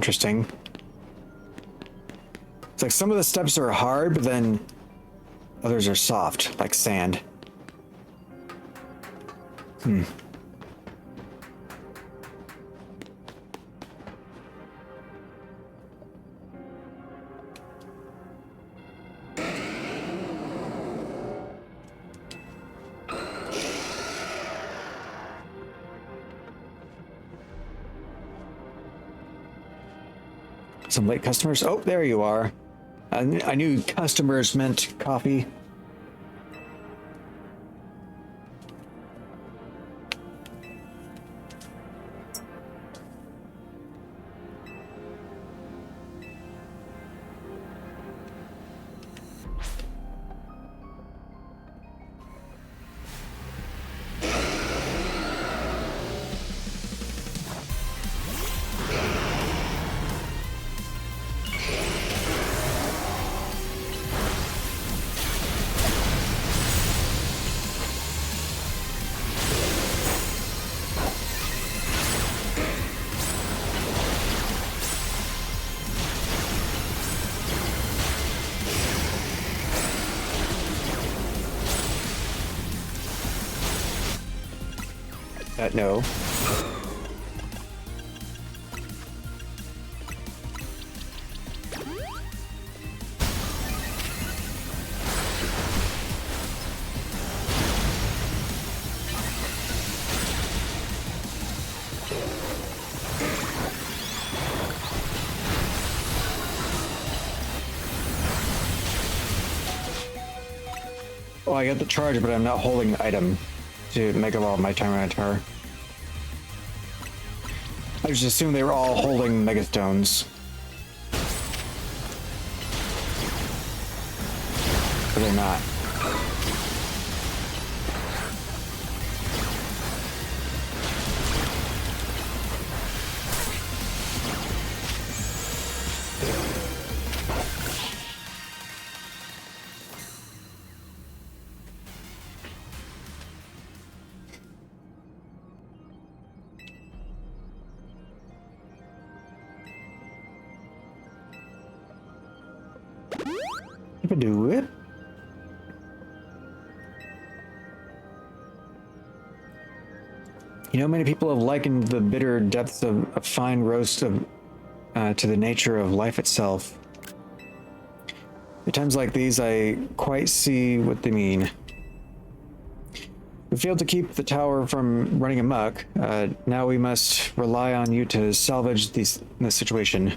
Speaker 1: interesting. It's like some of the steps are hard, but then others are soft, like sand. Some late customers. Oh, there you are. I knew customers meant coffee. No. Oh, I got the charge, but I'm not holding the item to make up all my time around her. I just assumed they were all holding megastones. But they're not. If I do it. You know, many people have likened the bitter depths of a fine roast of, to the nature of life itself. At times like these, I quite see what they mean. We failed to keep the tower from running amok. Now we must rely on you to salvage this situation.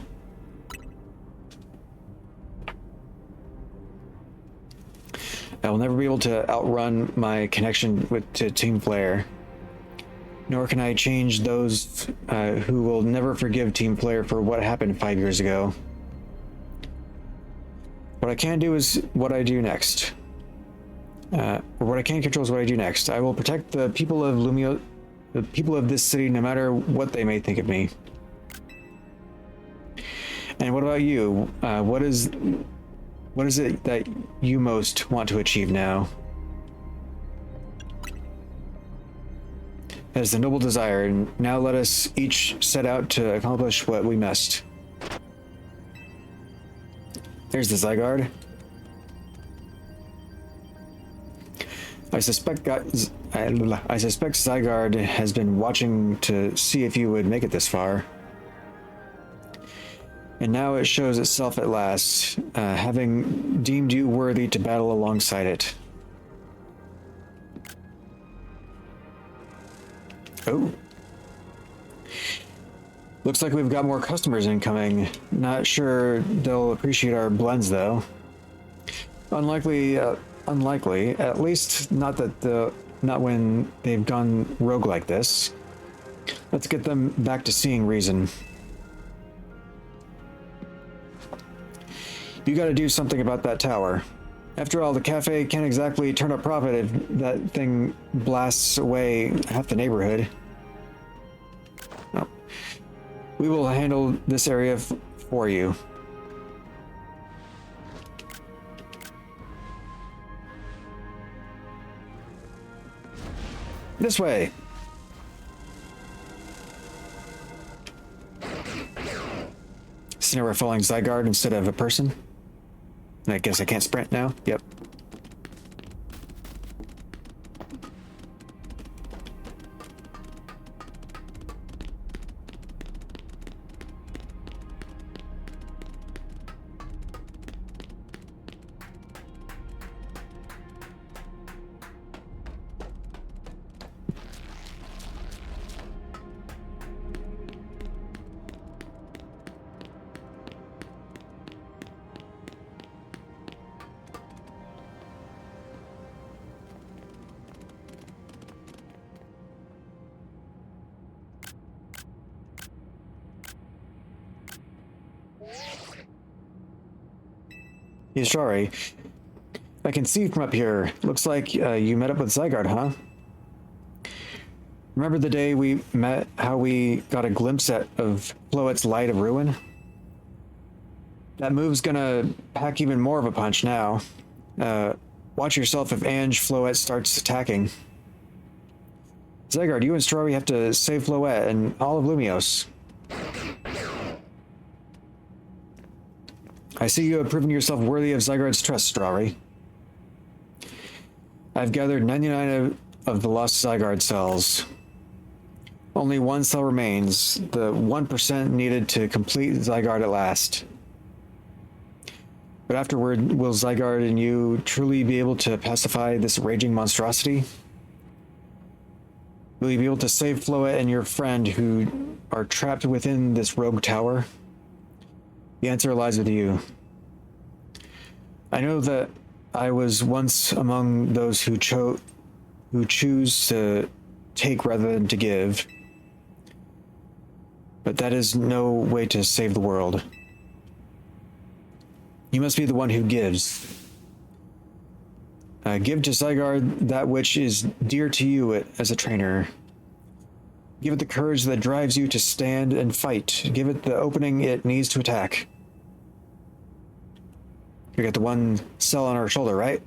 Speaker 1: I will never be able to outrun my connection to Team Flare. Nor can I change those who will never forgive Team Flare for what happened 5 years ago. What I can do is what I do next. Or what I can control is what I do next. I will protect the people of Lumio, the people of this city, no matter what they may think of me. And what about you? What is it that you most want to achieve now? That is the noble desire, and now let us each set out to accomplish what we must. There's the Zygarde. I suspect Zygarde has been watching to see if you would make it this far. And now it shows itself at last, having deemed you worthy to battle alongside it. Oh. Looks like we've got more customers incoming. Not sure they'll appreciate our blends, though. Unlikely. At least not when they've gone rogue like this. Let's get them back to seeing reason. You gotta do something about that tower. After all, the cafe can't exactly turn a profit if that thing blasts away half the neighborhood. No. We will handle this area for you. This way. accident we're following Zygarde instead of a person. And I guess I can't sprint now. Yep. Yeah, sorry. I can see from up here. Looks like you met up with Zygarde, huh? Remember the day we met, how we got a glimpse of Floette's Light of Ruin? That move's gonna pack even more of a punch now. Watch yourself if Ange Floette starts attacking. Zygarde, you and Strawberry have to save Floette and all of Lumiose. I see you have proven yourself worthy of Zygarde's trust, Strawberry. I've gathered 99 of the lost Zygarde cells. Only one cell remains, the 1% needed to complete Zygarde at last. But afterward, will Zygarde and you truly be able to pacify this raging monstrosity? Will you be able to save Floette and your friend who are trapped within this rogue tower? The answer lies with you. I know that I was once among those who choose to take rather than to give. But that is no way to save the world. You must be the one who gives. Give to Zygarde that which is dear to you as a trainer. Give it the courage that drives you to stand and fight. Give it the opening it needs to attack. We got the one cell on our shoulder, right?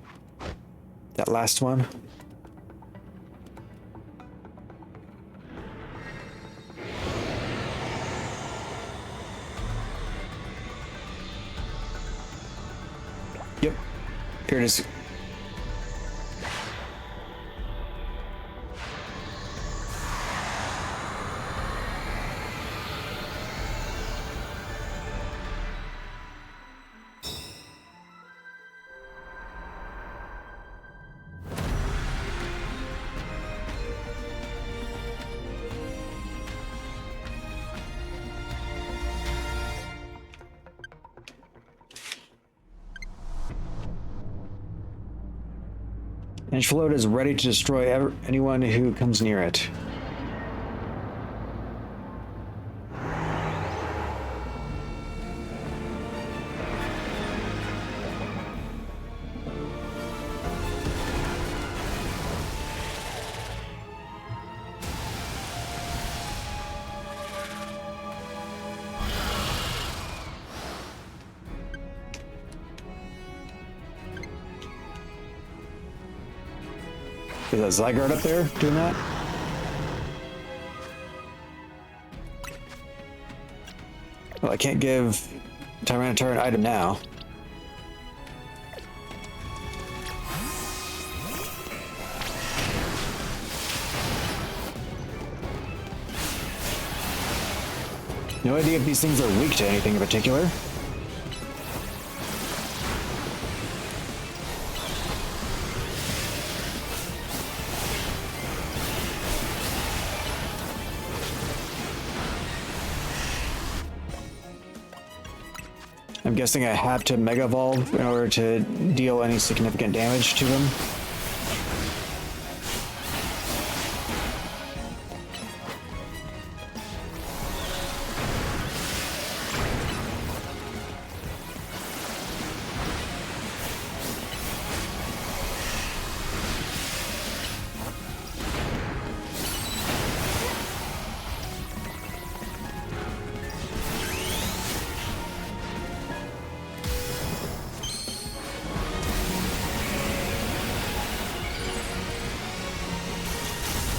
Speaker 1: That last one. Yep. Here it is. And Floette is ready to destroy anyone who comes near it. Is that Zygarde up there doing that? Well, I can't give Tyranitar an item now. No idea if these things are weak to anything in particular. I'm guessing I have to Mega Evolve in order to deal any significant damage to them.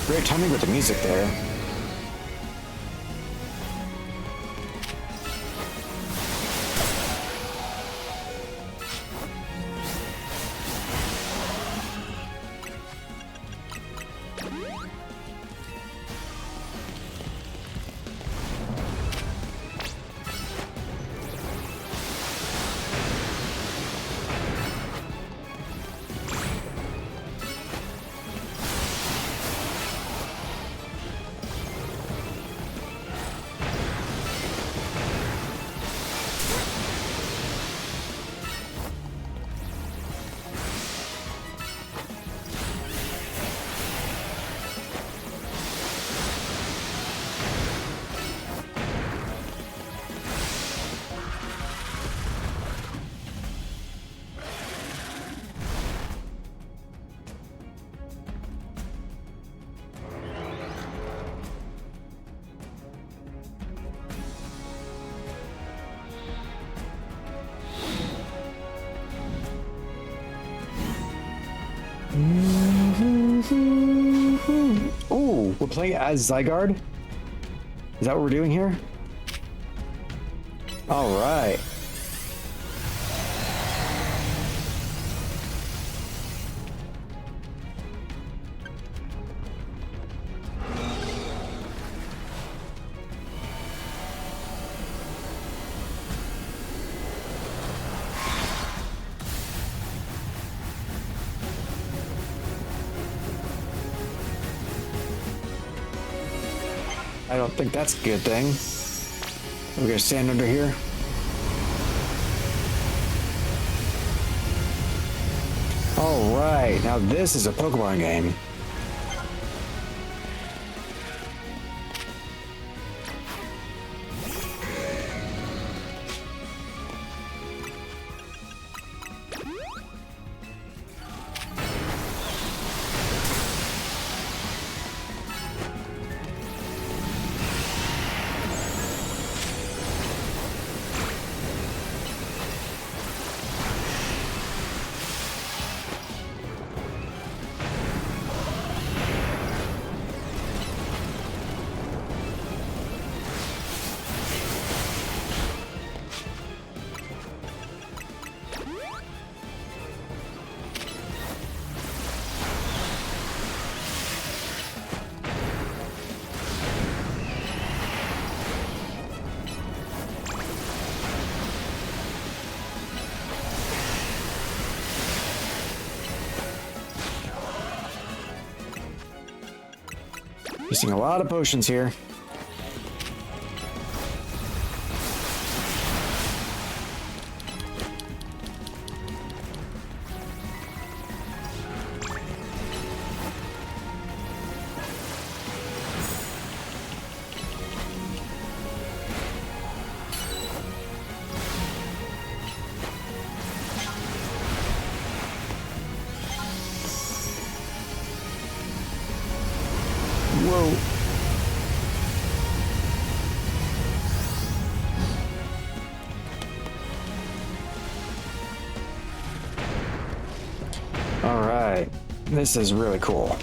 Speaker 1: Great timing with the music there. Ooh, we're playing as Zygarde? Is that what we're doing here? All right. I don't think that's a good thing. We're gonna stand under here. All right, now this is a Pokemon game. Using a lot of potions here. Whoa. All right. This is really cool.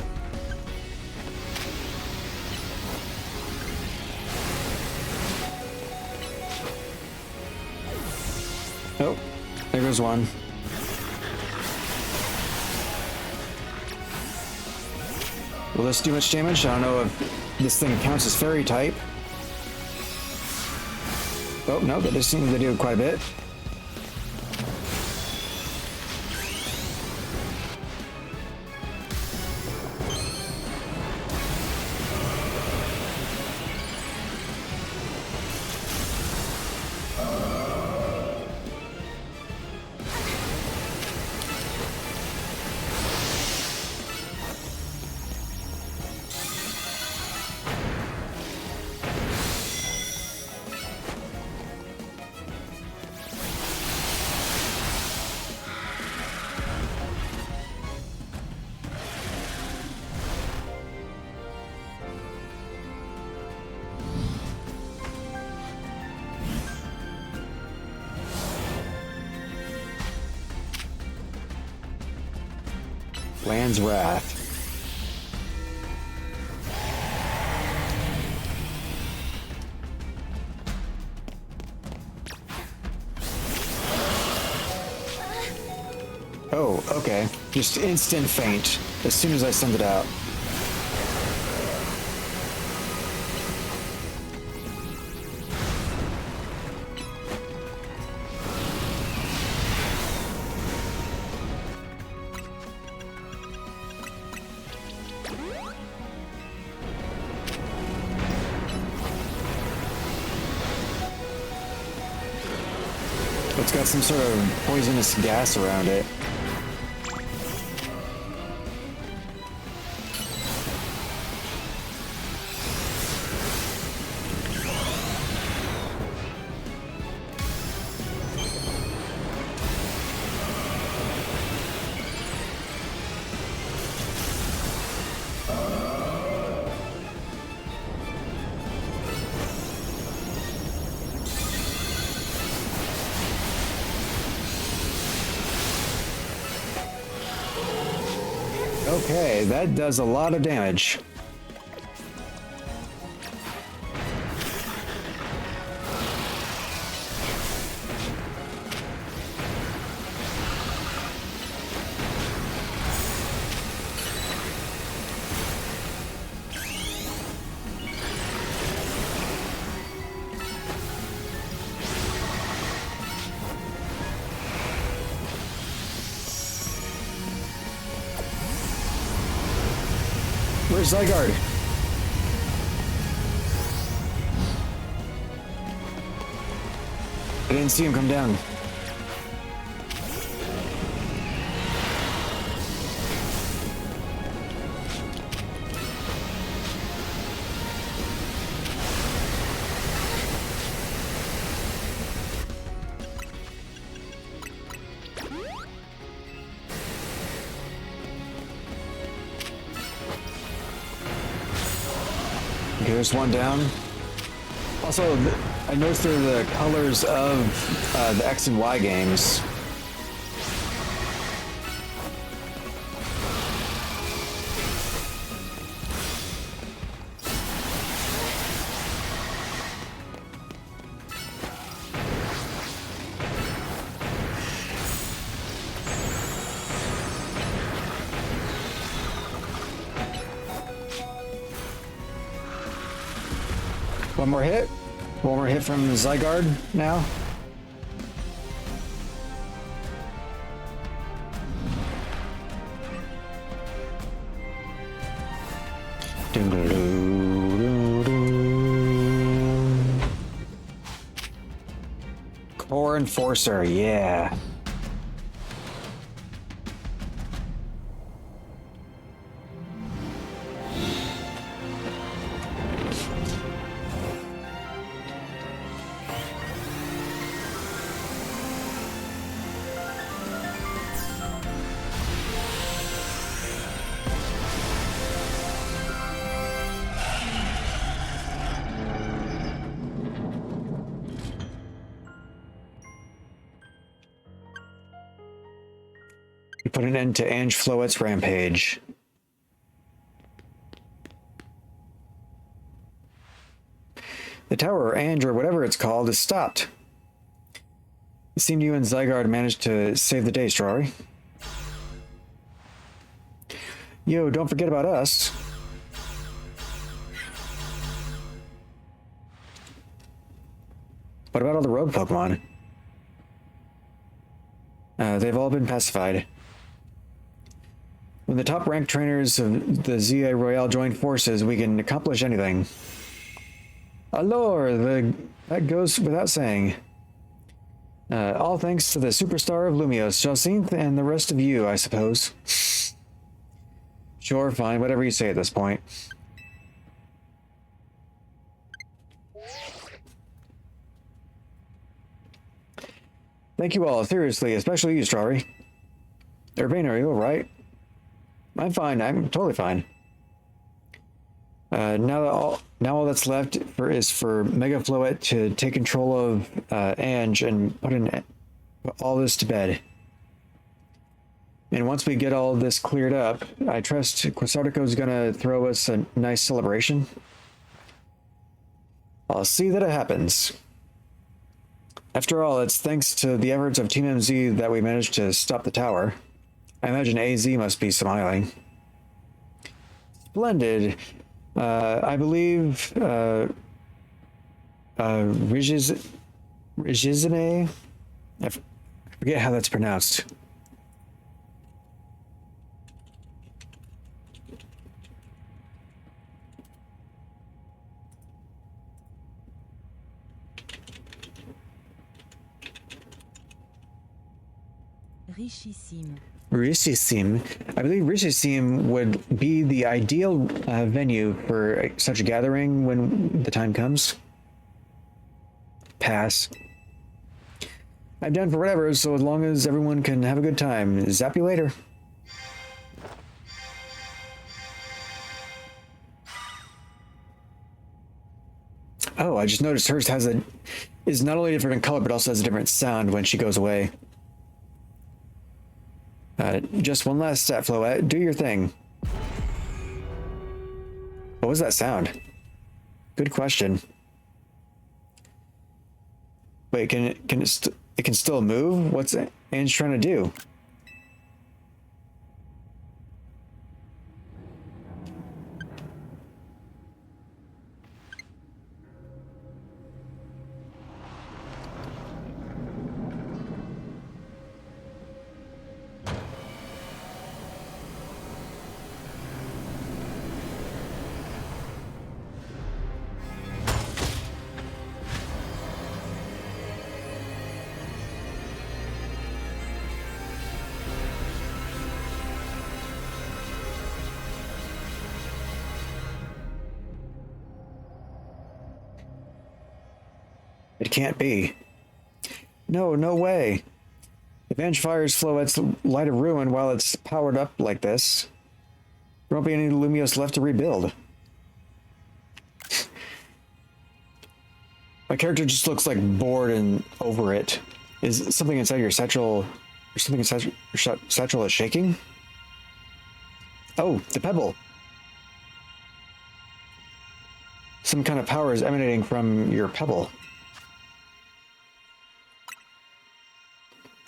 Speaker 1: Oh, there goes one. Will this do much damage? I don't know if this thing counts as fairy type. Oh, no, that does seem to do quite a bit. Land's Wrath. Oh, okay. Just instant faint as soon as I send it out. It's got some sort of poisonous gas around it. Okay, that does a lot of damage. Where's Zygarde? I didn't see him come down. Okay, there's one down. Also, I noticed they're the colors of the X and Y games. One more hit. One more hit from Zygarde now. Core Enforcer, yeah. You put an end to Ange Floet's rampage. The tower, or Ange, or whatever it's called, is stopped. It seemed you and Zygarde managed to save the day, Strawberry. Yo, don't forget about us. What about all the rogue Pokemon? They've all been pacified. When the top-ranked trainers of the ZA Royale join forces, we can accomplish anything. Allure, that goes without saying. All thanks to the superstar of Lumios, Jacinth, and the rest of you, I suppose. Sure, fine, whatever you say at this point. Thank you all, seriously, especially you, Strawberry. Urbane, are you alright? I'm fine, I'm totally fine. Now all that's left is for Mega Floet to take control of Ange and put all this to bed. And once we get all this cleared up, I trust Quasartico's gonna throw us a nice celebration. I'll see that it happens. After all, it's thanks to the efforts of Team MZ that we managed to stop the tower. I imagine AZ must be smiling. Splendid. I believe Rigizine? I forget how that's pronounced. Richissime. I believe Richissime would be the ideal venue for such a gathering when the time comes. Pass. I'm down for whatever, so as long as everyone can have a good time. Zap you later. Oh, I just noticed hers is not only different in color, but also has a different sound when she goes away. Just one last stat, Floette. Do your thing. was that sound? Good question. Wait, it can still move? What's Ange trying to do? It can't be. No, no way. If Ange fires flow its light of ruin while it's powered up like this, there won't be any Lumios left to rebuild. My character just looks like bored and over it. Is something inside your satchel, or something inside your satchel is shaking? Oh, the pebble. Some kind of power is emanating from your pebble.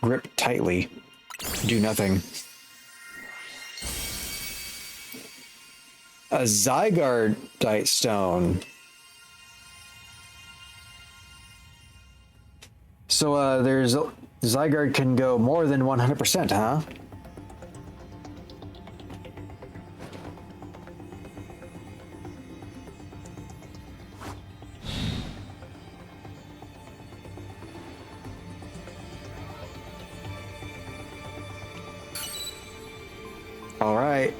Speaker 1: Grip tightly. Do nothing. A Zygarde stone. So there's Zygarde can go more than 100%, huh? All right.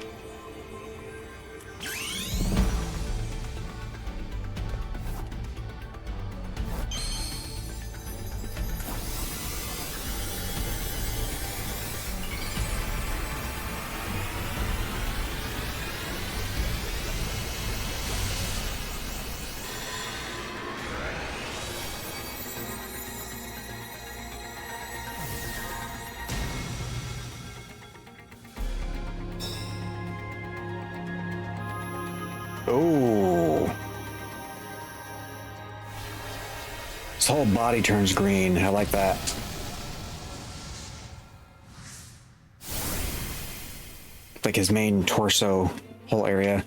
Speaker 1: Oh. His whole body turns green. I like that. Like his main torso, whole area.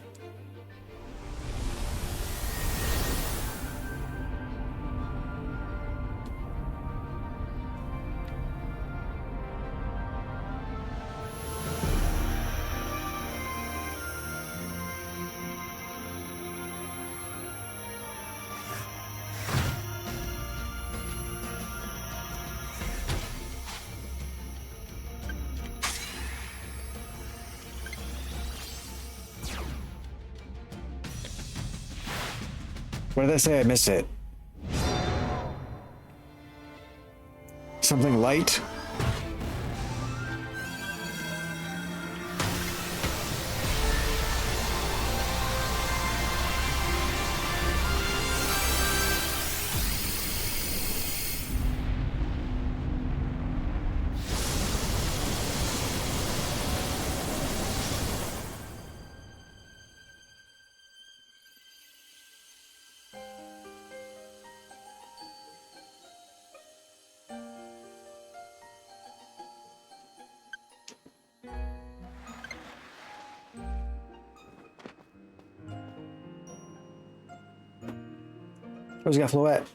Speaker 1: What did I say? I missed it. Something light? Where's he got Floette?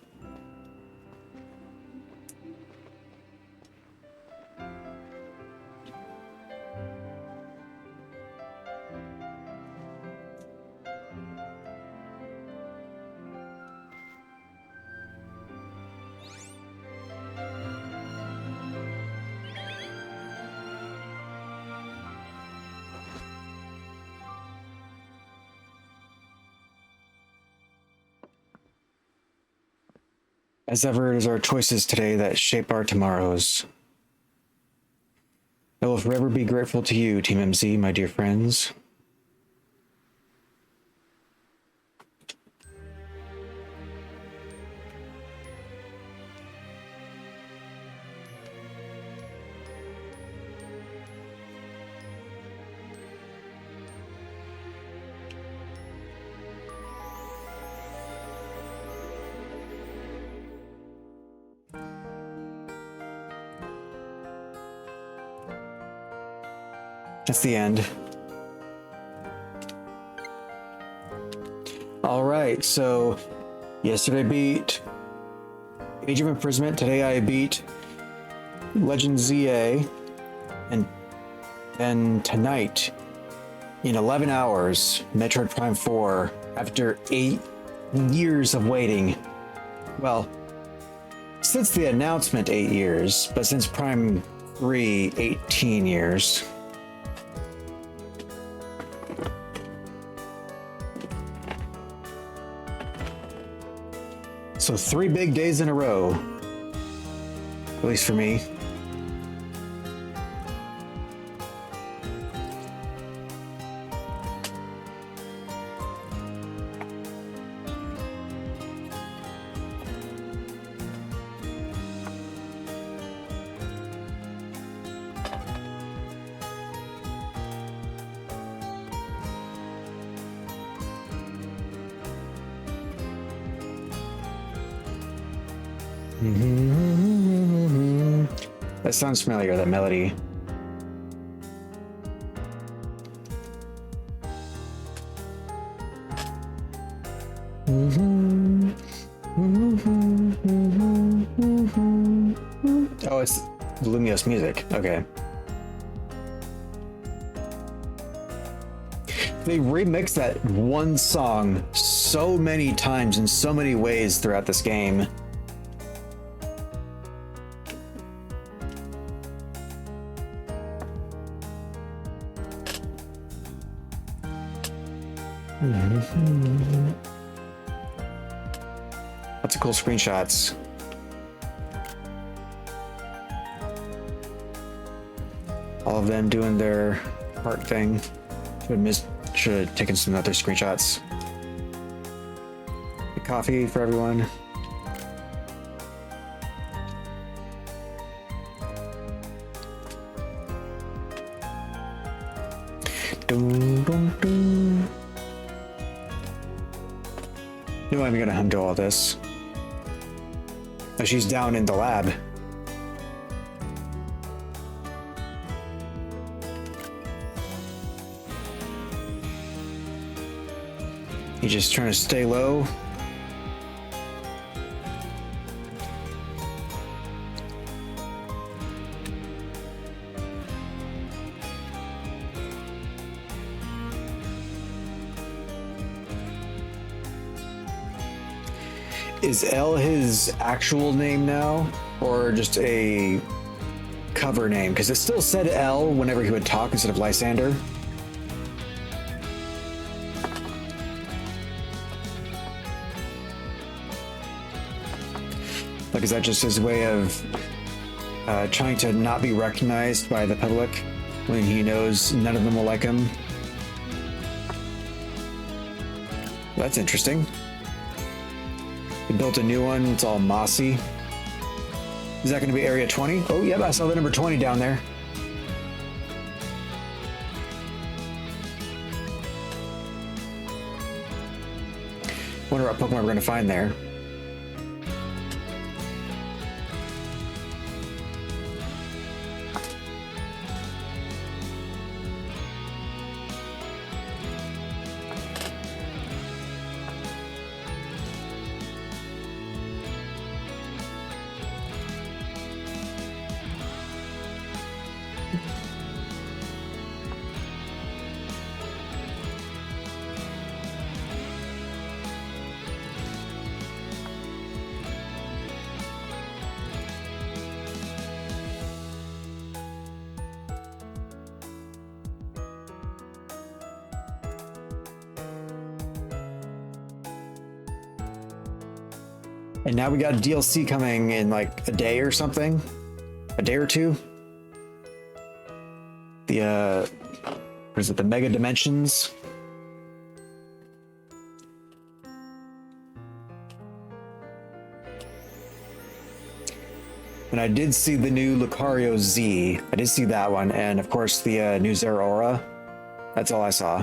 Speaker 1: As ever, it is our choices today that shape our tomorrows. I will forever be grateful to you, Team MZ, my dear friends. That's the end. All right, so yesterday I beat Age of Imprisonment. Today I beat Legend ZA, and then tonight, in 11 hours, Metroid Prime 4, after 8 years of waiting. Well, since the announcement, 8 years, but since Prime 3, 18 years. So 3 big days in a row, at least for me. That sounds familiar, that melody. Oh, it's Lumios music. Okay. They remixed that one song so many times in so many ways throughout this game. Lots of cool screenshots. All of them doing their art thing. Should have taken some other screenshots. The coffee for everyone. Dun, dun, dun. No, I'm gonna undo all this. Oh, she's down in the lab. You just trying to stay low. Is L his actual name now, or just a cover name? Because it still said L whenever he would talk instead of Lysander. Like, is that just his way of trying to not be recognized by the public when he knows none of them will like him? That's interesting. He built a new one. It's all mossy. Is that going to be Area 20? Oh, yep, I saw the number 20 down there. Wonder what Pokemon we're going to find there. And now we got DLC coming in like a day or something. A day or two. The, what is it? The Mega Dimensions. And I did see the new Lucario Z. I did see that one. And of course the new Zeraora. That's all I saw.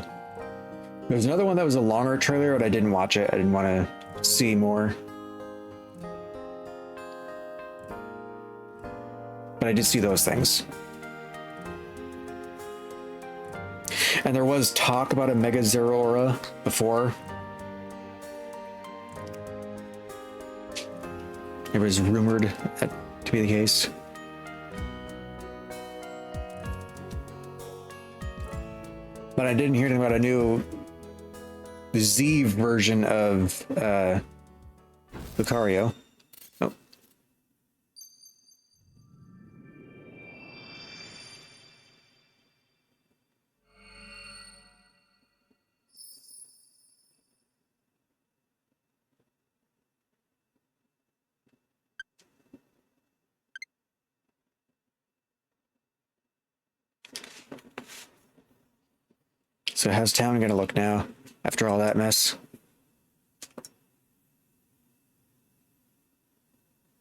Speaker 1: There was another one that was a longer trailer, but I didn't watch it. I didn't want to see more. But I did see those things. And there was talk about a Mega Zeraora before. It was rumored to be the case. But I didn't hear anything about a new Z version of Lucario. Oh. So how's town gonna look now after all that mess?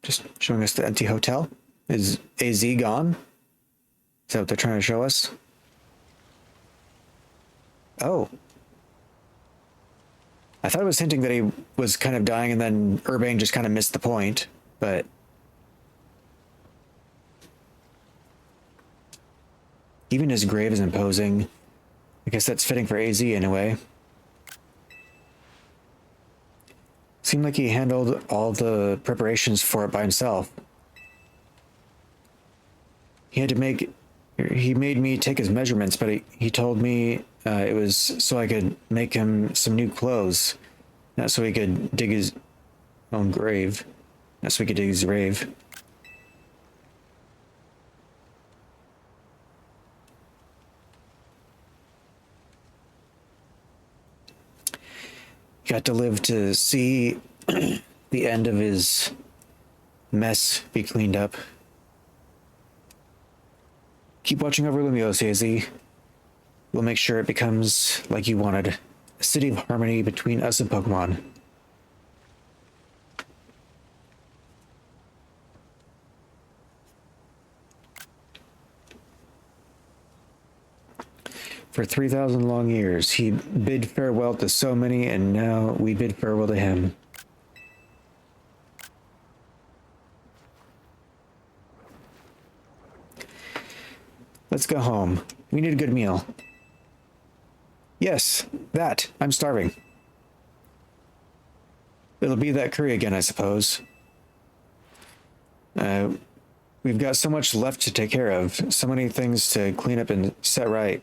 Speaker 1: Just showing us the empty hotel. Is AZ gone? Is that what they're trying to show us? Oh. I thought it was hinting that he was kind of dying and then Urbane just kind of missed the point, but... Even his grave is imposing. I guess that's fitting for AZ in a way. Seemed like he handled all the preparations for it by himself. He made me take his measurements, but he told me it was so I could make him some new clothes. Not so he could dig his own grave. Not so he could dig his grave. Got to live to see the end of his mess be cleaned up. Keep watching over Lumiose, AZ. We'll make sure it becomes like you wanted. A city of harmony between us and Pokemon. For 3,000 long years, he bid farewell to so many, and now we bid farewell to him. Let's go home. We need a good meal. Yes, that. I'm starving. It'll be that curry again, I suppose. We've got so much left to take care of. So many things to clean up and set right.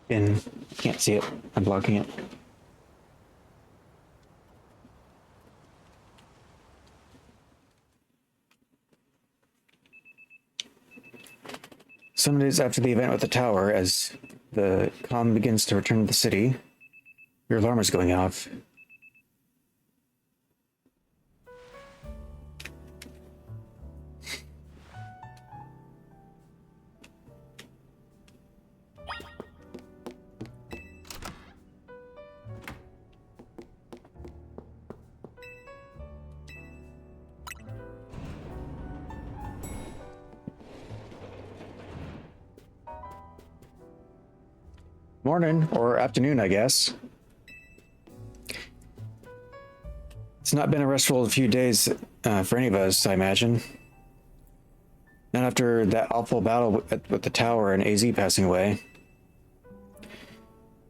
Speaker 1: And can't see it. I'm blocking it. Some days after the event with the tower, as the calm begins to return to the city, your alarm is going off. Morning, or afternoon, I guess. It's not been a restful few days for any of us, I imagine. Not after that awful battle with the tower and AZ passing away.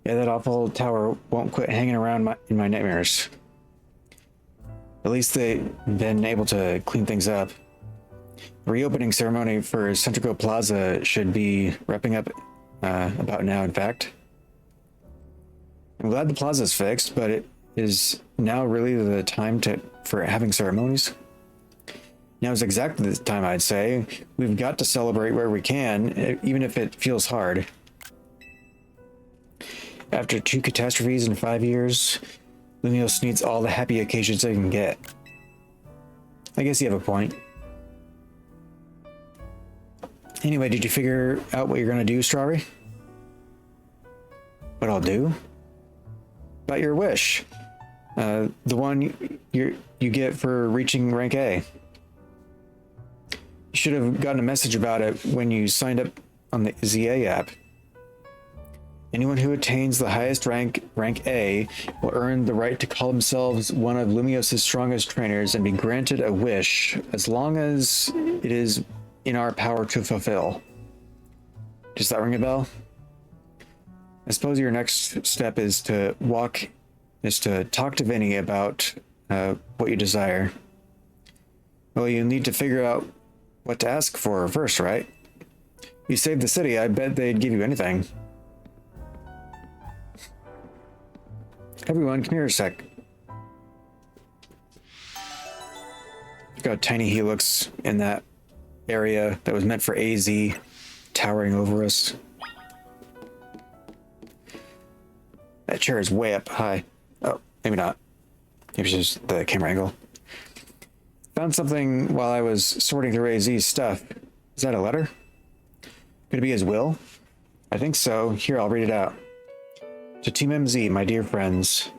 Speaker 1: Yeah, that awful tower won't quit hanging around in my nightmares. At least they've been able to clean things up. The reopening ceremony for Centrico Plaza should be wrapping up about now, in fact. I'm glad the plaza's fixed, but it is now really the time for having ceremonies. Now's exactly the time, I'd say. We've got to celebrate where we can, even if it feels hard. After 2 catastrophes in 5 years, Lumios needs all the happy occasions they can get. I guess you have a point. Anyway, did you figure out what you're gonna do, Strawberry? What I'll do? About your wish. The one you get for reaching rank A. You should have gotten a message about it when you signed up on the ZA app. Anyone who attains the highest rank A, will earn the right to call themselves one of Lumios' strongest trainers and be granted a wish, as long as it is in our power to fulfill. Does that ring a bell? I suppose your next step is to talk to Vinny about what you desire. Well, you need to figure out what to ask for first, right? You saved the city, I bet they'd give you anything. Everyone, come here a sec. Look how tiny he looks in that area that was meant for AZ, towering over us. That chair is way up high. Oh, maybe not. Maybe it's just the camera angle. Found something while I was sorting through AZ's stuff. Is that a letter? Could it be his will? I think so. Here, I'll read it out. To Team MZ, my dear friends.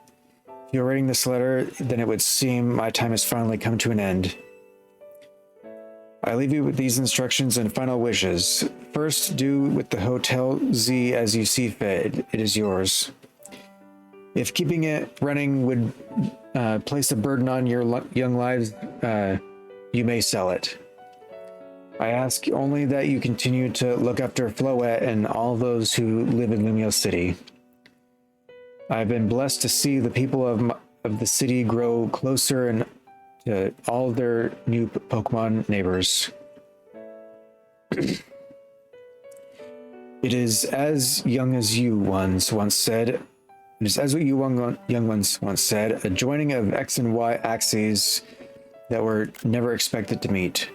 Speaker 1: If you're reading this letter, then it would seem my time has finally come to an end. I leave you with these instructions and final wishes. First, do with the Hotel Z as you see fit. It is yours. If keeping it running would place a burden on your young lives, you may sell it. I ask only that you continue to look after Floette and all those who live in Lumios City. I've been blessed to see the people of the city grow closer and to all their new Pokemon neighbors. It is as young as you once said. It is as what you young ones once said, a joining of X and Y axes that were never expected to meet.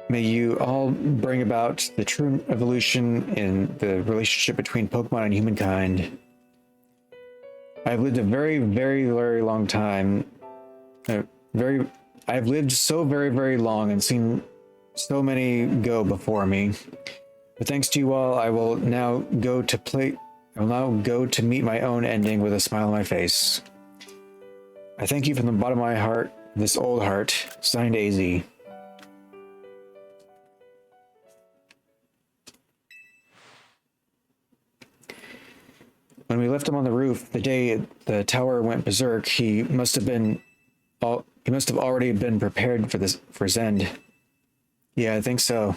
Speaker 1: May you all bring about the true evolution in the relationship between Pokemon and humankind. I've lived a very, very, very long time. I've lived so very, very long and seen so many go before me. But thanks to you all, I will now go to meet my own ending with a smile on my face. I thank you from the bottom of my heart, this old heart. Signed, AZ. When we left him on the roof, the day the tower went berserk, he must have already been prepared for his end. Yeah, I think so.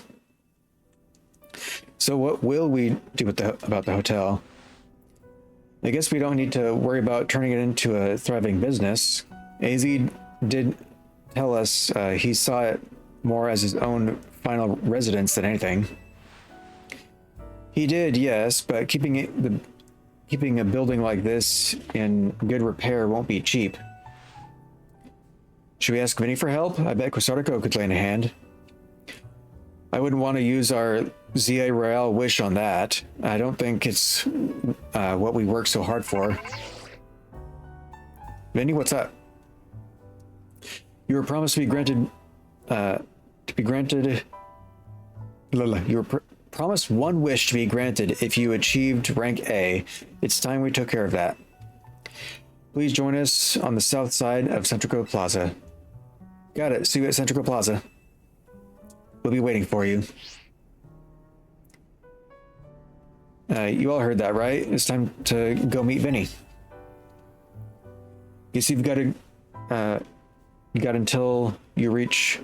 Speaker 1: So what will we do about the hotel? I guess we don't need to worry about turning it into a thriving business. AZ did tell us he saw it more as his own final residence than anything. He did, yes, but keeping a building like this in good repair won't be cheap. Should we ask Vinny for help? I bet Quasartico could lend a hand. I wouldn't want to use our ZA Royale wish on that. I don't think it's what we work so hard for. Vinny, what's up? You were promised to be granted... You were promised one wish to be granted if you achieved rank A. It's time we took care of that. Please join us on the south side of Centrico Plaza. Got it. See you at Centrico Plaza. We'll be waiting for you. You all heard that, right? It's time to go meet Vinny. Guess you've got until you reach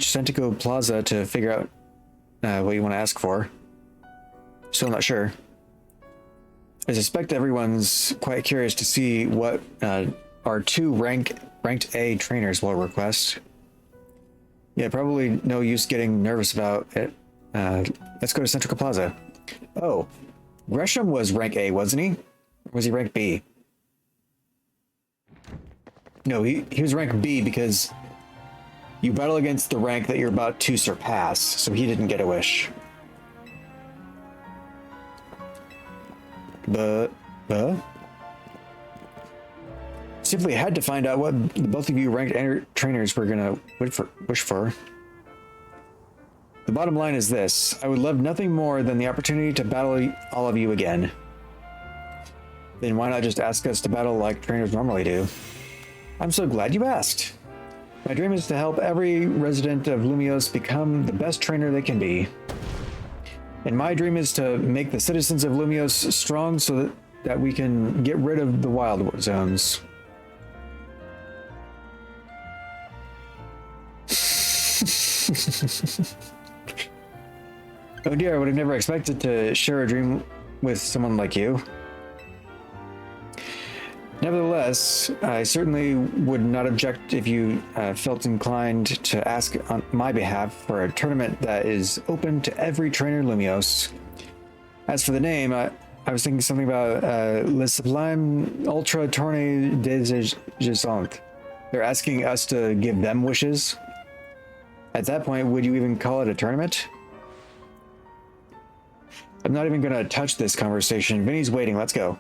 Speaker 1: Centrico Plaza to figure out what you want to ask for. Still not sure. I suspect everyone's quite curious to see what our 2 ranked A trainers will request. Yeah, probably no use getting nervous about it. Let's go to Centrico Plaza. Oh, Gresham was rank A, wasn't he? Or was he rank B? No, he was rank B because you battle against the rank that you're about to surpass, so he didn't get a wish. But simply had to find out what the both of you ranked trainers were gonna wish for. The bottom line is this: I would love nothing more than the opportunity to battle all of you again. Then why not just ask us to battle like trainers normally do? I'm so glad you asked. My dream is to help every resident of Lumios become the best trainer they can be. And my dream is to make the citizens of Lumios strong so that we can get rid of the wild zones. Oh dear, I would have never expected to share a dream with someone like you. Nevertheless, I certainly would not object if you felt inclined to ask on my behalf for a tournament that is open to every trainer in Lumios. As for the name, I was thinking something about Le Sublime Ultra Tournée des Géants. They're asking us to give them wishes. At that point, would you even call it a tournament? I'm not even going to touch this conversation. Vinny's waiting. Let's go.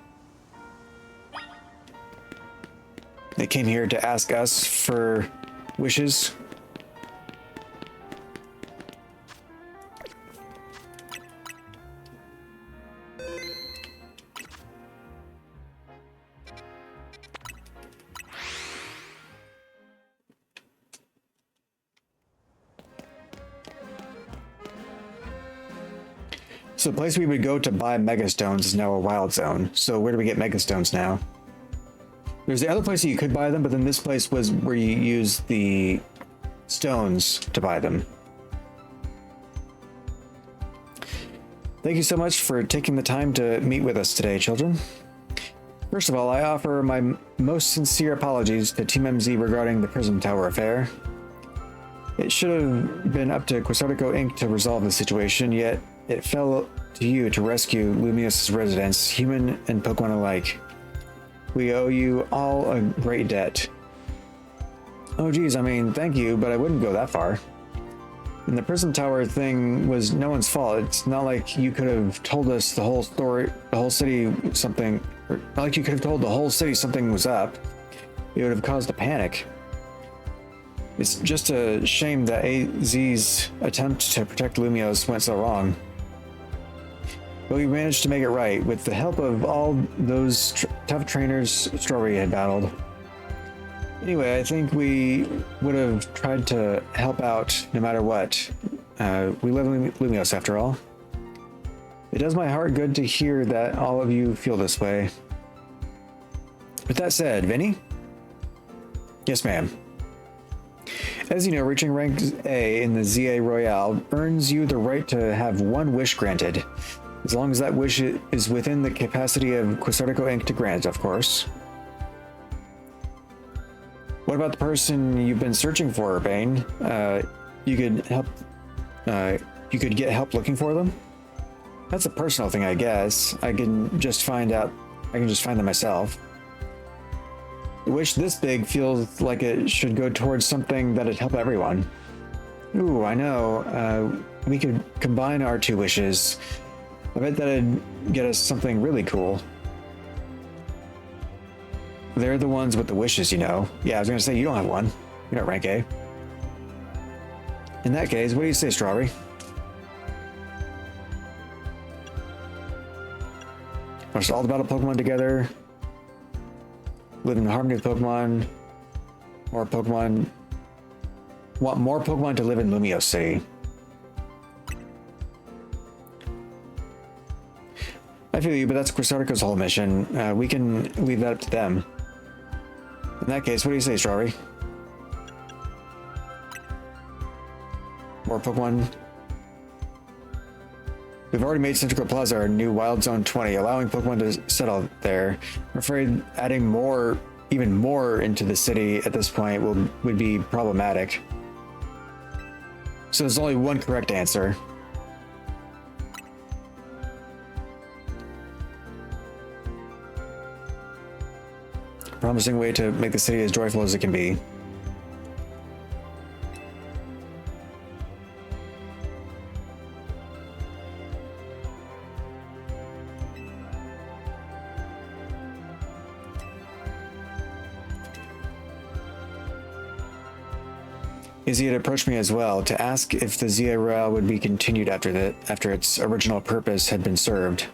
Speaker 1: They came here to ask us for wishes. So the place we would go to buy Megastones is now a wild zone. So where do we get Megastones now? There's the other place that you could buy them, but then this place was where you use the stones to buy them. Thank you so much for taking the time to meet with us today, children. First of all, I offer my most sincere apologies to Team MZ regarding the Prism Tower affair. It should have been up to Quasartico Inc. to resolve the situation, yet it fell to you to rescue Lumios' residents, human and Pokemon alike. We owe you all a great debt. Oh geez, I mean, thank you, but I wouldn't go that far. And the Prism Tower thing was no one's fault. It's not like you could have told us the whole story, the whole city something, or not like you could have told the whole city something was up. It would have caused a panic. It's just a shame that AZ's attempt to protect Lumios went so wrong. But we managed to make it right with the help of all those tough trainers Strawberry had battled. Anyway, I think we would have tried to help out no matter what. We live in Lumios after all. It does my heart good to hear that all of you feel this way. With that said, Vinny? Yes, ma'am. As you know, reaching rank A in the ZA Royale earns you the right to have one wish granted. As long as that wish is within the capacity of Quasartico Inc. to grant, of course. What about the person you've been searching for, Bane? You could help. You could get help looking for them. That's a personal thing, I guess. I can just find them myself. A wish this big feels like it should go towards something that'd help everyone. Ooh, I know. We could combine our two wishes. I bet that'd get us something really cool. They're the ones with the wishes, you know. Yeah, I was gonna say, you don't have one. You're not rank A. In that case, what do you say, Strawberry? Watch all the battle Pokemon together. Live in harmony with Pokemon. More Pokemon. Want more Pokemon to live in Lumios City. I feel you, but that's Quasartico's whole mission. We can leave that up to them. In that case, what do you say, Strawberry? More Pokemon. We've already made Central Plaza our new Wild Zone 20, allowing Pokemon to settle there. I'm afraid adding even more into the city at this point would be problematic. So there's only one correct answer. promising way to make the city as joyful as it can be. Izzy had approached me as well to ask if the ZA Royale would be continued after its original purpose had been served.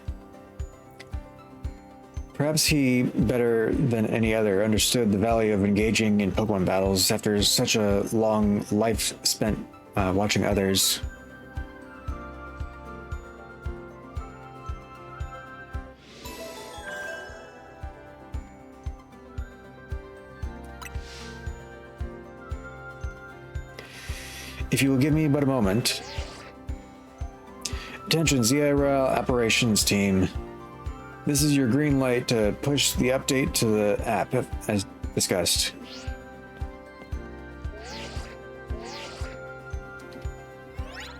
Speaker 1: Perhaps he, better than any other, understood the value of engaging in Pokemon battles after such a long life spent watching others. If you will give me but a moment. Attention, ZA Royale Operations Team. This is your green light to push the update to the app, as discussed.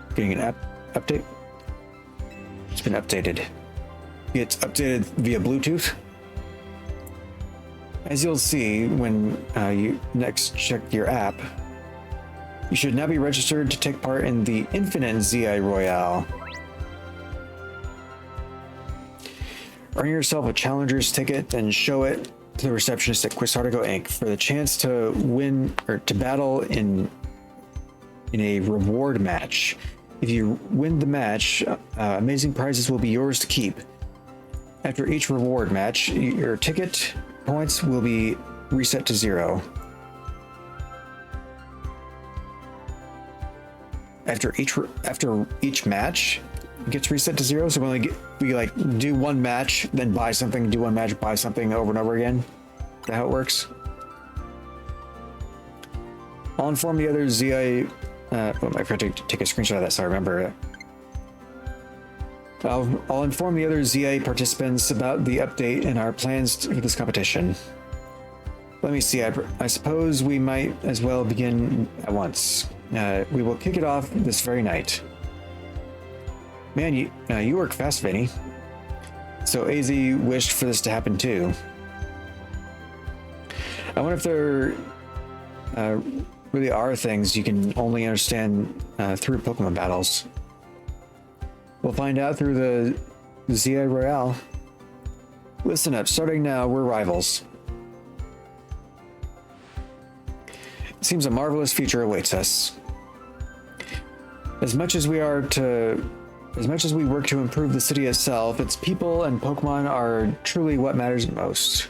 Speaker 1: Getting an app update? It's been updated. It's updated via Bluetooth. As you'll see when you next check your app, you should now be registered to take part in the Infinite ZI Royale. Earn yourself a challenger's ticket and show it to the receptionist at Quizartigo Inc. for the chance to win or to battle in a reward match. If you win the match, amazing prizes will be yours to keep. After each reward match, your ticket points will be reset to 0. After each match gets reset to 0, so we like do one match, then buy something, do one match, buy something over and over again. Is that how it works? I'll inform the other ZI. I forgot to take a screenshot of that so I remember it. I'll inform the other ZA participants about the update and our plans for this competition. Let me see. I suppose we might as well begin at once. We will kick it off this very night. Man, you work fast, Vinny. So AZ wished for this to happen too. I wonder if there really are things you can only understand through Pokemon battles. We'll find out through the ZI Royale. Listen up, starting now, we're rivals. It seems a marvelous future awaits us. As much as we work to improve the city itself, its people and Pokemon are truly what matters most.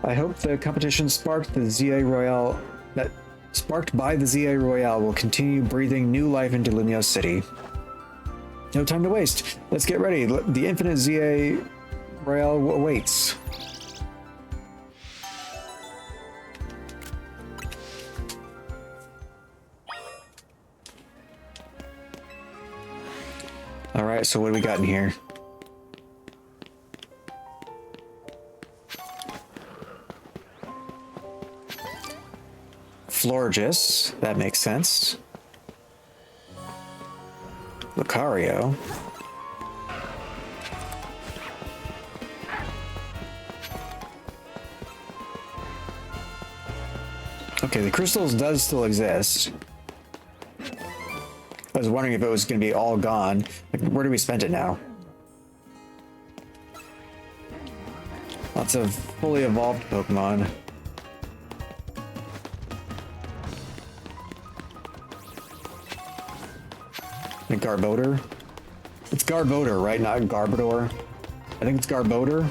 Speaker 1: I hope the competition sparked by the ZA Royale will continue breathing new life into Lumio City. No time to waste. Let's get ready. The Infinite ZA Royale awaits. All right, so what do we got in here? Florges, that makes sense. Lucario. Okay, the crystals does still exist. I was wondering if it was going to be all gone. Like, where do we spend it now? Lots of fully evolved Pokemon. And Garbodor? It's Garbodor, right? Not Garbodor. I think it's Garbodor.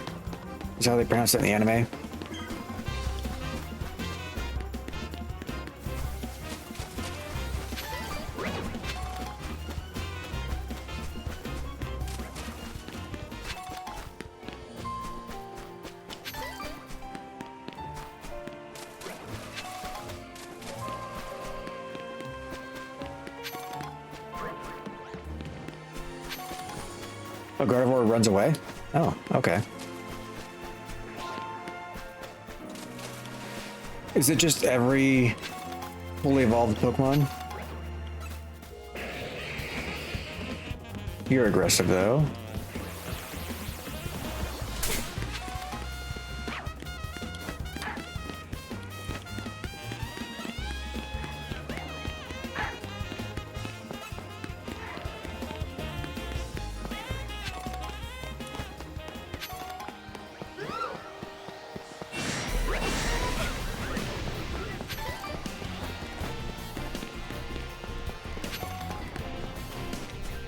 Speaker 1: Is how they pronounce it in the anime. Oh, Gardevoir runs away? Oh, okay. Is it just every fully evolved Pokemon? You're aggressive, though.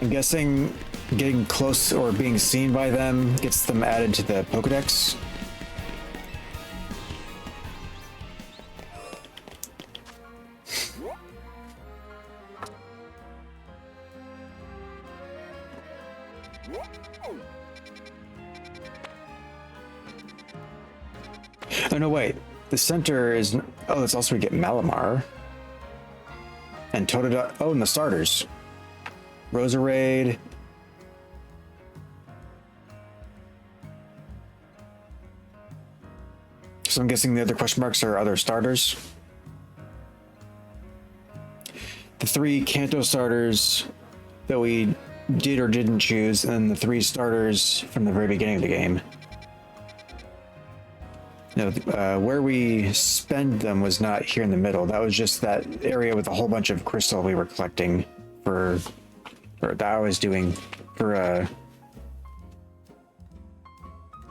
Speaker 1: I'm guessing getting close or being seen by them gets them added to the Pokedex. Oh no, wait. The center is... Oh, that's also we get Malamar. And Totodile... Oh, and the starters. Roserade. So I'm guessing the other question marks are other starters. The 3 Kanto starters that we did or didn't choose, and the 3 starters from the very beginning of the game. No, where we spend them was not here in the middle. That was just that area with a whole bunch of crystal we were collecting for, or that I was doing for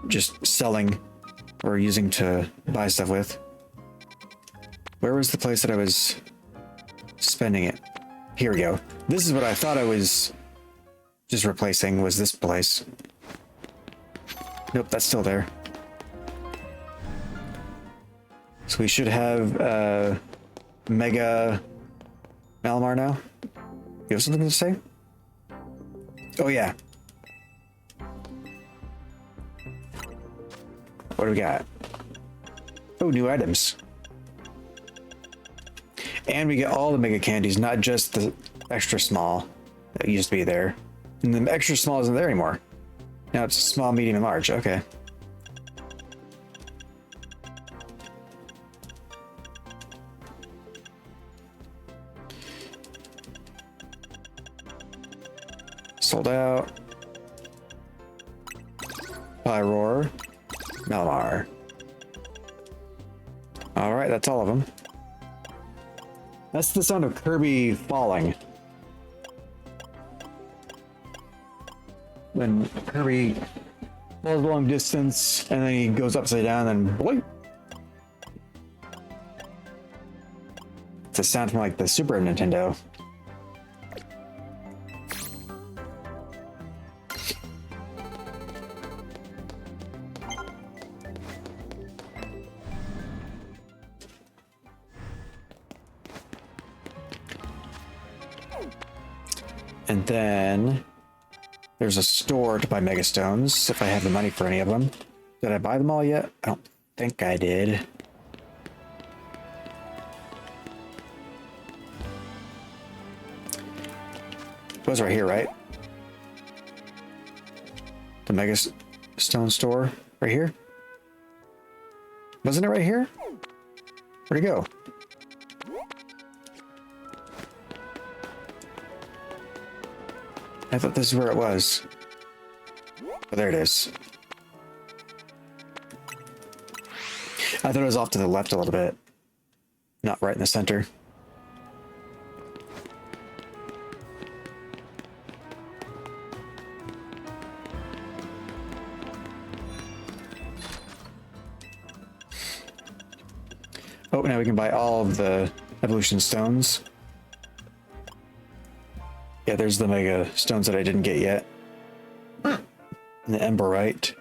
Speaker 1: just selling or using to buy stuff with. Where was the place that I was spending it? Here we go. This is what I thought I was just replacing, was this place. Nope, that's still there. So we should have Mega Malamar now. You have something to say? Oh yeah. What do we got? Oh, new items. And we get all the Mega Candies, not just the extra small that used to be there. And the extra small isn't there anymore. Now it's small, medium, and large. Okay. Sold out. Pyroar. Malamar. Alright, that's all of them. That's the sound of Kirby falling. When Kirby falls a long distance and then he goes upside down and then boing. It's a sound from like the Super Nintendo. And then there's a store to buy Mega Stones if I have the money for any of them. Did I buy them all yet? I don't think I did. It was right here, right? The Mega Stone store right here? Wasn't it right here? Where'd it go? I thought this is where it was. Oh, there it is. I thought it was off to the left a little bit. Not right in the center. Oh, now we can buy all of the evolution stones. Yeah, there's the Mega Stones that I didn't get yet. And the Emberite.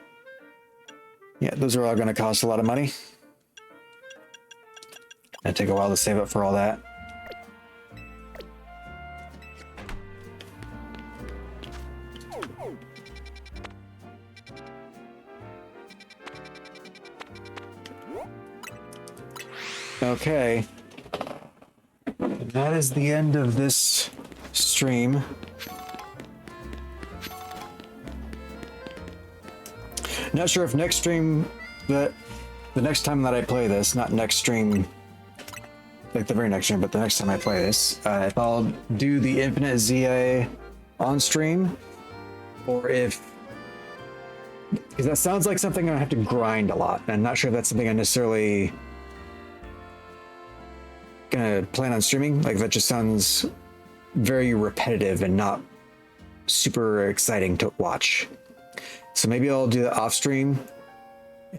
Speaker 1: Yeah, those are all going to cost a lot of money. It'll take a while to save up for all that. Okay. And that is the end of this stream. Not sure if next stream, the next time that I play this, not next stream, like the very next stream, but the next time I play this, if I'll do the Infinite ZA on stream, or if, because that sounds like something I have to grind a lot. I'm not sure if that's something I necessarily gonna plan on streaming. Like that just sounds very repetitive and not super exciting to watch. So maybe I'll do that off stream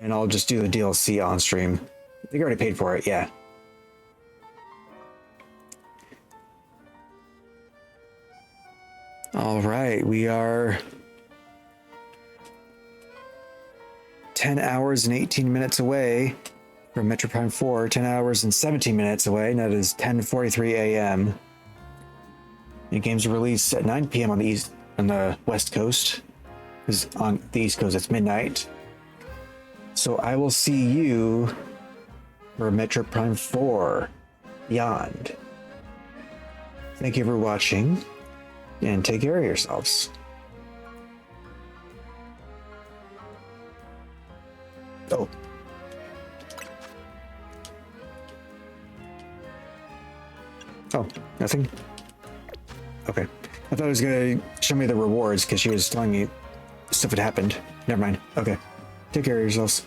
Speaker 1: and I'll just do the DLC on stream. I think I already paid for it, yeah. All right, we are 10 hours and 18 minutes away from Metro Prime 4, 10 hours and 17 minutes away, and that is 10:43 a.m. The game's released at 9 p.m. on the West Coast, because on the East Coast it's midnight. So I will see you for Metro Prime 4 Beyond. Thank you for watching, and take care of yourselves. Oh. Oh, nothing? Okay. I thought it was going to show me the rewards because she was telling me stuff had happened. Never mind. Okay. Take care of yourselves.